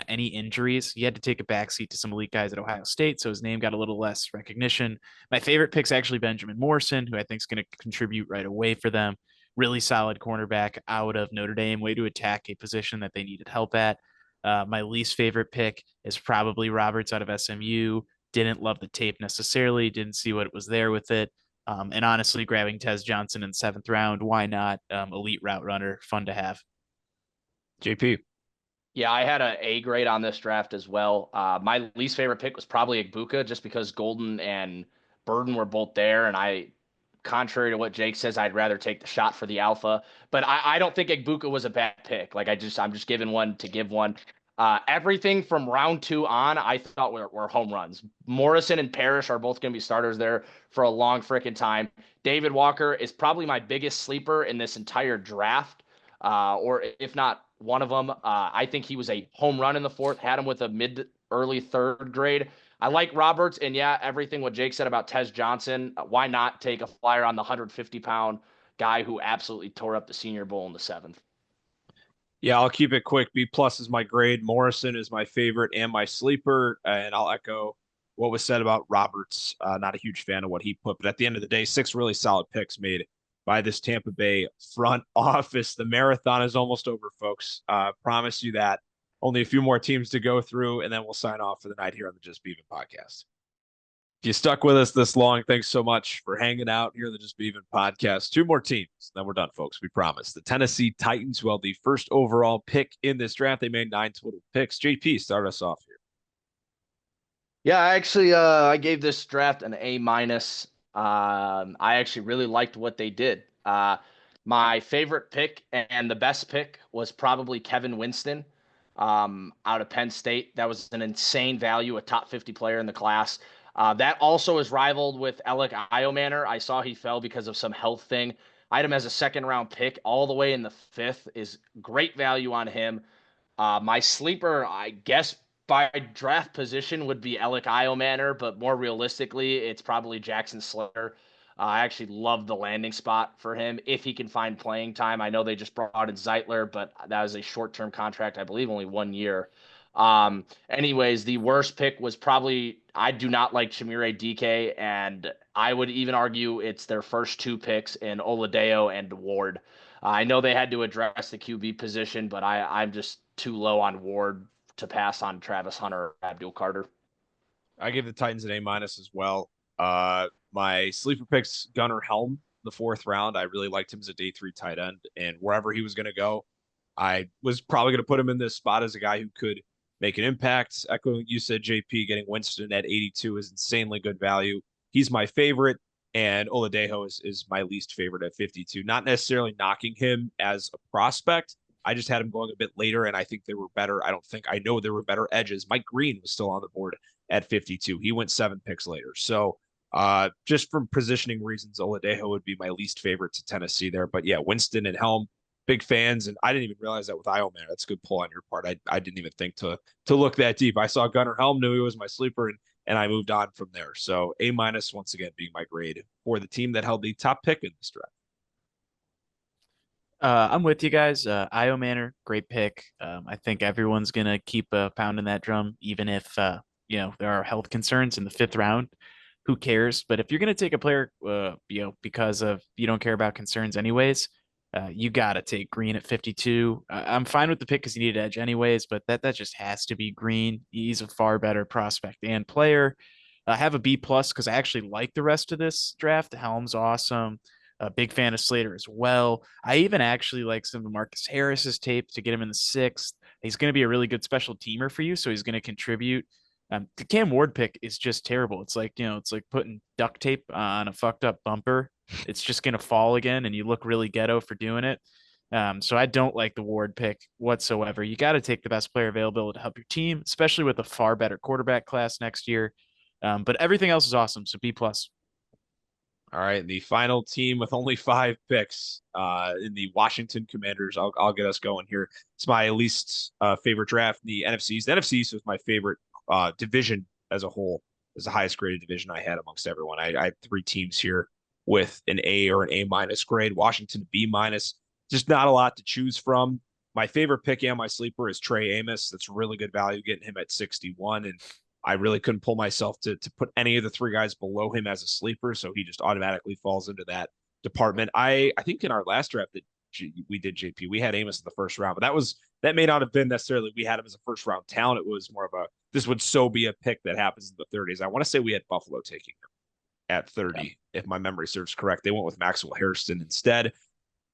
any injuries. He had to take a backseat to some elite guys at Ohio State, so his name got a little less recognition. My favorite pick's actually Benjamin Morrison, who I think is going to contribute right away for them. Really solid cornerback out of Notre Dame, way to attack a position that they needed help at. My least favorite pick is probably Roberts out of SMU. Didn't love the tape necessarily, didn't see what was there with it. And honestly, grabbing Tez Johnson in the 7th round, why not? Elite route runner, fun to have. JP. Yeah, I had an A grade on this draft as well. My least favorite pick was probably Igbuka, just because Golden and Burden were both there, and contrary to what Jake says, I'd rather take the shot for the alpha. But I don't think Igbuka was a bad pick. Like I'm just giving one to give one. Everything from round 2 on, I thought were home runs. Morrison and Parrish are both going to be starters there for a long freaking time. David Walker is probably my biggest sleeper in this entire draft, or if not one of them. I think he was a home run in the 4th, had him with a early 3rd grade. I like Roberts, and yeah, everything what Jake said about Tez Johnson. Why not take a flyer on the 150-pound guy who absolutely tore up the Senior Bowl in the 7th? Yeah, I'll keep it quick. B plus is my grade. Morrison is my favorite and my sleeper. And I'll echo what was said about Roberts. Not a huge fan of what he put, but at the end of the day, 6 really solid picks made by this Tampa Bay front office. The marathon is almost over, folks. Promise you that. Only a few more teams to go through, and then we'll sign off for the night here on the Just Beavin podcast. If you stuck with us this long, thanks so much for hanging out here on the Just Beavin podcast. 2 more teams, then we're done, folks. We promise. The Tennessee Titans, well, the first overall pick in this draft. They made 9 total picks. JP, start us off here. Yeah, actually, I gave this draft an A minus. I actually really liked what they did. My favorite pick and the best pick was probably Kevin Winston, out of Penn State. That was an insane value, a top 50 player in the class. That also is rivaled with Alec Iomanner. I saw he fell because of some health thing. I had him as a 2nd round pick all the way in the 5th. Is great value on him. My sleeper, I guess, by draft position would be Alec Iomanner, but more realistically, it's probably Jackson Slater. I actually love the landing spot for him if he can find playing time. I know they just brought in Zeitler, but that was a short-term contract, I believe only 1 year. Anyways, the worst pick was probably I do not like Chimere DK, and I would even argue it's their first two picks in Oladeo and Ward. I know they had to address the QB position, but I'm just too low on Ward to pass on Travis Hunter or Abdul Carter. I give the Titans an A- as well. My sleeper picks Gunnar Helm, the fourth round. I really liked him as a day three tight end, and wherever he was going to go, I was probably going to put him in this spot as a guy who could make an impact. Echoing what you said, JP, getting Winston at 82 is insanely good value. He's my favorite, and Oladejo is my least favorite at 52. Not necessarily knocking him as a prospect. I just had him going a bit later, and I think there were better. I know there were better edges. Mike Green was still on the board at 52. He went 7 picks later. So just from positioning reasons, Oladejo would be my least favorite to Tennessee there. But yeah, Winston and Helm, big fans. And I didn't even realize that with Iowa, man. That's a good pull on your part. I didn't even think to look that deep. I saw Gunnar Helm, knew he was my sleeper, and I moved on from there. So A- once again being my grade for the team that held the top pick in this draft. I'm with you guys. Io Manor, great pick. I think everyone's gonna keep pounding that drum, even if there are health concerns in the fifth round. Who cares? But if you're gonna take a player, because of you don't care about concerns anyways, you gotta take Green at 52. I'm fine with the pick because you need edge anyways, but that just has to be Green. He's a far better prospect and player. I have a B+ because I actually like the rest of this draft. Helm's awesome. A big fan of Slater as well. I even actually like some of Marcus Harris's tape to get him in the sixth. He's going to be a really good special teamer for you, so he's going to contribute. The Cam Ward pick is just terrible. It's like it's like putting duct tape on a fucked up bumper. It's just going to fall again, and you look really ghetto for doing it. So I don't like the Ward pick whatsoever. You got to take the best player available to help your team, especially with a far better quarterback class next year. But everything else is awesome. So B+. All right, the final team with only 5 picks in the Washington Commanders. I'll get us going here. It's my least favorite draft in the NFC. The NFC East was my favorite division as a whole. It was the highest graded division I had amongst everyone. I had 3 teams here with an A or an A- grade. Washington B-. Just not a lot to choose from. My favorite pick and my sleeper is Trey Amos. That's really good value getting him at 61, and I really couldn't pull myself to put any of the 3 guys below him as a sleeper, so he just automatically falls into that department. I think in our last draft that we did, JP, we had Amos in the first round, but that may not have been necessarily we had him as a first round talent. It was more of a this would so be a pick that happens in the 30s. I want to say we had Buffalo taking him at Yeah. 30, if my memory serves correct. They went with Maxwell Hairston instead.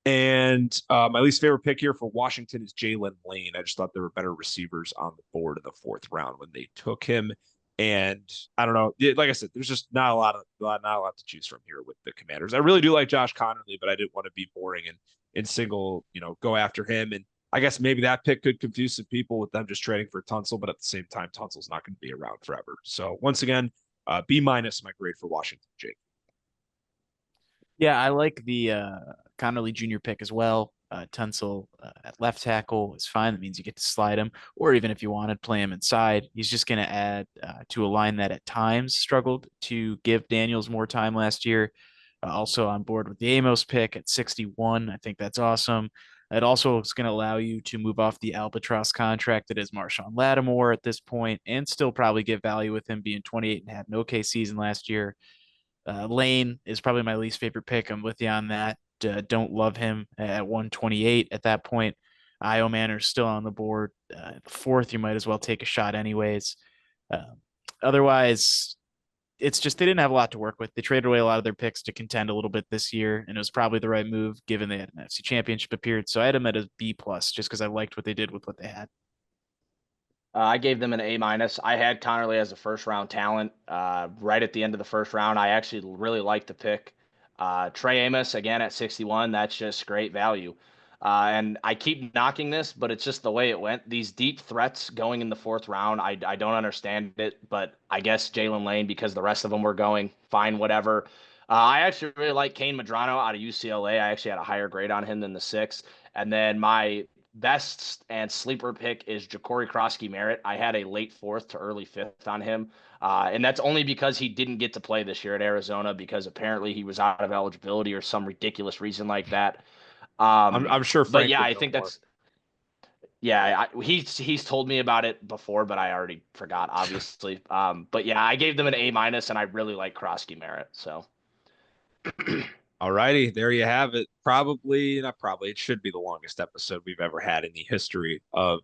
And my least favorite pick here for Washington is Jalen Lane. I just thought there were better receivers on the board in the fourth round when they took him. And I don't know. Like I said, there's just not a lot to choose from here with the Commanders. I really do like Josh Connerly, but I didn't want to be boring and single, go after him. And I guess maybe that pick could confuse some people with them just trading for Tunsil, but at the same time, Tunsil's not going to be around forever. So once again, B- my grade for Washington, Jake. Yeah, I like the Connerly Jr. pick as well. Tunsil at left tackle is fine. That means you get to slide him, or even if you wanted, play him inside. He's just going to add to a line that at times struggled to give Daniels more time last year. Also on board with the Amos pick at 61. I think that's awesome. It also is going to allow you to move off the albatross contract that is Marshawn Lattimore at this point, and still probably give value with him being 28 and had an okay season last year. Lane is probably my least favorite pick. I'm with you on that. Don't love him at 128 at that point. Io Manor's still on the board. Fourth, you might as well take a shot anyways. Uh, Otherwise, it's just they didn't have a lot to work with. They traded away a lot of their picks to contend a little bit this year, and it was probably the right move given they had an NFC Championship appeared. So I had them at a B+ just because I liked what they did with what they had. I gave them an A-. I had Connerly as a first round talent. Right at the end of the first round, I actually really liked the pick. Trey Amos again at 61. That's just great value. And I keep knocking this, but it's just the way it went. These deep threats going in the fourth round, I don't understand it, but I guess Jalen Lane because the rest of them were going fine, whatever. I actually really like Kane Madrano out of UCLA. I actually had a higher grade on him than the sixth. And then my best and sleeper pick is Ja'Cory Krosky Merritt. I had a late fourth to early fifth on him. And that's only because he didn't get to play this year at Arizona because apparently he was out of eligibility or some ridiculous reason like that. I'm sure But Frank yeah, would I know think more. Yeah, he's told me about it before, but I already forgot, obviously. But yeah, I gave them an A minus, and I really like Krosky Merritt. So All righty, there you have it. Probably, not probably, it should be the longest episode we've ever had in the history of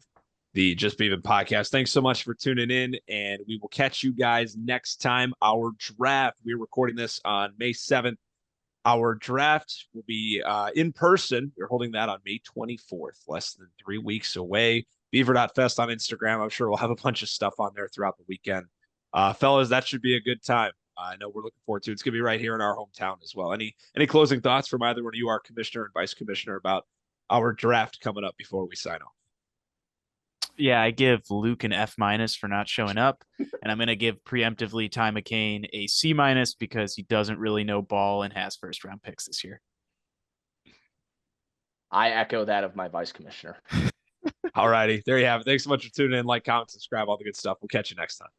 the Just Beavin podcast. Thanks so much for tuning in, and we will catch you guys next time. Our draft, we're recording this on May 7th. Our draft will be in person. We're holding that on May 24th, less than 3 weeks away. Beaver.fest on Instagram. I'm sure we'll have a bunch of stuff on there throughout the weekend. Fellas, that should be a good time. I know we're looking forward to it. It's going to be right here in our hometown as well. Any closing thoughts from either one of you, our commissioner and vice commissioner, about our draft coming up before we sign off? Yeah, I give Luke an F minus for not showing up, and I'm gonna give preemptively Ty McCain a C minus because he doesn't really know ball and has first round picks this year. I echo that of my vice commissioner. All righty, there you have it. Thanks so much for tuning in. Like, comment, subscribe, all the good stuff. We'll catch you next time.